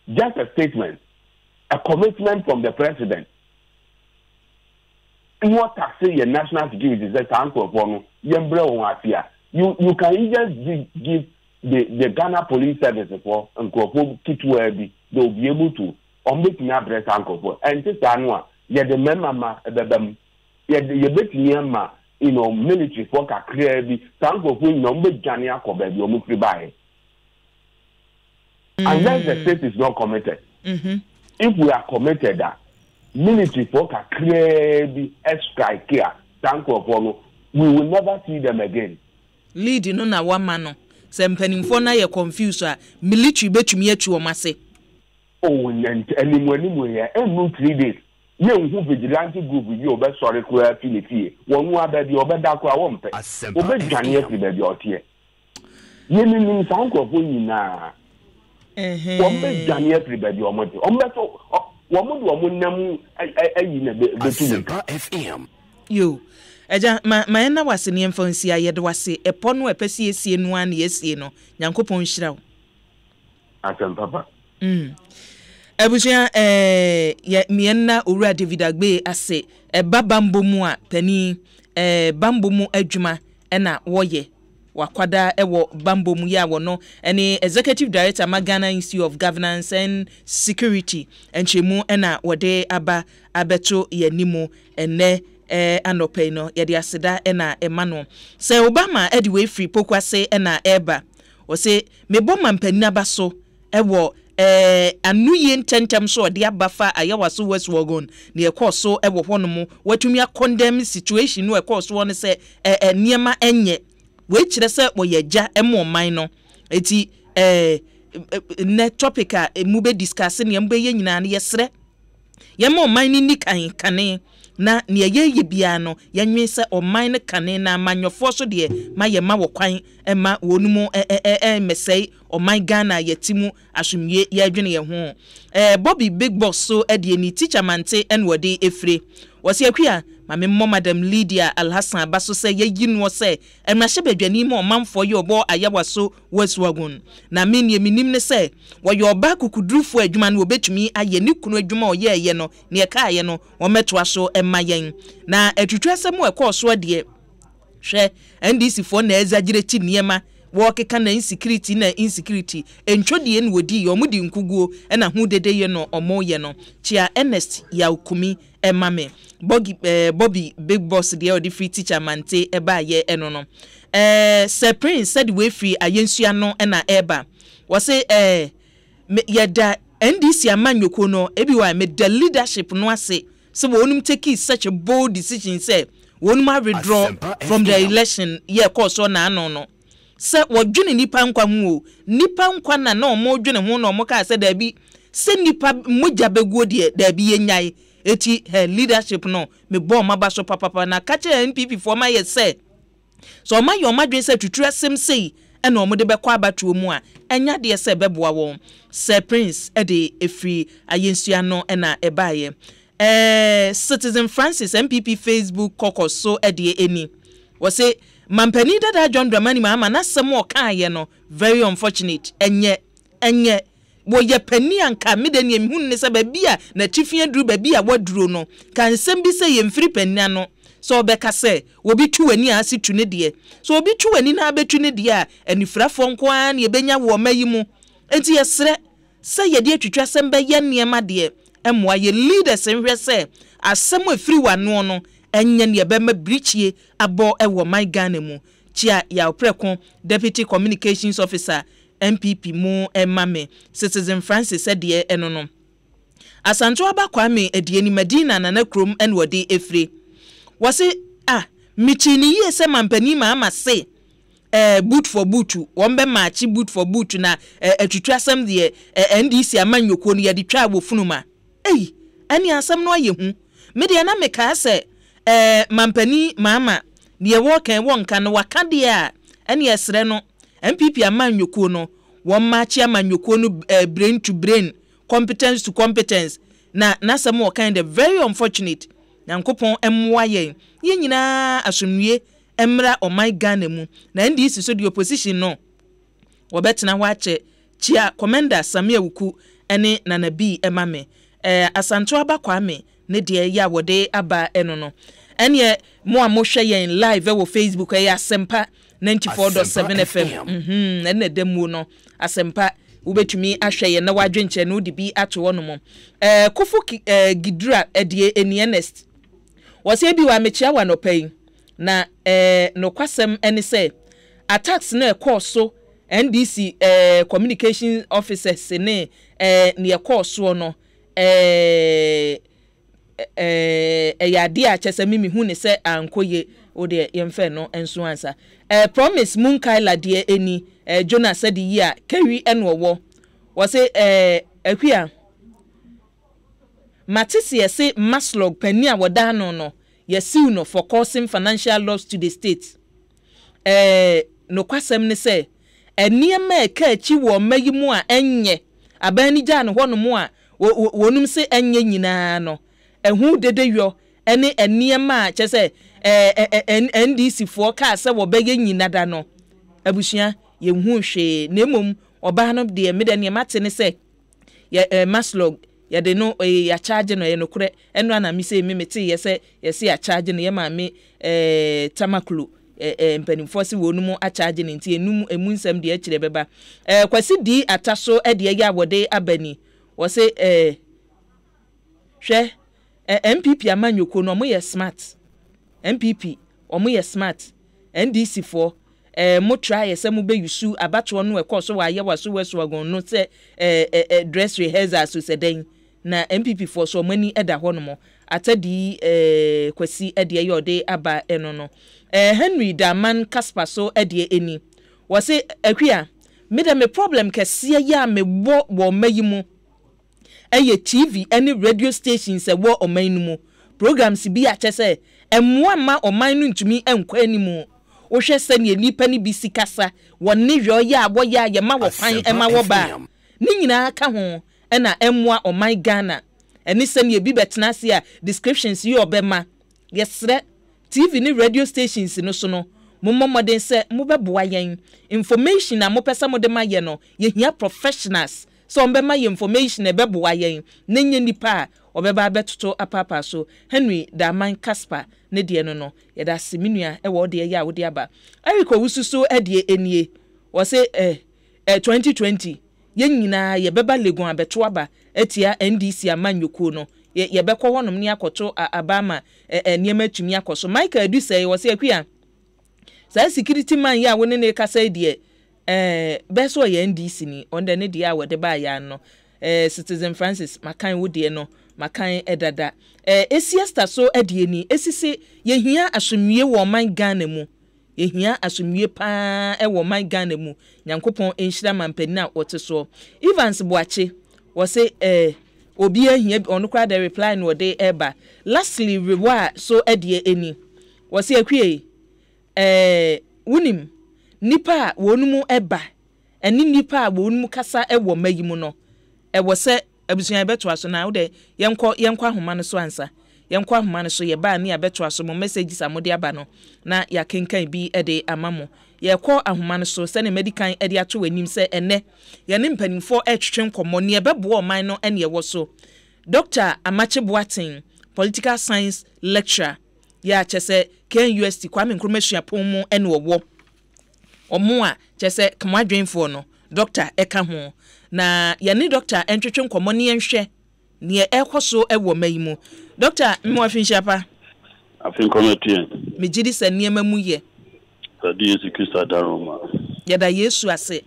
S15: Just a statement, a commitment from the president. What taxi your national security is that you can just give the Ghana police service for Nkrofo Kitwebi, they'll be able to make me address Nkrofo. And this annual, the member you bet me military for a clear Nkrofo number Jania Kobe, you move by. Unless the state is not committed. If we are committed, that military folk are clearly extra care, we will never see them again.
S1: Leading on a one man, some penning for now you're confused, military bet me at you, Massey.
S15: Oh, and anywhere, every 3 days. You who vigilante group with your best sorry, queer Philippi, one more baby or better, I won't pay. Obey Janier, baby, or tear. You mean Sanko now. Ombe Janier everybody or moto. Ombeto womu namu Asempa
S1: FM. Yo. Eja ma na wase ne mfansi ayede wase epo no epese esie no an esie no. Nyankopon hyiraw.
S15: Asempa papa.
S1: Abusia mienna owura David Agbe ase babambo mu a pani bambo mu adwuma na woye wakwada ewo bambo mu ya wono ene executive director Magana Institute of Governance and Security enchemu na wode aba abeto yanimo ene anope no yede aseda na emano se Obama edi we free pokwase na eba o se mebo mampani abaso ewo anuye ntentem so de abafa ayawaso West Wagon ne ekoso ewo hono watumi condemn situation no ekoso won se niema enye we kire se boyeja emo man no eti ne topic a mu be discuss ne mbe ye nyina ne yesre yemo man ni kane na ne ye bia no yanwe se o man ne kane na manyofo so de ma ye ma wo kwan ma wonumu mesei o man Ghana yetimu asumye ye adwene ye ho Bobby Big Boss so de ni teacher mante en wode efre wose akua mame mo Madam Lydia Alhassan abaso se ye yinu se emrahye badwani mo manfo ye obo ayawaso West Wagon na menie minim ne se wo ye oba kukudrufo adwuma no obetumi aye ni kunu adwuma oye no ne ye ka ye no wo meto aso emayen na atwitwasem ekoso de hwe NDC fo na exaggerate niema wokeka na insecurity entwodie no wodi ye omudi nkuguo na hu dede ye no omoye no chia Ernest ya ukumi emame Bobby Big Boss de odi free teacher mante eba ye eno no Sir Prince said we free ayensua no na eba wose yeda NDC amanyoko no ebi wa me the leadership no ase so wonum take such a bold decision say wonum withdraw from the election ye course na no se wodwene nipa nkwa hu nipa nkwa na omo dwene hu na omo ka se da bi se nipa moja beguo de da bi yenyai eti her leadership no me bo maba so papa na kache NPP for my say so ma yo madwen se tutura sem sei ena omo de bekwa abatuo mu a enya de se beboa won Sir Prince ede efri ayensua no ena ebaye Citizen Francis MPP Facebook caucus so ede eni wo say mampani dada John Dramani Mahama na sem o kan ye no very unfortunate enye wo ye pani anka me de ne mihun ne se ba bia na tifia duru ba bia waduro no kan sem bi se ye mfiri pani ano so obeka se obi tu wani asi tu ne de so obi tu wani na abetu ne de a anifrafo nko an ye benya wo mayimu enti yesre se ye de atwitwa sem ba ye niema de emwa ye leaders nhwe se asem afiri wano no enye ne be ma brichie abo ewo my Ghana mu chia ya opreko deputy communications officer MPP mu emame Citizen Francis said ye enono Asanto Abakwame edieni Medina na krom enwode efre wase michini ye se mampani ma ama se boot for boot won be match boot for boot na atwitwasam de NDC amanyoko no ye de twa abofunuma ani asam no ayehu me de na meka se mampani mama de wo kan wonka no wakade a ani esre no MPP amanyoko no won match amanyoko no brain to brain competence to competence na some more kind of very unfortunate Nankopon emwa yen nyina asomnue emra o my Ghana mu na NDC so the opposition no wobetena wache chia commander Samia Wuku ene Nana B emame Asanto Abakwame ne de ya wode aba eno no ene mo amohwe yen live wo Facebook Asempa 94.7 FM ene demu no Asempa ubetumi ahwe ye na wadwenche no de bi ato wono mo Kofu Gidra edie eni Ernest wase bi wa mechia wa no pay na no kwasem ene say attacks na so NDC communication officers ne ne so no ya dia chese mimi hu ne se ankoye o de yemfe no enso ansa promise munkaila de eni Jonas said ya kawi enwo wase ahua Matisi yese maslog pani a woda no yesiu no for causing financial loss to the state no kwasem ne se eniema ekachi wo mayimu a enye abani gya no hono mu a wonum se enye nyina no ehu dedeyɔ ene eniema chese NDC for ka se wo bege nyina da no abusua yehu hwe nemom oba no de mede ne mate ne se ye maslog ya de no ya charge no ye no kure eno ana mi se mete ye se ya charge no ye ma me tamakulu mpanimfo se wonu a charge ne nti enum emu nsam de akire beba kwasi di ataso de ya wode abani wo se hwe MPP amanyoko no mo ye smart MPP omo ye smart NDC for mo try se mo be yusu abato no ekoso wa ye waso weso agon no se dress rehearsal so se den na MPP for so mani eda ho no mo atadi kwasi ede ye ode aba eno no Henry Daman Casper so ede eni wo se ahua me da me problem kese ya me wo mayimu eye TV any radio stations wo oman mu programs bi a chese emwa ma oman no ntumi enkwa animu wo hwe se ne nipa ni bi sikasa wonne hwe ya aboya ye ma wo fan ema wo ba ni nyina ka ho na emwa oman Ghana eni se ne bi betena se a descriptions yi obema yesre TV ni radio stations no so no mommodden se mo beboa yen information na mo pesa mo de ma ye no ye hia professionals so mbema ye information ebeboa yen nenye nipa obeba betoto apapa so Henry Daman Casper ne de no ye da seminua e wo de ya wo de aba Eriko wususo edie enie wo se 2020 ye nyina ye beba legon abeto aba etia NDC amanyoko no ye bekọ honom ne akoto abama niema tumi akoso Michael Edu say wo se akua sa security man ya woni ne kasa die beso ye NDC ni onda ne dia wo de ba ya no Citizen Francis makan wo de no makan edada esiesta so edie ni esisi ye hia asomwie wo man Ghana mu ye hia asomwie pa wo man Ghana mu Nyankopon enhira mampani na wote so Evans Boache wo se obi ahia onu kwa the reply no de eba lastly reward so edie eni wo se akwie wunim nipa wonumu eba eni nipa wonumu kasa ewo mayimu no ewo se abusuan beto aso na wo de yenkwa ahoma no so ansa yenkwa ahoma no so ye ba ne abeto aso mo messages amode aba no na ya kenkan bi ede amamo ye kọ ahoma no so se ne medical ede ato wanim se ene ye ne mpanimfo etwetwe nkomo ne ebebo oman no ene ye wo so Dr. Amache Boateng political science lecturer ya chese KUST Kwame Nkrumah Suapon ene wo omo a chese kamadwenfo no Dr. Eka ho na ye ne Dr. entwetwe nkomo ne yenhwe ne ekoso ewo mayimu Dr. Mwafinshapa
S16: afin committee
S1: me gidi se niema mu ye
S16: Yesu Kristo adaroma.
S1: Yada Yesu ase.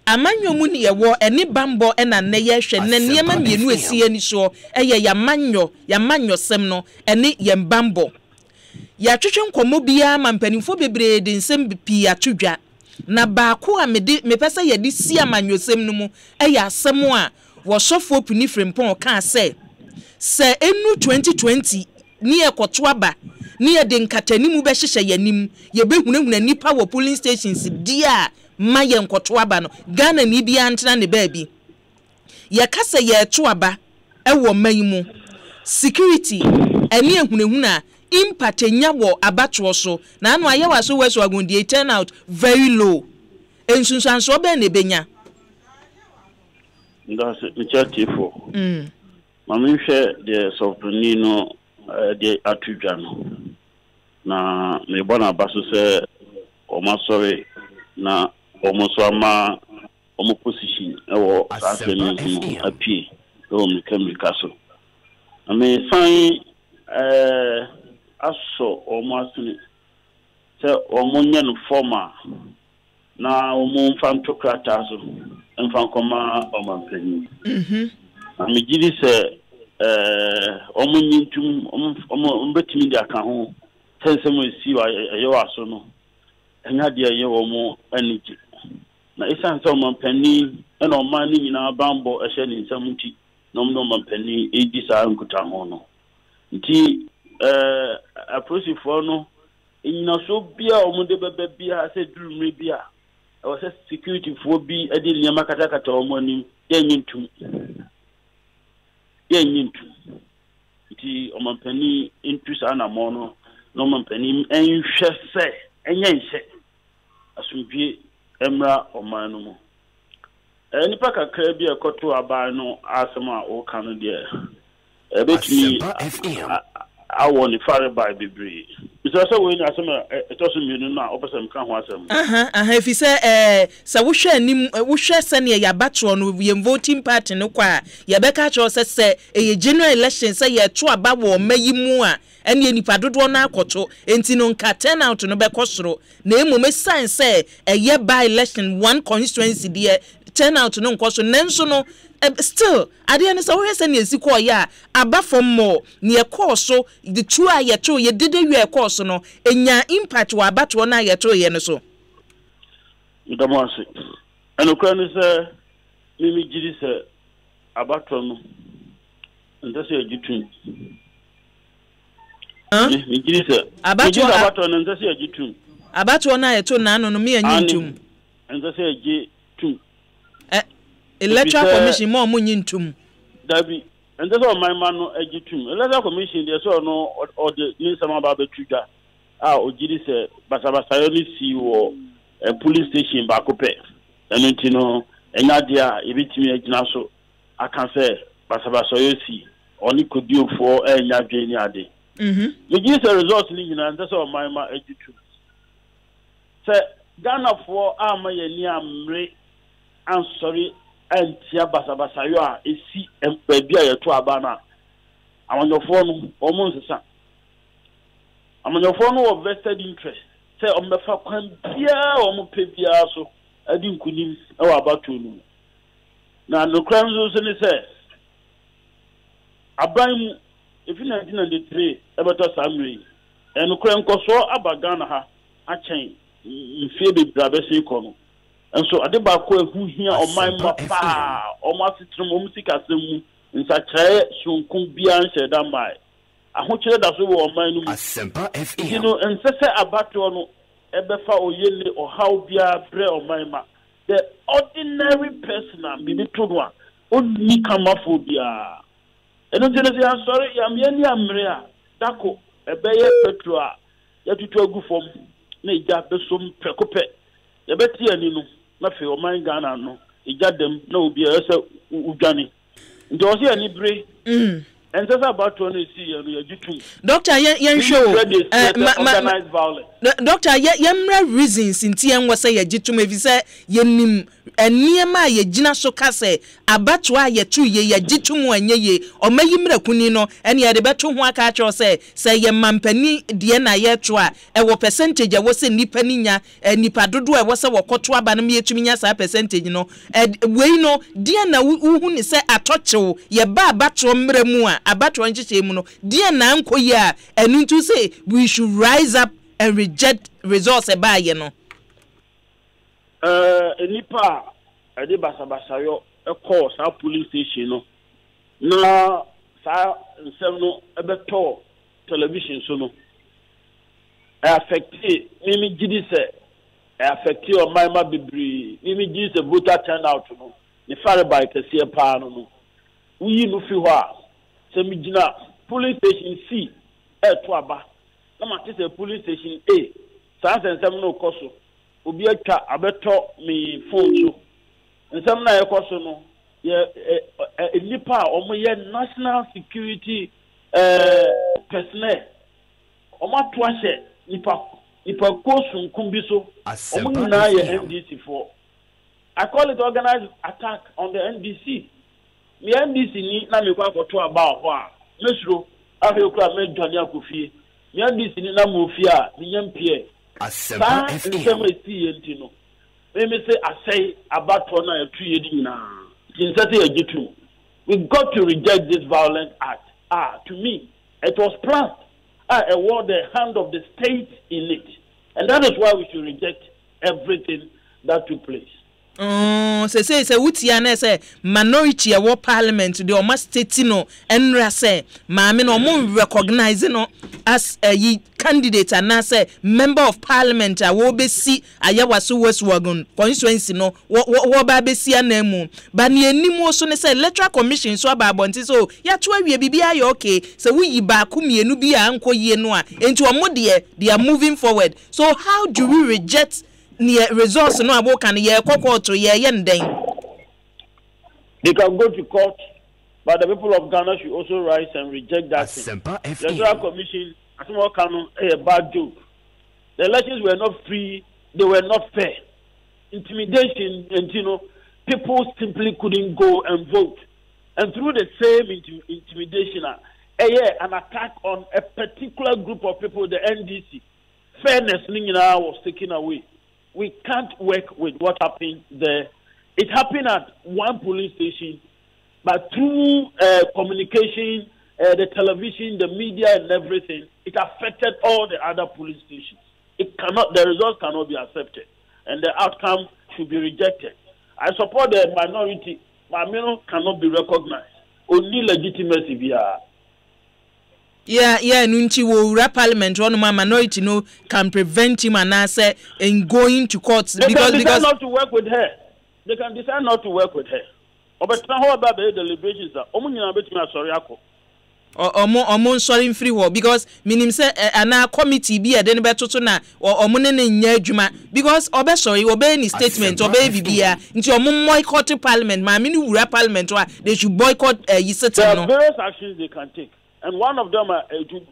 S1: Amanyo mu ne yewo eni bambo ena ne ye hwe ne niema mienu esi ani so eye yamanyo sem no eni yembambo. Ya twetwe nkomo bia mampanimfo bebre de nsem pi atwodwa. Na baako a me pese ye di si amanyo sem no mu eye asem a wo sofo puni frempon ka se enu 2020 ni ekoto aba ni ye de nkatani mu be hyehye yanim ye behunahuna nipa wo polling stations dia ma ye nkoto aba no Ghana ni bia antena ne baabi ye kasa ye eto aba ewo man mu security eni ehunahuna impact enya wo abatwo so na anu aye waso weso agundi turn out very low ensunsanso be ne benya
S16: That's initiative. Mami hwe the software no the atudwa no. Na me bona baso se o ma sorry na o mo so ama o mo position e wo asemi no apie o mi kamika so. Ame fine aso o mo asini se o mo nya no forma na o mo fantokrata so Mfankoma omampeni. Ami gidi se omunyintum ombetimi dia ka ho tensem esi wa yewa so no. Enya dia ye wo mo aniji. Na isan so omampeni na omani nyina bambo ehye ni nsamuti na omampeni edi sa nkuta ho no. Nti aprosifo no nyina so bia omude bebe bia se durumre bia was a security for be a deal Yamakata or money, Yenintu. It on penny interest Anna Mono, no penny, and you shall say, and yen say, as we be Emra or Manumo. Any pack a crabby a coto abano, Asama or Canada. A bit me, I want the fire by the breeze. It's also when it doesn't mean now, opposite can was
S1: if you say, so we share send your batron with your voting party no qua, your Becca say a general election say ye two about may you more, and ye nipado na koto, and Tinon turn out to no becostro. Name me sign say a year by election one constituency dear. Turn out to no question no still I didn't say where send you ya aba from more near course so the two are ye two ye did you a course no and ya impact wa about one eye to ye so
S16: Damasi and Ukraine is Mimi Gidis about one and that's your G2 about one and that's your G2
S1: about one eye to none on me and you
S16: and that's your G2
S1: Electoral Commission more munyintum.
S16: Dabi, and that's all my man ejitum. Electoral Commission there's no or the Nisama Babe Tuga. Ojidi se basabasayoni si wo police station bakope. And you know, enadia ebitimi agina so aka say basabasayosi oni kodio for enya dwani ade. We give the results ni nyina that's all my man ejitum. Say Ghana for ama ye ni amre I'm sorry and tia basabasa you are a see and baby to abana. I'm on your phone almost the I'm on your phone of vested interest. Say on the fuck or more pay so I didn't couldn't about to now the crimes also says Abraham if you 1993 about a summary and the crime cost so abagana a chain in Phoebe Brabesi Kono. And so Adebako who here on my papa or my music as them in such a soon could be answered that my I want you that's over my Asempa FM. You know, and say about one ebefa or yele or how be a prayer or my ma. The ordinary person and be the told one only come up for the and I'm sorry, I'm Yenny Amrea, Dako, a bayer petra, yet to a good form, nay, that the sum precope. The better you na fe o man Ghana no ija dem na obi ese ugani nti o se ani bre And that's about to see you.
S1: Doctor, yen show
S16: organized violence.
S1: Doctor, yemra reasons in TM was say jitum if you say yenim eniema ye jina so kase abatwa ye tu ye jitum enye or mayimra kunino and ye de beto ho aka cho say ye mampani de na ye to a e wo percentage e wo se nipa ninya nipa dodo e wo se wo koto aba na me yetumi nya sa percentage no we no de na hu ni se atochew ye ba abatwa mra mu a abatwa nchiche mu no de na nkoyi a enu to say we should rise up and reject results by you know.
S16: Nipa ade basabasa yo e call sa police station no. Na sa nsem no e beto television so no. Affect mimi gidi se affect o mama bibri mimi gidi se voter turnout no. Ni fare by kese pa no. Uyi no fi ho a se mi gina police station C e to aba. Na ma te say police station A sa nsem no koso obi atwa abeto me phone so nsem na ekoso no ye nipa omo ye national security personnel omo to ahye nipa koso nkumbi so omo na ye NDC for I call it organized attack on the NDC me NDC ni na me kwa to aba ho a mesuro afi kura me dwane akofie me NDC ni na mo fie a me yampie Asempa FM no me say asay abato na etu yedi na insati egitu we got to reject this violent act to me it was planned it was the hand of the state in it and that is why we should reject everything that took place.
S1: Say wutia na say minority e parliament the almost state no enra say maame no mo recognize no as a candidate and say member of parliament a wo besi ayawaso West Wagon constituency no wo ba besi anemu ba ne animu so ne say electoral commission so aba abonti so ya to awie bibia ya okay say we yi ba ku mienu bi a ankoyie no a enti omo de they are moving forward so how do we reject near resource no abo kan ye kokko to ye yenden?
S16: They can go to court, but the people of Ghana should also rise and reject that thing. The Electoral Commission, as more canon, a bad joke. The elections were not free, they were not fair. Intimidation, and people simply couldn't go and vote. And through the same intimidation, an attack on a particular group of people, the NDC, fairness was taken away. We can't work with what happened there. It happened at one police station, but through communication, the television, the media, and everything, it affected all the other police stations. The results cannot be accepted, and the outcome should be rejected. I support the minority, but cannot be recognized. Only legitimacy be
S1: Yeah, nunchi wo parliament one minority no can prevent him and say in going to court because
S16: not to work with her. They can decide not to work with her. But how about the deliberations?
S1: Omo sorry free war because minim say ana committee bi e de be toto na omo ne nya adwuma because obe sorry obe ni statement obe bibia nti omo boycott parliament ma me ni wura parliament they should boycott yi sitting no.
S16: There are various actions they can take. And one of them,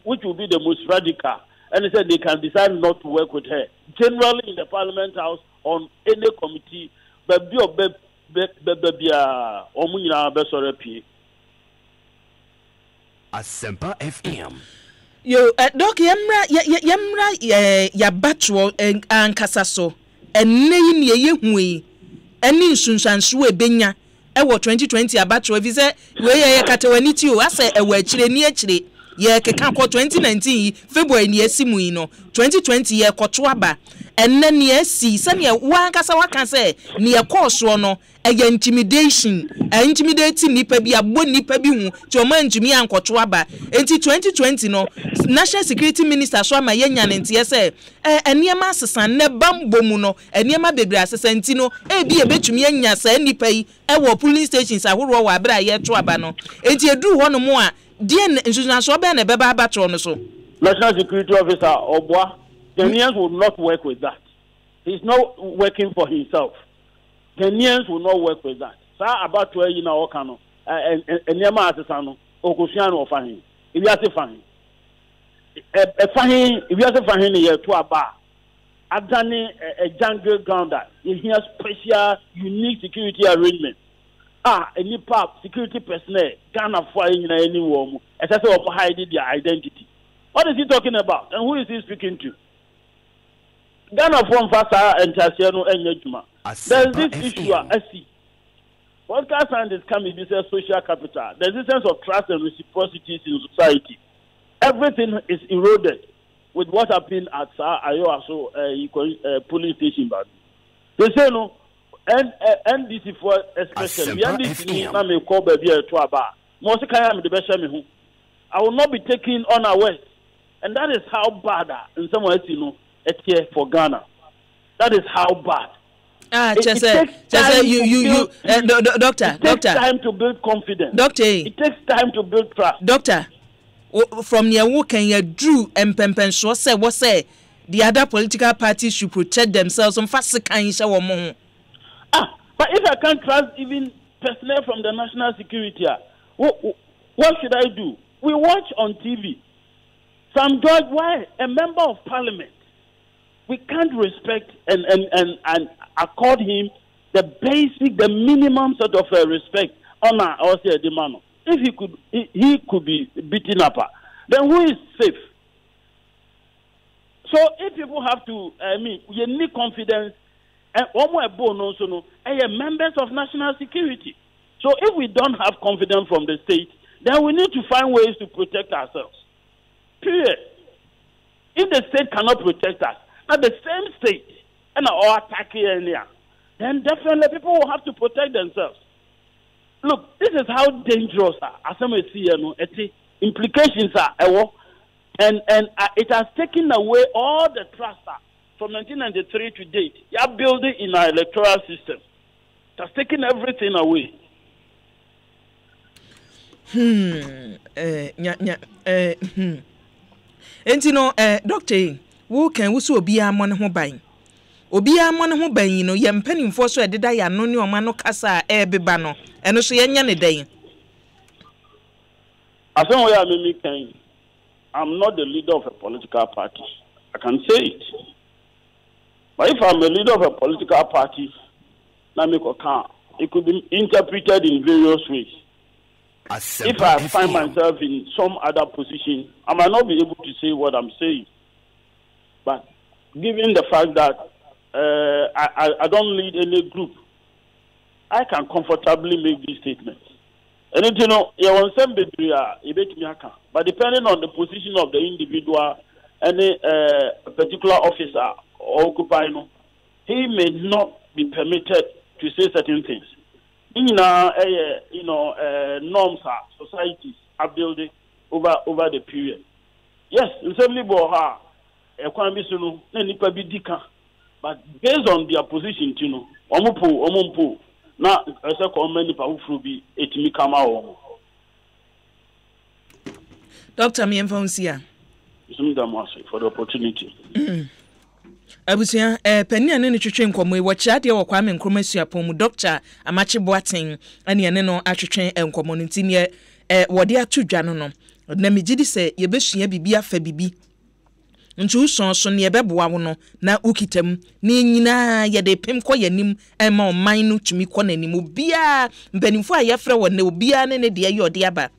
S16: which will be the most radical, and they said they can decide not to work with her. Generally, in the Parliament House, on any committee,
S14: Asempa FM.
S1: Yo, Doc, yamra ya batwo ankasa so. Enne ni ye hui. Eni nsunsansu ebenya. Ewo 2020 abatro vise we ye katewaniti o ase ewo akire ni akire ye keka ko 2019 February ni asimu yi no 2020 ye koto aba enne ni asi se ne wankasa waka se ne ye course no eye intimidation intimidating nipa bi abo nipa bi hu ti o ma ntumi ankoto aba enti 2020 no national security minister so ama ye nya ne ntie se eniema asesan ne bambomu no eniema bebre asesan ti no bi ebetumi anya sa nipa yi ewo police stations ahoro wa abra ye to aba no enti edu ho no mo a die nsunaso be na beba abatro no so.
S16: National security officer Obwa, Kenyans will not work with that. He's not working for himself. Kenyans will not work with that. Sa abatro yi na okano eniema asesano okosua no fahin if you are fahin fahin if you are fahin ye to aba adane a jungle ground that you hear special unique security arrangement any pop security personnel Ghana for any warm as I say hide their identity. What is he talking about and who is he speaking to? Ghana from Fasa and Tasiano and Yajuma. There's this issue I see. Podcast and is coming this social capital. There's a sense of trust and reciprocity in society. Everything is eroded with what happened at Ayoaso police station. They say no, and NDC for especially NDC na me call baby to aba. Most kaya me the best me. I will not be taken unawares, and that is how bad in some ways it's here for Ghana. That is how bad.
S1: Doctor.
S16: It takes time to build confidence.
S1: Doctor.
S16: It takes time to build trust.
S1: Doctor. From your work and your drew and pempen so say what say the other political parties should protect themselves on fast kind show more.
S16: But if I can't trust even personnel from the national security, what should I do? We watch on TV. Some judge, why a member of parliament, we can't respect and accord him the basic, the minimum sort of respect, honor, or say a demand. If he could be beaten up, then who is safe? So if people have to, you need confidence, and one more bonus, members of national security. So if we don't have confidence from the state, then we need to find ways to protect ourselves. Period. If the state cannot protect us, at the same state, and all attacking area, then definitely people will have to protect themselves. Look, this is how dangerous implications are, and it has taken away all the trust from 1993 to date. You are building in our electoral system. It has taken everything away.
S1: Doctor, who can we so be a man who buying? Obia man who buying, yam penny for so did I know your man cassa bibano, and also yan day.
S16: As long as I'm not the leader of a political party. I can say it. But if I'm a leader of a political party, it could be interpreted in various ways. If I find myself in some other position, I might not be able to say what I'm saying. But given the fact that I don't lead any group, I can comfortably make these statements. And but depending on the position of the individual, any particular officer or occupier, he may not be permitted to say certain things. Norms are societies are building over the period. Yes, certainly but based on their position, now I say many people be etimi kama.
S1: Dr. Mienfonsia.
S16: For the opportunity.
S1: Abusia penny ane ne twetwe nkomo e wacha de wokwa me nkroma suapon mu Dr. Amache Boaten ane ane no atwetwe nkomo no ntine wode atodwa no na megidi se yebesua bibi afa bibi ntu so ne yebeboa wo no na ukitam ne nyina yede pem kɔ yanim ma oman no tumi kɔ nanim obia mbanimfo a yefrɛ wɔ na obia ne de ayode aba.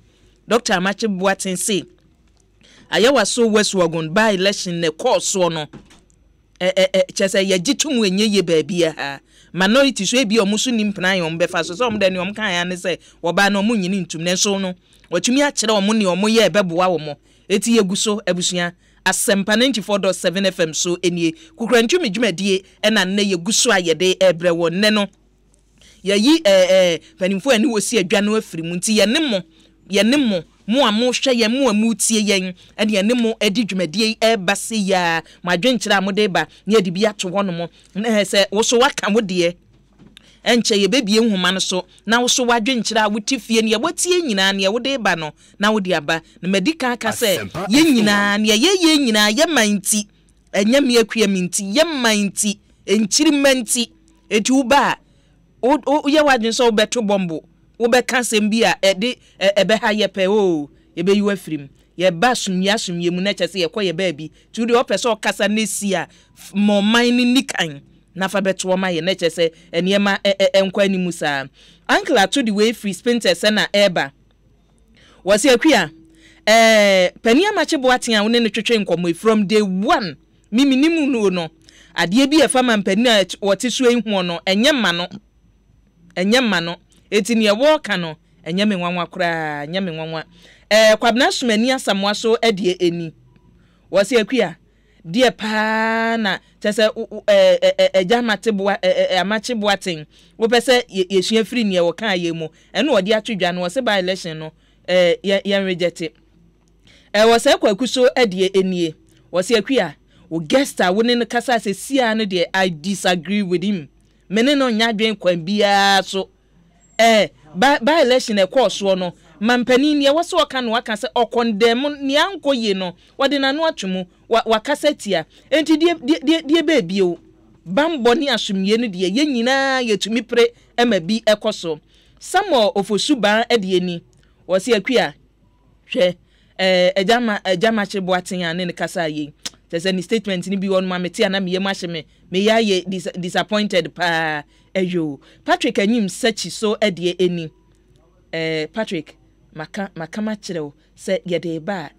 S1: Dr. Amache Boaten say ayawa so West Wagon by election ne course no chese ye gitum enye ye baabia ha minority so ebi omuso nimpna ye ombefa so om da ne om kan ya ne se wo ba na omunyini ntum ne so no watumi a kire omo ne omo ye beboa wo mo eti yeguso abusua Asempa 94.7 FM so enie kukrantumi dwumadie na ne yeguso ayede ebre wo ne no yayi panimfo ani wosi adwa no afiri mu nti ye ne mo mo hwe ye mo amutie yen ene ye ne mo edi dwumadie base ya madwenkyira amode ba ne edi bi ato ho no mo na se wo so waka wo de enche ye bebie nhoma no so na wo so wadwenkyira wotifie ne ye wotie nyina ne ye wode ba no na wode aba na medika aka se ye nyina ne ye nyina ye manti enya me akua minti ye manti enkyiri manti eti uba o ye wadwen so beto bombo wo be ka sem bi a ebe ha ye pe o ye be yu afrim ye ba sumye mu na chese ye kɔ ye ba bi tu de opese okasa na si a mo man ni nikan na fa beto ma ye na chese enema enkwa ni musa uncle to the way free spinter na eba was ye kwia pani amache boaten a woni ne twetwe nkomo from day one mimi nimu no ade bi e fama pani a wote so ehu no enye ma no eti ne wo ka no enye me nwanwa kura enye me nwanwa kwabna sumani asamwa so ade eni was ye kwia die pa na tese ejamate boa amache boaten wo pese ye hia free ne wo kan ye mu eno ode atwedwa no wo se by election no yan reject wo se kwakuso ade enie wo se akua wo guest a woni ne kasa se sia no de I disagree with him mene no nya dwen kwan bia so by election e course no mampani ne wo se oka no aka se okondem ne ankoye no wode na no atwemu wakasetia enti die baby o bambo ni asumye no de ye nyina yetumi pre ema bi ekoso samo ofosuban ade ni wo se akua hwe ejama cheboaten ya ne kasa yi tese ni statement ni bi won ma meti na me mahye me ya ye disappointed pa eyo Patrick anyim search so ade eni Patrick makama kyerɛw sɛ yɛde ba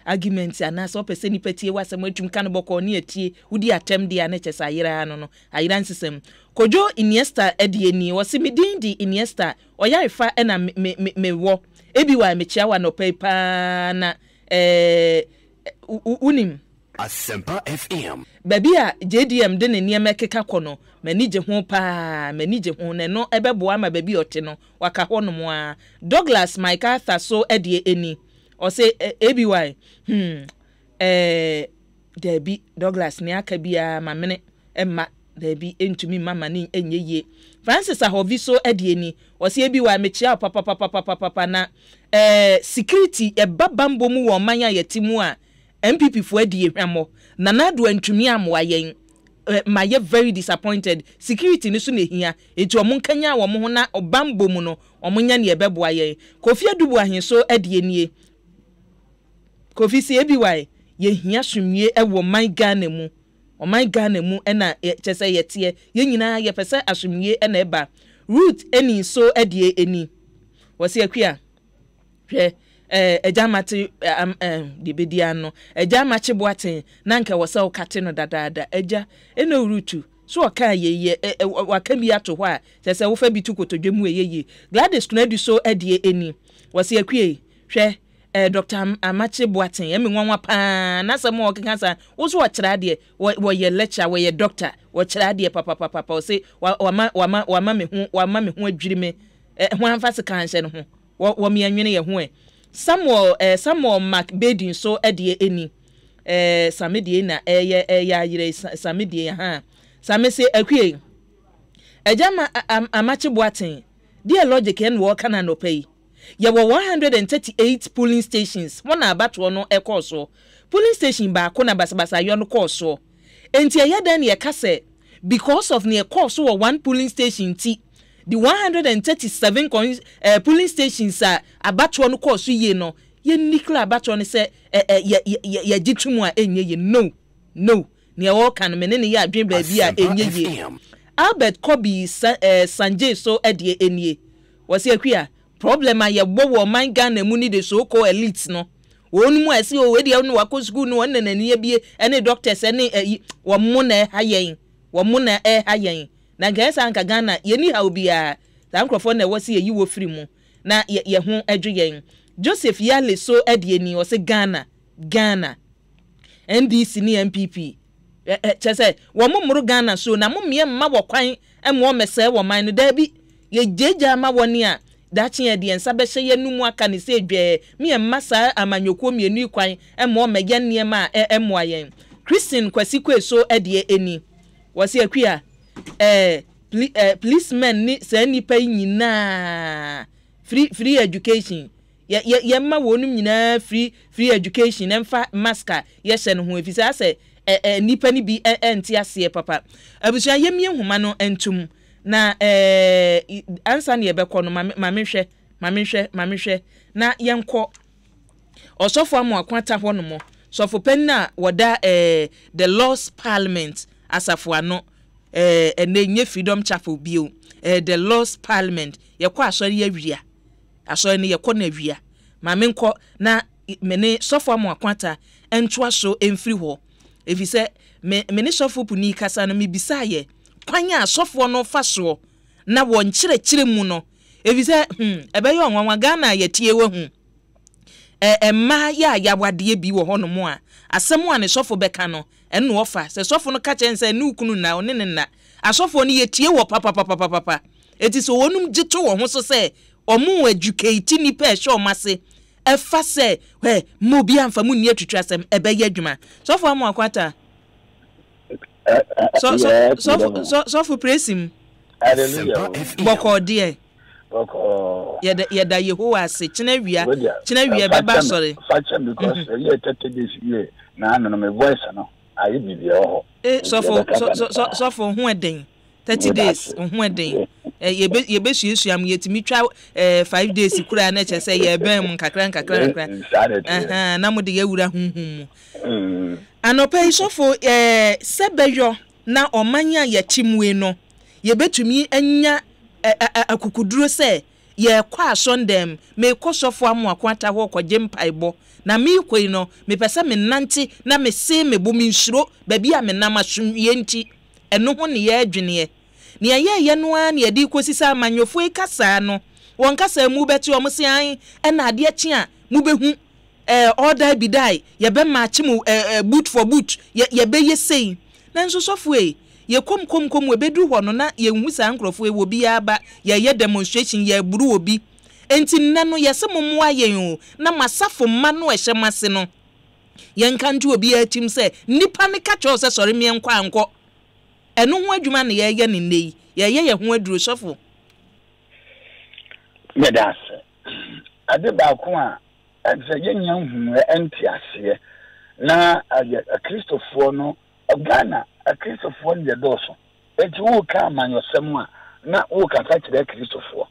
S1: argument anaso pese ni petie wasɛm atum kan bɔkɔ ne atie wudi atem dia na kyesa ayira no ayira nsesem kojo Iniesta ade eni wo se medin di Iniesta oyarefa na me wo ebi wa me chiawa no pepa na unim
S14: Asempa FM
S1: baby a JDM de ne niam keka kono manije ho pa manije ho ne no ebeboa ma baby ote no waka ho no mo a Douglas Mike Arthur so ede eni o se ABY Debi Douglas ne aka bia ma mene emma Debi entumi mama ni enyeye Francis Ahovi so ede eni o se ABY me chia papa na security babambo mu wo manya yetimu a MPP for edi ehwamo nanado antumi amwa yen my very disappointed security ni so na hia eti omunkanya wo mo na obambo mu no omunya ne ebeboa yen Kofi Adubu ahenso edi enie Kofi si ABY ye hia sumie ewo man Ghana mu o man Ghana mu na chese yete ye nyina ye pese asumie na eba root eni so edi eni wose akua hwe ejamate de bedia no ejamache boaten na nka wose okate no dadaada eja ena urutu so oka ye waka bi ato ho a sese wo fa bi tu kotodwemu eyeye Gladys Kunadu so ede eni wose akue hwe Dr. Amache boaten emi nwanwa pa na se mo okensa wo so okira de wo ye lecture wo ye doctor wo kira de papa o se wa ma me ho adwiri me ho anfase kanhye no ho wo me anwene ye ho Samuel McBedin so ede eni samedie na ya yire samedie ha samese akue ejama Amache boaten die logic en wo kana no pay ye were 138 polling stations one abato no ekoso polling station ba ko na basabasa yo no koso enti ye dan ye kase because of ne koso one polling station ti the 137 polling stations abato no koso ye no ye nikla abato no se ye gitumu a enye ye no ne wo kan me ne ye adwen ba bi a enye ye Albert Kobi Sanjay so ede enie wose akua problem aye wo man Ghana mu ni de so ko elite no wonu mu ase o we de no wako school no won na ne bie ene doctors ene wo mu na hayen na gesa anka Ghana ye ni ha obi a ta nkrofo na wose ye wo firi mu na ye ho adwoyen Joseph Yale so ede ni o se Ghana NDC ni MPP chese wo mumuru Ghana so na mumie mma wo kwan emwo mese wo man no da bi ye jeja ma woni a dachi ye de ensa be hye ye numu aka ne se dwe me mmasa amanyoko mienu kwan emwo mege niema emwo ayen Christian Kwasikwe so ede eni wose akua policemen ni se nipa nyina free education ye ma wonum nyina free education emfa maska ye hye no ho efisa se nipa ni bi enti ase papa abusua ye mie homa no entum na ansa ne yebekọ no mamehwe na yenko osofo amu akwata ho no mo sofo penna woda the Lost Parliament asafo ano enenye Freedom Chapel bio the Lost Parliament yekọ asori awia asori ne yekọ na awia mamenko na mene sofo amu akwata entwa so emfiri ho efise mene sofo puni kasa no mebisa ye kwanya asofo no fa so na won kyerɛkyerɛ mu no efise ebeyo onwanwa Ghana yetie we hu emma ya yawade bi wo hono mo a asɛm a ne sofo bɛka no ɛno ofa sɛ sofo no ka kyɛnse ne ukunu na one ne na asofo no yetie wo papa eti so wonum gito wo ho so sɛ omu educate ni pe hwe omase efa sɛ mo bi amfa mu ni atwitwa asɛm ɛbɛyɛ adwuma sofo amu akwata so presim
S17: hallelujah
S1: boko die yeda Yehowa ase china wia baba sorry
S17: because you 30 days here na no my voice no ayi bibi ho
S1: so for ho eden 30 days ho eden ye sua am yetimi twa 5 days kura na che say ye ben mu kakra na mo de yewura hunhum mu anope so for sebeyo na omanya ya chimwe no ye betumi anya akukuduro se ye kwa sondem me kosofo amu akwata ho kwaje mpaibɔ na me koi no me pese me nante na me se me bo me nsuro ba bia me nam asomye nti eno ho ne ye adwene ne ye no a ne yedi kosisa amanyofo ikasa no won kasa mu beti o mse an na ade achi a mu behu order bidai ye be ma chi mu boot for boot ye be ye sei na nso sofo ye kom we bedu ho no na ye hu sa nkrofo e wo bi aba ye demonstration ye buru obi enti nna no ye se momo aye o na masafo ma no ehye mase no ye nkantu obi atim se nipa ne ka cho se sori me nkwa anko eno ho adwuma ne ye ne nei ye ho aduro sofo
S17: medas ade ba ko a ase ye nya hu enti ase na Christopher no Ghana a Christopher the doso. Eti wo ka manyosem a na wo ka ka kire Christopher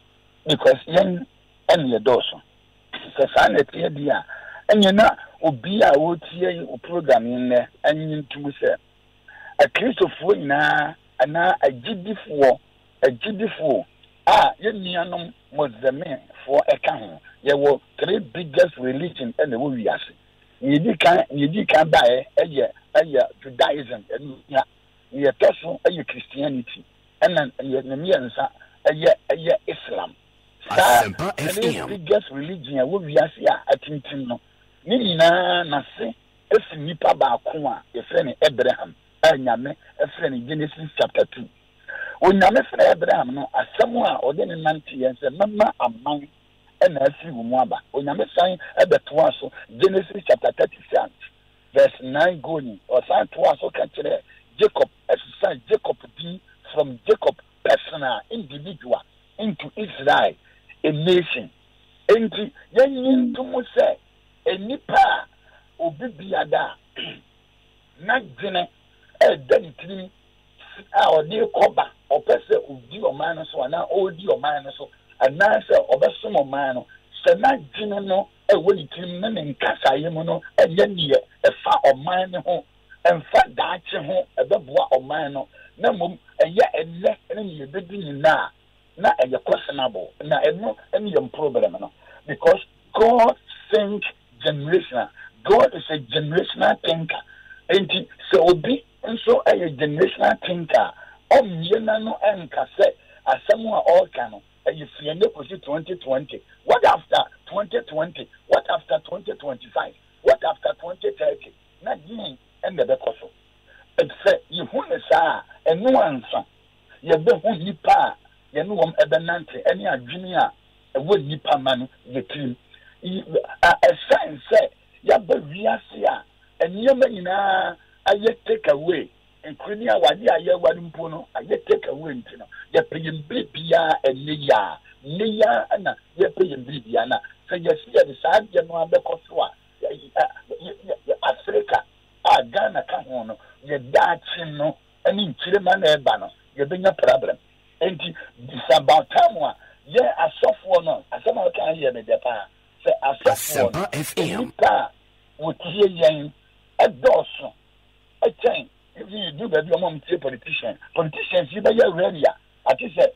S17: because yen en the doso. Se sa na tie dia enye na obi a wo tie o program ne enye ntum se a Christopher na ana agidifo ye nianom mozeme for eka ho ye wo three biggest religion and the wo wiase. Yedi kan bae eye Judaism and ye person eye Christianity and ye nsa eye Islam.
S14: Asempa FM.
S17: The biggest religion wo wiase a atintin no ni nyina na se esi nipa ba ko a ye fre ne Abraham anyame efre ne Genesis chapter 2 onyame fre Abraham no asem a ode ne nante yense mama aman na asi mu aba onyame san ebeto aso Genesis chapter 36 verse 9 going or san to aso ka kire Jacob exercise Jacob be from Jacob personal individual into Israel a nation enti yen to mo say enipa obibiada na gene danitri a odi koba opese odi o man so na odi o man so anase obesomo man no se na gene no woni tim na nkasa yemu no enye ne efa o man ne ho emfa daache ho ebeboa o man no na mom eye elle ne ye bedi ni na eye questionable na eno ene problem no because God think generational. God is a generational thinker. And so obi nso a generational thinker. Yena no enka say asemwa all kano. You see, 2020. What after 2020? What after 2025? What after 2030? Na yin and the bekoso. It say you hune sa and no answer. You be hu nipa. You know ebenante any adwinia e wo nipa manu the team. A sign say ya be wiase a eniyama nyina aye take away including awade aye wade mpo no aye take away ntino ya peyem bibia eniya na ya peyem bibia na say ya see the sad je no abekoso a Africa a Ghana ka ho no ya dachi no ani nchire ma na eba no ya benya problem enti about time one. Yeah, I saw for no. I said I can't hear me the pa. Say Asempa FM. Would hear yang a dozen. A chain. If you do that, your mom say politician. Politicians, you be ready. I just said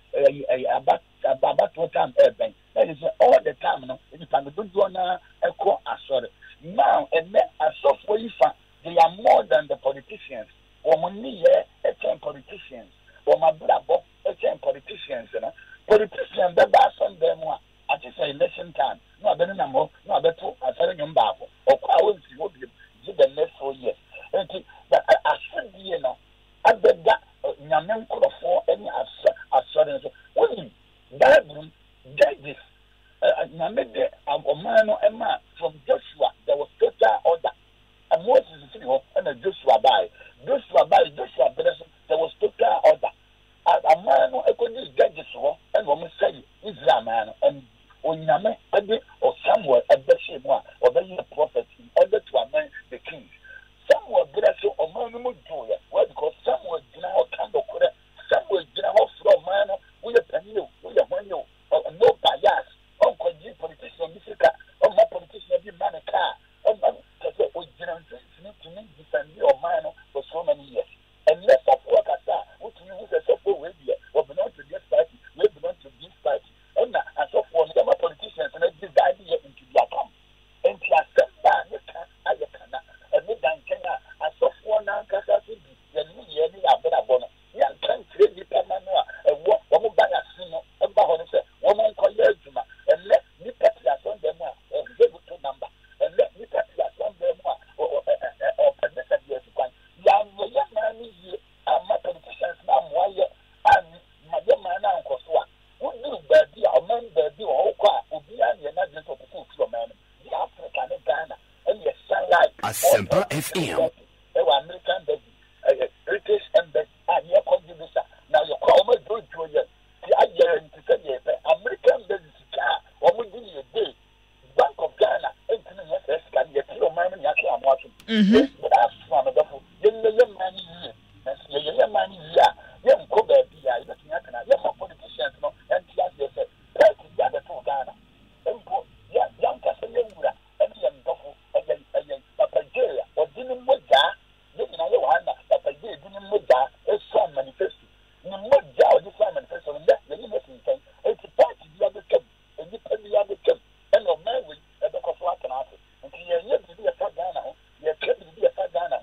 S17: about what time bank. That is all the time. No, if you don't do na a call sorry. Now and then I saw for you. They are more than the politicians. Or money, a chain politicians. Or my brother, a chain politicians. Politicians that pass on them. I just say election time. No, I don't know. No, I bet you I said you back. Or I will see what you do the next 4 years. But I said, you know, I bet that Yaman could afford any assurance. Only that judges, Yamede, Omano, Emma, from Joshua, there was total order. And Moses is and a Joshua by Joshua, there was total order. A man who could judges and woman say, Israel man, and when Yame, or somewhere at the same one, or then the prophet in order to amend the king. Somewhere bless you or man would do it. Well, because somewhere now kind of correct, somewhere now from man with a penny, with a one you, or no bias, or could you politician, or my politician, you man a car, or to me defend your man for so many years. And let's work at that, which you use a software radio, or belong to this party, we belong to this party. And as of one, the politicians and this idea into their camp. And to Asempa, you can, and we can Kenya, as of one, and Cassati, the new year, I've been a bonnet. Young country, the Pamanoa, and what woman by a sinner, and Bahon said, woman call Yezuma, and let me put us on them, or able to number, and let me put us on them, or permit years to come. Young man is here, and my politicians now, and my young man, Uncle Swan. Who knew baby, or man, baby, or Oka, or beyond the United of the food from man, the African and Ghana, and the sunlight.
S14: Asempa FM.
S17: American baby, British embassy, and your contributor. Now you call me do Julia. The idea to say, American baby, or we give you a day. Bank of Ghana, Internet, can get your man and Yaki, I'm watching. But that's one of the food. Young man is here. Young man is here. Young go baby, I'm looking at young politicians, no, and yes, yes, the other two Ghana. Young Casanova, and young Dofu, and Papa Jay, or didn't move that. You know, Papa Jay didn't move that. It's some manifesto. You move that, this one manifesto, and that's the innocent thing. It's a party, the other camp, and you put the other camp, and your man will have a coffee and after. And you're yet to be a fat Ghana, you're kept to be a fat Ghana,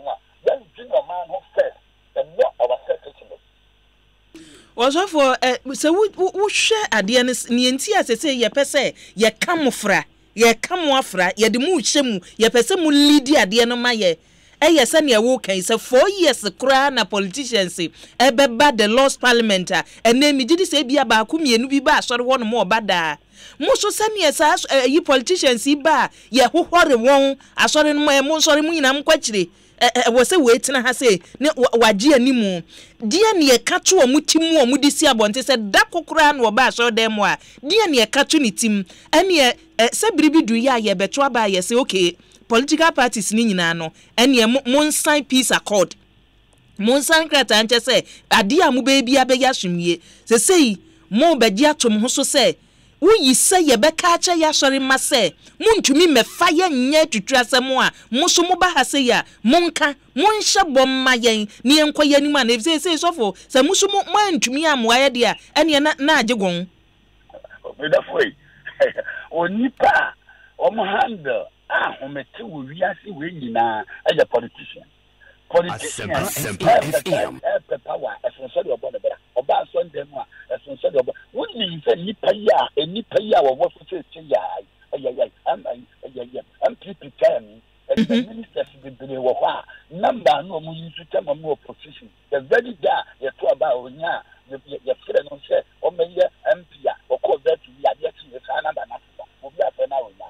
S17: then junior man who first, and not our secretary.
S1: Also for so we share adianis ni enti asese ye pese ye kamofra ye kamofra ye de mu hyemu ye pese mu lead ade no maye se na wo kan se 4 years kra na politicians ebeba the lost parliament and me gidi se bia ba ku mienu bi ba asore wono mo obada mo so se na sa yi politicians ba ye hohore won asore no mo sore mu nyina mkwakire wose wetina ha se ne waje animu dia ne yekato omutimu omudisi abonte se da kokora na oba so dem a dia ne yekato ne tim ene se biribidu ya ye beto aba ye se okay political parties ni nyina no ene mo sign peace accord mo sign krata anche se ade a mo ba bia be ya hwemie se sei mo ba dia tom ho so se wuyi se ye be ka acha ya sori mase muntumi mefa ye nya tutuasem a muso mo ba ha se ya monka monhye bomma yen ne enkoye anim a na se sofo se muso mo mantumi amwa ye de a ene na ajegon
S17: da foi onipa o mo handle omete wo wiase we nyina as a politician power essentially about the oba so dem a essentially about woni se nipa ya wo wo so ya am people time and ministers be wo ha number no mo use to mo opposition the very day you talk about onya you feel no say o me ye MP a o ko that ya ye ti e sa number na o bi afa na onya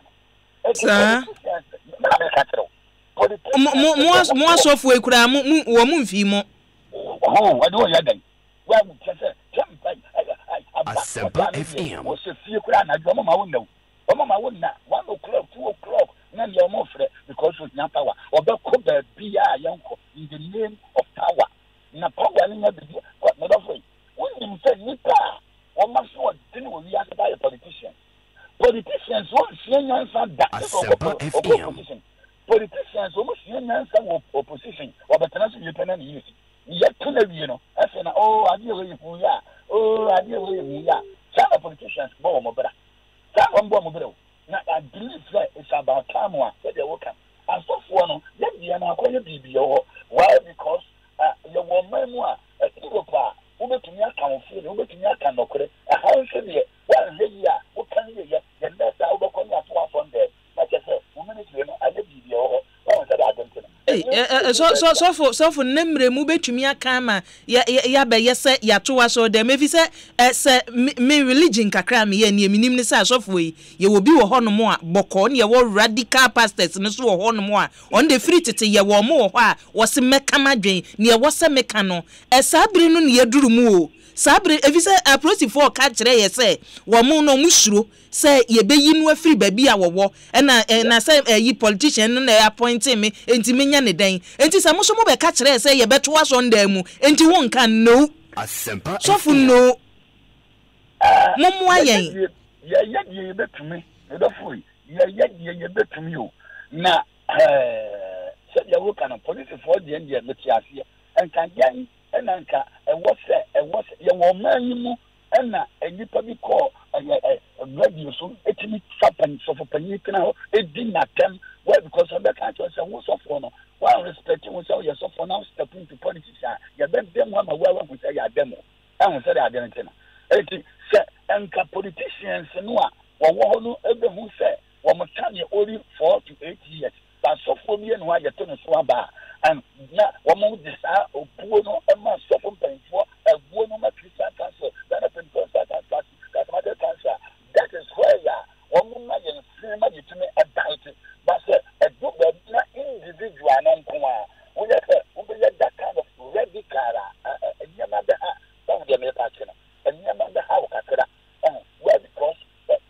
S17: mo
S1: asofo ekura wo mu mfi mo
S17: I don't ya dan wa mu tse
S14: Asempa FM
S17: o se fie kura na jo mama wonna o mama wonna 1 o'clock 2 o'clock na me o mo frɛ because of nya power o be ko ba bia yanko in the name of power na power ni nya bi no do foi wonni mse nipa o ma so nyansa da opposition politicians almost nyansa opposition wabatana so yepena ni yesi yeto na wie no afa na ade we yifu ya ade we yifu ya some politicians bo mo bra some bo mo bra na I believe that it's about time wa say they work and so for no ye na akoye bibio why because your woman mu a Europe ubetumi aka wofie ubetumi aka nokore aha nse de wa heya wo kan ye the next ubekọ ya to afọ nde na chese womenity no ade bibio wa say that don't
S1: so nemre mu betumi aka ma ya be yese ya to wa so de mefi se me religion kakra me ye ne minim ne se so fo yi ye wo bi wo hono mo a bokọ ne ye wo radical pastors ne so wo hono mo a on the free tete ye wo mo wo ho a wo se meka madwen ne ye wo se meka no sabri no ne ye duru mu o sabri efi se approach for ka kire ye se wo mo no musuro se ye be yi no afiri ba bi a wo na se yi politician no na appoint me enti menya ne den enti se mo so mo be ka kire se ye beto aso ndan mu enti won kan no Asempa so fu no momo ayen
S17: ye betumi edofui ye betumi o na se ya wo kan police for the end meti ase en kan yan enanka e wo ye wo man yi mu na enipa bi ko radio so etimi sapan so for panikina ho edina tem why because on the country say wo so for no why respecting wo say so for now step into politics ya ben dem wa ma wa say ya dem and say ya dem tina eti se enka politicians no a wo no ebe hu say wo mo tane only 4 to 8 years but so for me no ya to no so aba and na wo mo disa opuo no e ma so for penfo ebuo no ma Christian council that is cancer that is where ya wo mo ma yen free ma you me about but a group na individual na nko a wo ya say wo be that kind of radical nyama da ha don't get me back na nyama da ha ukakra where because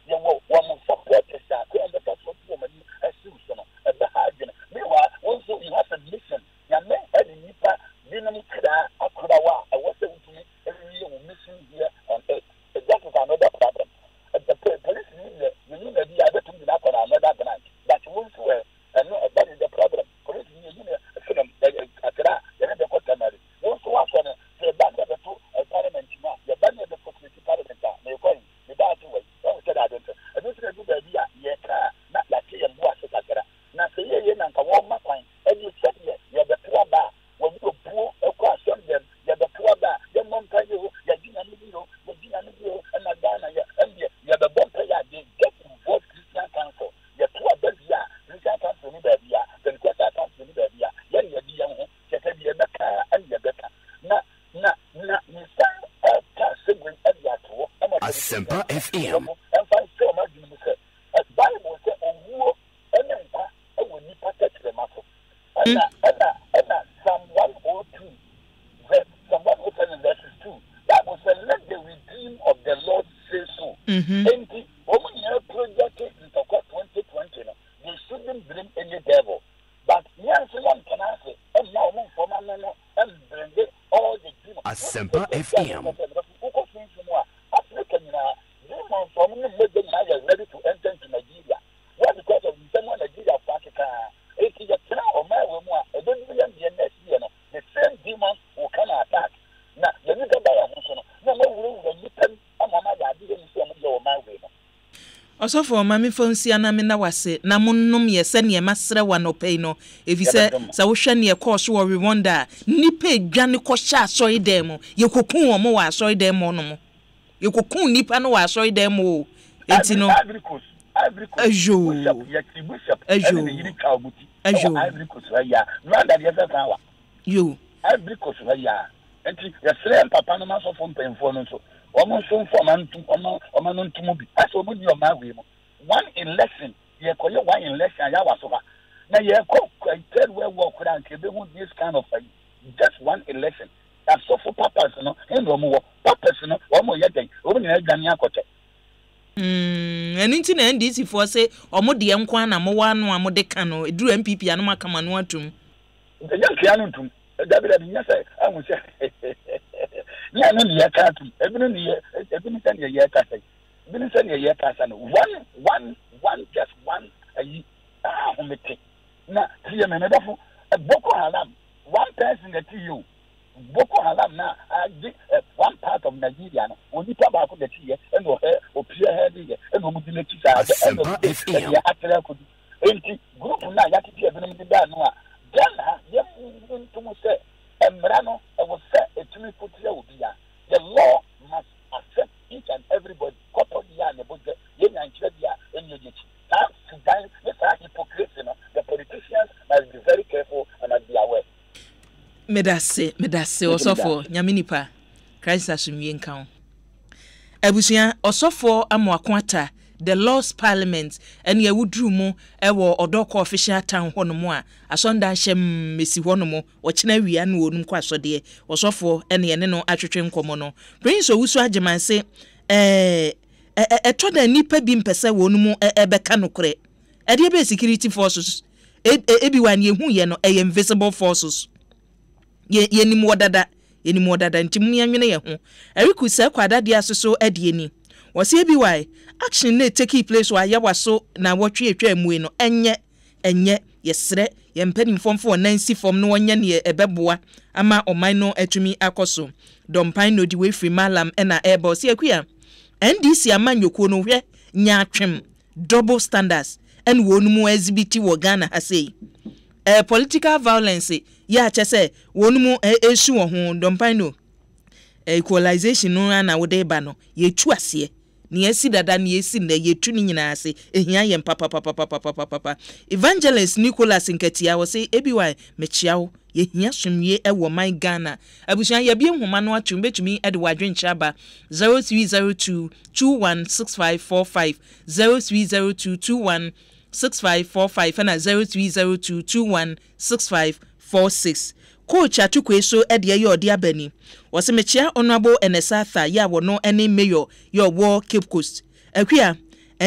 S17: you wo mo support this ko and the person who mo ni asu so no e be ha gina meanwhile also you have a mission ya me e ni pa dinam kra akra wa I was saying to me every year we missing here on earth that is another problem the police need the idea that we not on another branch that won't well and that is the problem police need film akra ya the court mari also was on the back of the parliament now the back of the community parliament na ko ni da to we don't say that I don't say do the idea ye ka na la ke yem wa se akra na se ye na nka wo makwan and you said ye the poor ba when you poor e ko asom them ye the poor ba ye monta you ye dina ni biro and na dana ye and ye the bomb ya dey get involved Christian council ye poor ba ya Christian council ni ba ya then Christian council ni ba ya ye di yan ho ye ka di ye beka and ye beka na ni sa ka segwen and ya to
S14: Asempa FM
S17: and find so much you say as Bible say owo ene npa e wo ni packet the matter and Psalm 102 Psalm 102 verses 2 that was say let the redeemed of the Lord say so and the woman here project in the 2020 no they shouldn't bring any devil but yes one can say and now one for man no and bring all the demons
S14: Asempa FM
S17: ready to enter into Nigeria. Why? Because of someone Nigeria of Africa. If you try or my woman, I don't even the next year. The same demons will come and attack. Now, the new guy no more will you tell Mama that didn't see my way.
S1: Also for mami fonsi ana me na wase na monnom ye se ne masre wa no pay no efise sa wo hwe ne course wo wonder nipa edwane ko sha asori dem ye kokun wo mo wa asori dem no mo ye kokun nipa no wa asori dem o enti no ajo yo
S17: every course ya enti ya srem papa no ma so fo mpemfo no so omo so fo ma no ntumo bi aso mo di o ma we mo one election ye koye one election ya waso ba na ye ko tell where work and ke be who this kind of just one election that so for papas no and omo papas no omo ye den omo ni adwane akoche
S1: enti na NDC for say omo de nkwa na mo wa no amode ka no eduru MPP anu makama no atum
S17: ya kianu ntum dabira bi nya say amu say nya no ni ya ka atum ebi ni san ya ka say Bini sɛ yɛ kasa no one just one ayi homete na tiye me medafo Boko Haram one person that you Boko Haram na one part of Nigeria no oni pa ba ko that here and opia head here and o mudine tisa and o atela ko enti group na ya titi e benim da no a Ghana ye to mo say emra no e wo say etumi kotia obia the law must accept each and everybody koto ya ne boje ye nyanchira bia enye jechi now this hypocrisy no the politicians must be very careful and must be aware.
S1: Medase osofo nyaminipa Christ asumie nkan abusia osofo amoakwata the Lord's Parliament and ye wudru mu ewo odoko official town ho no mu a asonda hyem mesi ho no mu o kina wia na onum kwa asode osofo ene ye ne no atwetwe nkomo no Prince Owusu agemanse etoda nipa bi mpese wonum ebeka nokre ede be security forces ebi wan ye hu ye no invisible forces ye ni modada ntimu ya nwene ye ho eriku se kwada dia soso ade ni wose ebi wai action na take place wa ya waso na wotwe etwa amue no enye yesre ye mpani fomfo nansi fom no wonye ne ebeboa ama oman no atumi akoso dompan no di we free malam na ebo se akua NDC amanyoko no hwe nya atwem double standards and wonu exhibit wo Ghana hasei political violence ya chese wonu esu wo ho dompan no equalization no na wo de ba no ye tu ase ni esi dada ni esi na ye tu ni nyina ase ehia ye papa Evangelist Nicholas Nketia wo say ebiwa mechiawo ye hia somwie ewo man Ghana abusuan ye bie nhoma no atum betumi ede wadwenchaba 0302 216545 0302 216545 na 0302 216546 Coach atukweso ede ye odi abani wose mechia honorable Enesatha ya wono ene mayor your war Cape Coast akua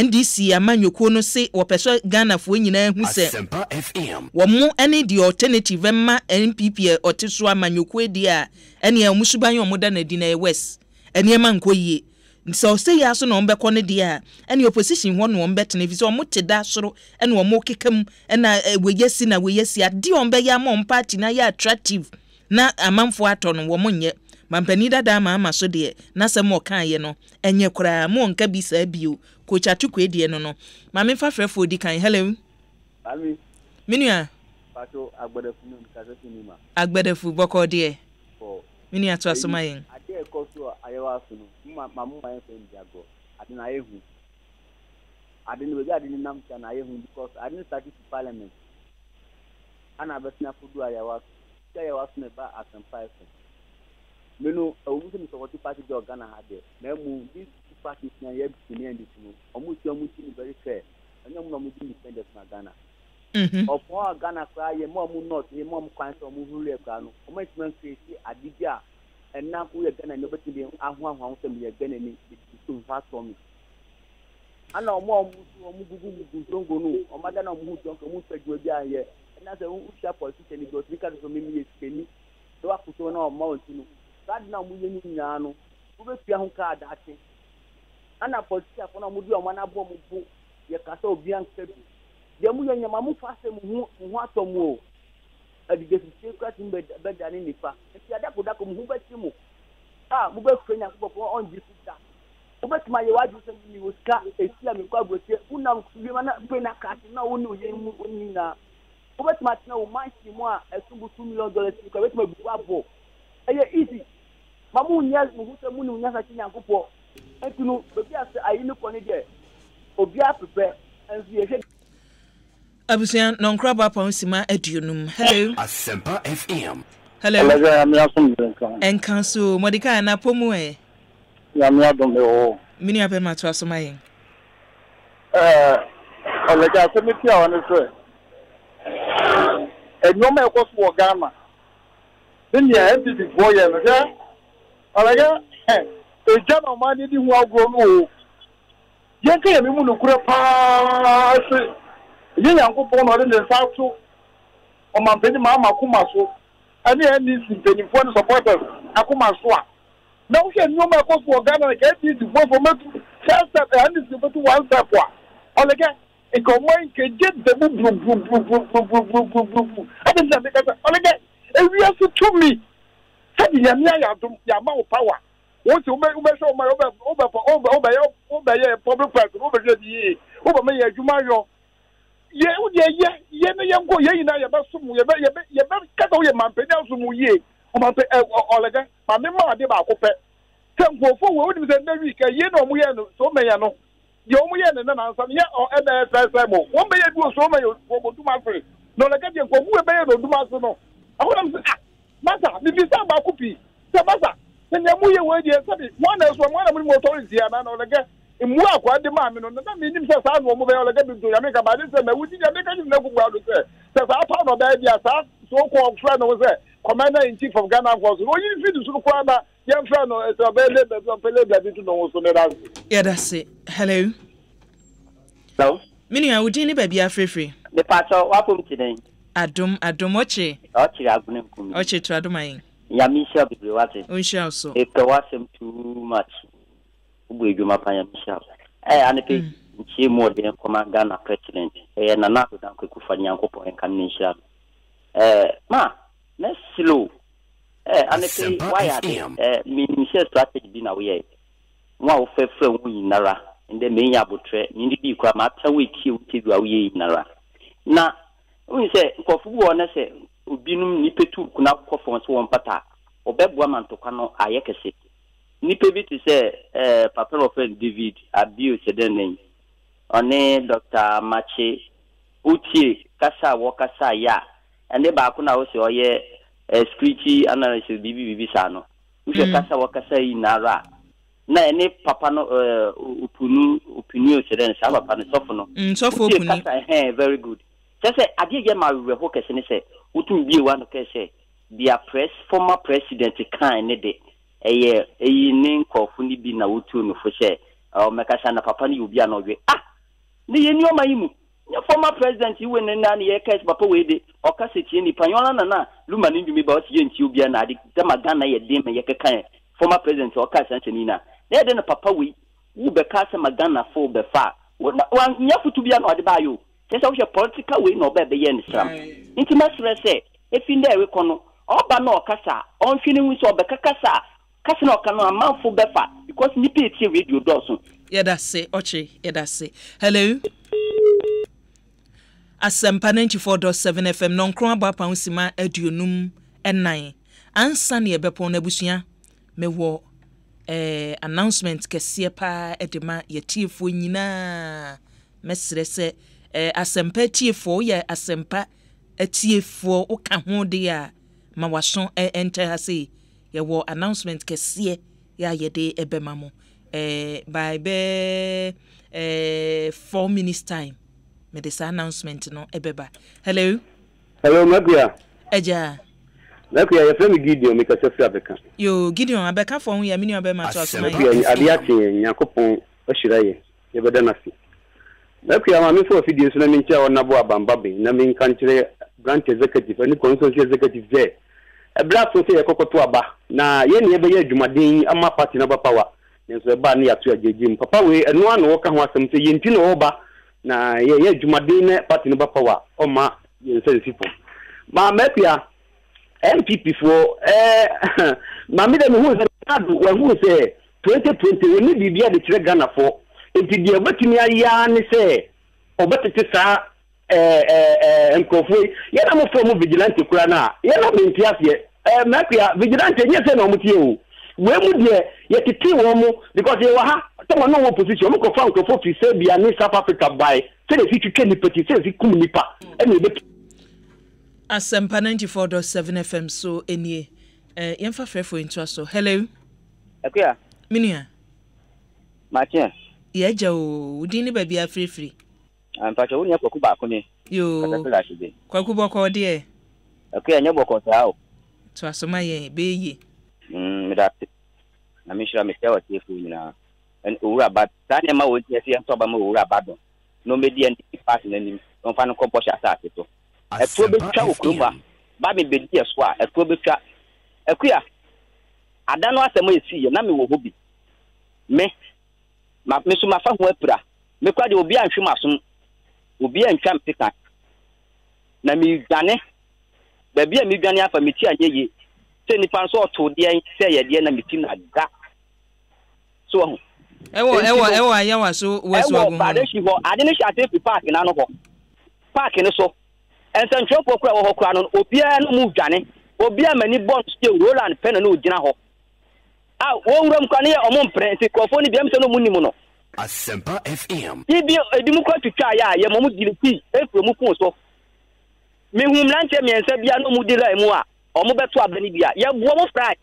S1: NDC amanyoko no se wopeso Ghana fo nyina hu se
S14: Asempa FM
S1: womo ene the alternative ma NPP oteso amanyoko edi a ene amusuban yomoda na di na west ene mankoyie so say ya so no mbekọ ne de a ene opposition ho no mbetene fi so omoteda soro ene omokekam ena weyesi na weyesi ade ombe ya mom party na ya attractive na amanfo ato no womonye mampani dada ama so de na sem okan ye no enye kura mo nka bi sa bio Coach atukwe de no mame fa frefo di kan hello
S18: ami
S1: minua
S18: pato agbedefu no kasasi ni ma
S1: agbedefu boko de
S18: o
S1: minua to asomayen
S18: ade ekoso ayewa so no mamu ma yen diago ade na ehu ade no be ade ni nam cha na ehu because ade no start to parliament ana besina fudu ayewa so me ba Asempa FM menu owu se mi so party de Ghana ha de na mu this party na ye bi and this no omu ti very fair anya mu na mu di independent na Ghana opo Ghana kwa ye mo mu north ye mo mu kwan so mu huru e kwa no omo itman create adibia enna ku ye Ghana no beti bi ahu so mi ye Ghana ni to fast for me ana omo gugu zongo no omo da na omo zongo mu pegu bi aye enna se u sha politician ni go trika so mi ye skeni do akuso na omo ntinu kad na mu ye ni nya no u be tia hu ka da ate ana politician ko na mu di omo na bo mu bu ye kasa obi an kebi de mu ye nyama mu fa se mu hu atomo adige se kwati be da ni nipa ti adako mu hu beti mu mu be frenya ko on ji futa mu be ma ye waju se ni oska esia mi kwa brote unam bi na be na kati na wonu ye mu oni na mu be ma tina o manchi mu a esumbu $2 million ko be ma bu abo eye easy mamu nya mu hu se mu ni nya sa ti nyankopɔ entunu be ase ayi ni ko ni de obi a prepare enzi ye
S1: abusian non craba ponsima adunum hello
S14: Asempa FM
S1: hello enkanso modika na pomu
S19: ya mi adom o
S1: mini abe mato asomayen
S19: olaga semiti a woni so enoma ekoso wo Ghana dinya entity boye no ja olaga ejama mani di hu agro no yenka ya mimu no kura pa se yin yankopon no de nsato o mampeni ma makoma so ani NDC penifo no supporters akoma so a Now we can no more cause for Ghana get this for first step and this to one step wa. All again e ko mo nke get the bu. I didn't say that all again e we have to me. Say ya me ya ma power. Once you show my over public person over the over me adwuma yo. Ye na ye go ye na ye ba sumu ye ba kata wo ye mampenya sumu ye. O ma pe all again ma me ma de ba ko pe. Tempo for we say na week ye no mu ye no so me ya no. Ye o mu ye na na ansam ye o e na say mo. Wo me ye du so me yo go do ma free. No le get ye ko mu e be ye no do ma so no. Ahona say masa bi bi sa ba ko pi. Say masa then you move away there. One else, one of the authorities here, and all again. In Muakwa, the man, no, that means himself, I will move all again to Jamaica, but this is a within Jamaica, you never go to say. Says our part of the idea, so called friend was there. Commander in chief of Ghana was, no, you feel to Sukwanda, young friend, it's a very little to know. Yeah, that's it. Hello.
S20: Hello.
S1: Meaning, I would any baby are free.
S20: The part of Wapum today.
S1: Adum, Ochi.
S20: Ochi, Abunim.
S1: Ochi, Tradomai.
S20: Yamisha be watching.
S1: We shall so.
S20: If there was him too much, we do my Yamisha. And if he more than command Ghana president, and another than Kufanya Kopo and Kanisha. Ma, let's slow. And if why are meaning strategy been away? One fair friend in Nara, and the main abutre, in the Bikram after we killed away in Nara. Now, we say, for one, I say, Ubinum nipetu kuna conference one pata obebwa mantokano ayekese nipe bi ti say papa of David Abiu sedenen one Dr. Mache utie kasa wokasa ya ene ba ko na wo se oye security analysis bibi sa no wo kasa wokasa yi nara na ene papa no opinion seden sa papa no sofo no sofo opinion very good just say ade ye ma we ho kese ne say utum bi wa no kese dia former president kan ne de eyi ne nkofu ni bi na wotu no fo she o mekasa na papa ni obi anodwe ne ye ni o mayimu ne former president we ne na ne ye kese papa we de o kase tie ni panyona na luma ni ndumi ba o tie nti obi na ade dama Ghana ye de me ye kekan former president o kase ntini na ne de na papa we wo be kase magana fo be fa wa nya futu bi na ode ba yo kese wo political way no be ye ni sram nti masre se efi there we kono oba na okasa onfini wi so be kasa kasa na okano amanfo befa because nipa etie radio doso
S1: yeah that's it ochi yeah that's it hello Asempa 94.7 FM non kron aba pa nsima aduonum enan ansa ne ebepon na busua mewo announcement kese pa edema yetiefo nyina mesre se Asempa tiefo ye Asempa atiefo uka ho de a ma wason enter ha say ye wo announcement kese ya yede ebema mo by 4 minutes time me this announcement no ebeba hello
S21: Makia
S1: eja
S21: Makia ya friend Gideon me kase fi abeka
S1: yo Gideon abeka for hu ya mini obema to asoma
S21: ya ade ache yakopon ohiraye ye beda nasi Makia ma me for video so na me ntia wona bo abambabe na me nkankyere branch executive ani council executive there e black so say ekokoto aba na ye ne be ye adwumaden ama party na ba power nso e ba ne ya to agegim papa we eno ano wo ka ho asem say ye nti no wo ba na ye adwumaden ne party no ba power o ma ye nse sipo ma mepia MPP for ma me dem hu say adu we hu say 2020 we ni bibia de kire Ghana for enti de obetumi aya ne say obetete sa enkofu ye na mo from vigilante kura na ye na me ntiasie mapia vigilante nye se na omutie o we mu de ye titi wo mu because ye wa ha to no wo position mo ko fa nkofo fi se bia ni South Africa by se de fi twetwe ni peti se fi kum nipa ene be
S1: Asempa 94.7 FM so enie yemfa frefo into so hello
S20: Akia
S1: minia
S20: Matia
S1: ye ja o udi ni ba bia free
S20: Ampacho woni akwaku ba ko ni
S1: yo kwaku boko de
S20: Akia nya boko sa o
S1: to asoma ye be yi
S20: me da na me shira me tewa tefu nyina en owura ba tanya ma won tiesi en to ba ma owura ba do no me di en pass na nim on fa no ko posha sa ateto e to be twa okroma ba me be di eso a e to be twa Akia ada no asem esi ye na me wo hobi me so ma fa ho apira me kwa de obi anhwe masom obi antwa mpeka na me dwane ba bia me dwane afa me ti anyeye se nipa so oto de se ye de na me ti na da so ewo ayawa so weso agun ba de shi ho ade ne shate fi park na no ho park ne so ensentro pokura wo ho kura no obi a no mu dwane obi a mani bon ste Roland pen na ogina ho wo wuram kwa ne omo mpre nti kofo ni biam se no munni mu no
S13: Asempa FM
S20: ibi edimu kwa twitwa ya ye momu diliti efro mu kun so me hum lante miensa bia no mu dila mu a omo beto abani bia ye bo mo fry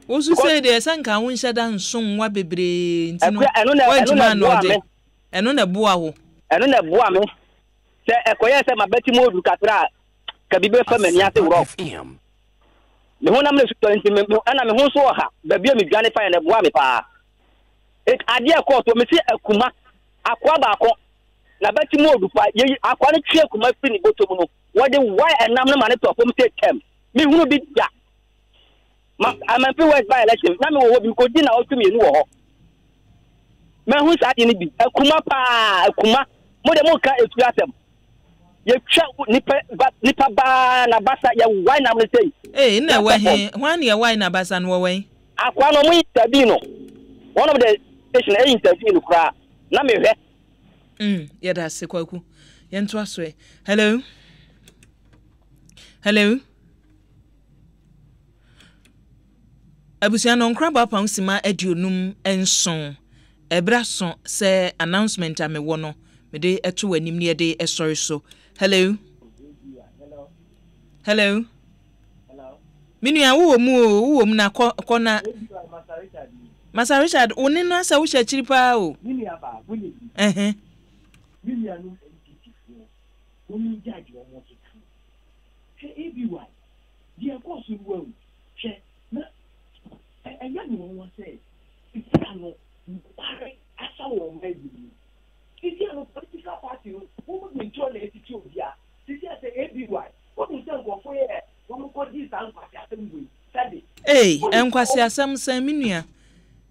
S1: osu say de sanka ho nhyada nson wa bebre ntino eno na boa ho
S20: eno na boa me se ekoye se mabeti mo du katra ka bibe fa mani ate wro me ho na me su to nti me ana me ho so ha ba bia me dwane fa na boa me pa ade akọ to me se akuma akwa ba akọ na beti mo du pa ye akwa ne twe akuma fi ni boto mu no wo de why enam na mane to fom se tem me hunu bi da I'm a West by election. Na me wo bi ko di na o tumi enu wo ho. Me hu sa di ni bi. Akuma pa akuma. Mo de mo ka etu asem. Ye twa nipa ba na basa ye why na me say.
S1: Na we he. Hwan ye why na basa no we?
S20: Akwa no mo interview no. One of the station interview no kra. Na me hwe.
S1: Ye da se kwaku. Ye nto aso e. Hello. Hello. Abusia no nkra ba pa nsima aduonum enson ebra so se announcement ame wo no me de eto wanim ne de esori so. Hello. Hello. Minu ya wo mu na kona Masa Richard oni no asa wo sha chiri pa o.
S2: Minu ya ba woni. Minu ya no oni jaji o mo tutu. She everyone. Dia ko so wo. She na and young one said, if you are not asa wo maybe. If you are not political party, who would control the attitude here? This is everyone. What is that go for here? One ko this and kwasi asem we.
S1: Enkwasi asem san minua.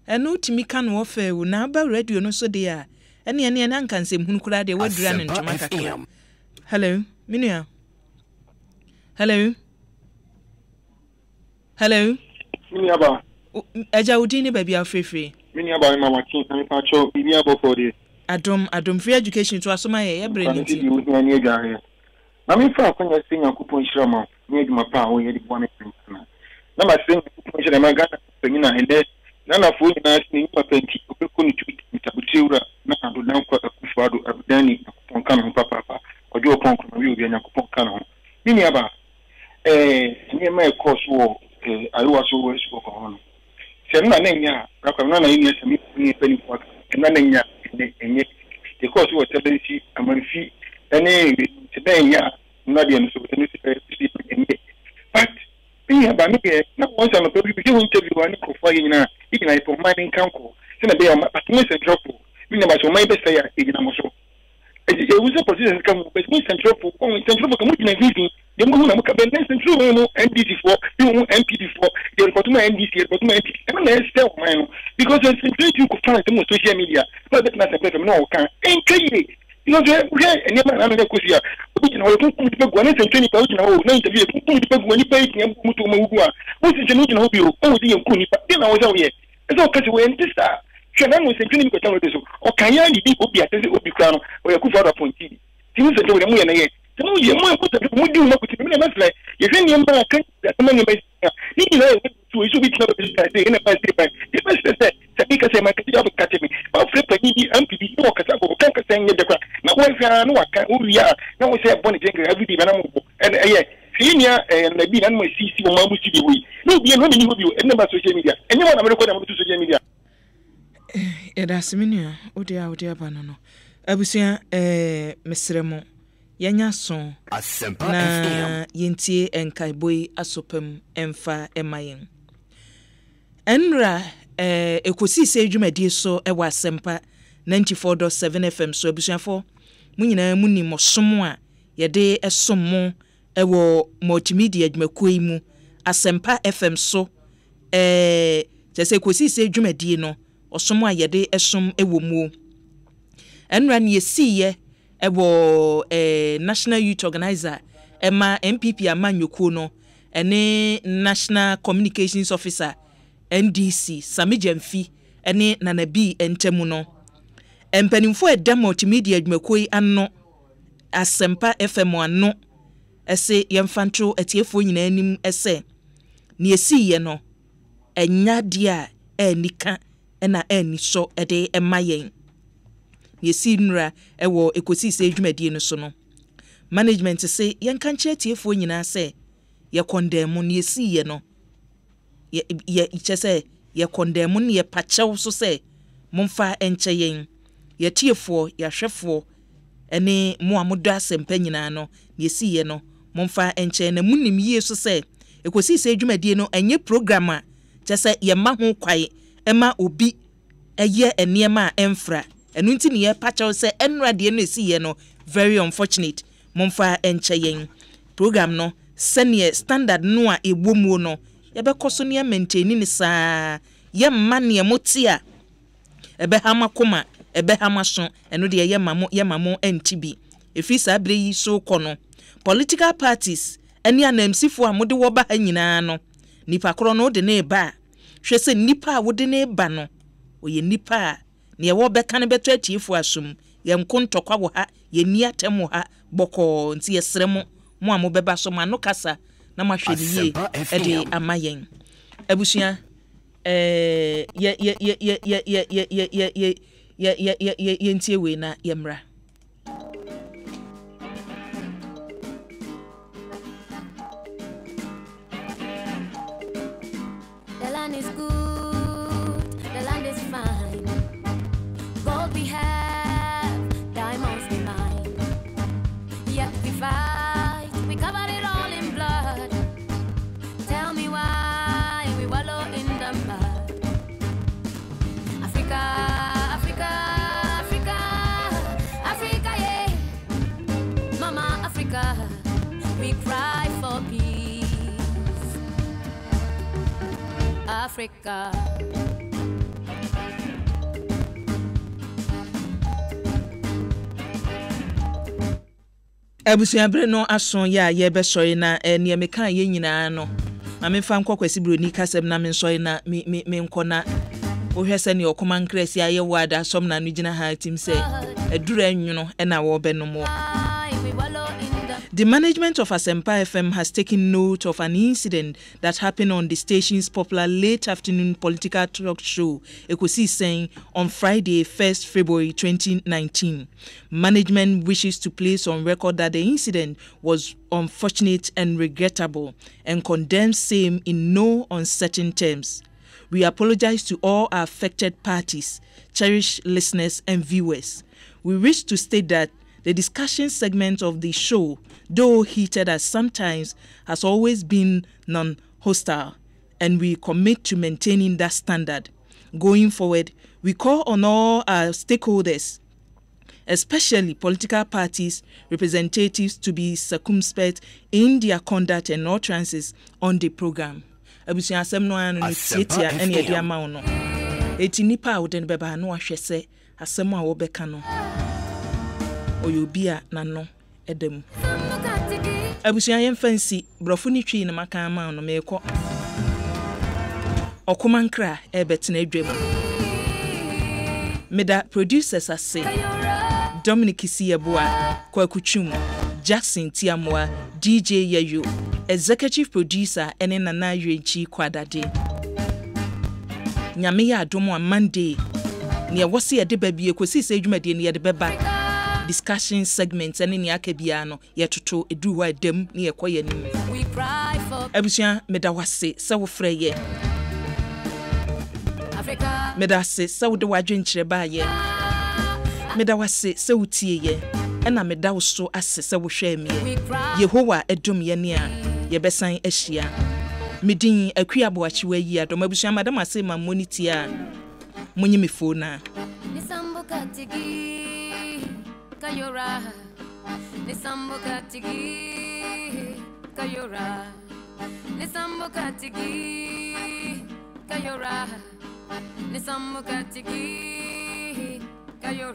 S1: Eno timi kan wo fe wo na ba radio no so de a. Ene na nka nsem hunu kura de wadura no ntoma kakra. Hello, minua. Hello. Hello.
S22: Minua ba.
S1: Eja udini baby afrefre.
S22: Mini aba mama kin kan pa cho ibi abo for this.
S1: Adom free education to asoma ye brand nti.
S22: Na me fa kwanya senya kupon shirama ni eduma pa o ye di bone na. Na ma senya kupon shirama ga na hele na na fu na ni pa penti ko ni tweet mitabutura na ando na kwa kufado abdani kupon kan papa ojo pon ko wi obi anya kupon kan ho. Mini aba ni ma e course wo ayo so wo so ko ho. Sena nenya rakwa na yin semi ni pani kwa na nenya enye because what tendency amanfi ene tebenya na dia no so tendency enye but be ba me na once am pe bi hu interview ani ko fa yin na igina ipo mining kanko sena be am atumi se drop mi na ba so mai be say ya igina mo so e wuzo position kan be mi central ko central ko mo gina vision de mo na mo ka ben central no NDC4 you MPD4 de report to NDC report to NDC e na stay o man because the central you could find them social media but that na se no kan enkaye you know we any man na ko sia o bi na o kun kun pe gwa na central ni pa o na o na interview kun kun pe gwa ni pa ti am mu to mo wu a o si je no na o bi o di yan kun ni pa de na o za o ye e so ka se we ntisa shana mo central ni ko tan o de so o kan ya ni bi obi atese obi kra no o ye ku fa da ponti ti mo se de mo ye na ye no ye mo ko ta mo di mo ko ti me na fly ye fe ni mba kan da ma ni me ni na so iso bi ti na be ta se ina pa se pa ye pa se se ka se ma ka ti ba ka ti mi ba fre pa ni MPD no ka ta ko kan ka se nye de kwa na wo fa no wa kan o ria na wo se boni jenga everyday ba na mo en ye finia na bi na mo si mo ma mu si bi wi no bi no ni ho bi en na social media en ye mo na me ko na mo social media
S1: that's minua odi ba no abusia mesremo yanya so na yentie enkai boy asopem emfa emayen enra ekosi se dwumadi so e wa Asempa 94.7 FM so abusuafo munyina muni mosom a yede esom e wo multimedia dwumakuo mu Asempa FM so Just say kosi se dwumadi no osom a yede esom ewo mu enra ne yesiye ebo national youth organizer ema MPP amanyoku no ene national communications officer NDC Samijemfi ene nanabi entemu no empanimfo edam multimedia adwumakoi anno Asempa FM anno ese yemfantro etiefo nyina anim ese ne yesiye no enya dia enika ena eni so ede emayen yesi nura ewo ekosi se adwumadie no so no management say yenka nche tiefo nyina se ye condemn ne yesi ye no ye ichese ye condemn ne ye pachew so se momfa enche yen ye tiefo ye hwefo ene mo amodo Asempa nyina no ne yesi ye no momfa enche na munim yie so se ekosi se adwumadie no enye program a chese ye ma ho kwae ema obi eye eniema emfra enu nti ne ye pacho se enra de no esi ye no very unfortunate momfa enche yen program no senior standard no a ebomu no ye be koso ne maintain ni saa ye ma ne motia ebe hama koma ebe hama so enu de ye mamo entibi efi saa bre yi so kono political parties eni anamsifo amode wo ba nyina no nipa kro no de ne ba hwese nipa a wode ne ba no oye nipa a ne wo beka ne beto atiefo asum ye nkontokwa wo ha ye ni atemo ha boko nti ye sremo mo amo beba so ma no kasa na mahwediye ede amayen abusua ye ntie we na yemra
S4: The land is good, the land is fine. Gold we have, diamonds we mine. Yet we fight, we covered it all in blood. Tell me why we wallow in the mud. Africa, Africa, Africa, Africa, yeah. Mama Africa, we cry for peace. Africa.
S1: Abusuabre no ason ya ye be sori na ne me kan ye nyina no ma me fa nkokwasi broni kasem na me sori na me nkona wo hwese ne okoma nkresi aye wada som na no gina ha tim se adura nwuno e na wo be no mo. The management of Asempa FM has taken note of an incident that happened on the station's popular late afternoon political talk show, Ekosi saying, on Friday, 1st February 2019. Management wishes to place on record that the incident was unfortunate and regrettable and condemns same in no uncertain terms. We apologize to all affected parties, cherished listeners and viewers. We wish to state that the discussion segment of the show, though heated as sometimes, has always been non-hostile, and we commit to maintaining that standard. Going forward, we call on all our stakeholders, especially political parties, representatives, to be circumspect in their conduct and utterances on the program. Abusia asem no anu ni tietia ene ye dia ma no. Eti nipa a wode beba no ahwe se asem a wo beka no. Oyobia na no edem. Abusia yem fancy brofo ni twi ne maka ma no meko. Okomankra ebetena adwam. Meda producers ase Dominic Siyeboa, Kwakuchum, Jackson Tiamwa, DJ Yayo, executive producer ene Nana Yuenchi Kwadade. Nyame ya adomo Monday. Ne wose ye de baabi ekosi se adwumade ne ye de beba. Discussion segments ene ne akabia no ye toto edu wa dem ne ye koye nim. Abusia meda wase se wo frɛ ye. Africa. Meda se se wo de wadwenkyere ba ye. Meda wase se utie ye ena meda wo so ase se wo hwɛ me Yehowa edum ye ne a ye besan ahia medin akuabo achiwa yi adom abusua madam ase ma moniti a munyi me phone
S4: Nisambo katigi kayora Nisambo katigi kayora Nisambo katigi Kayora, Nisamukatiki, Kayora.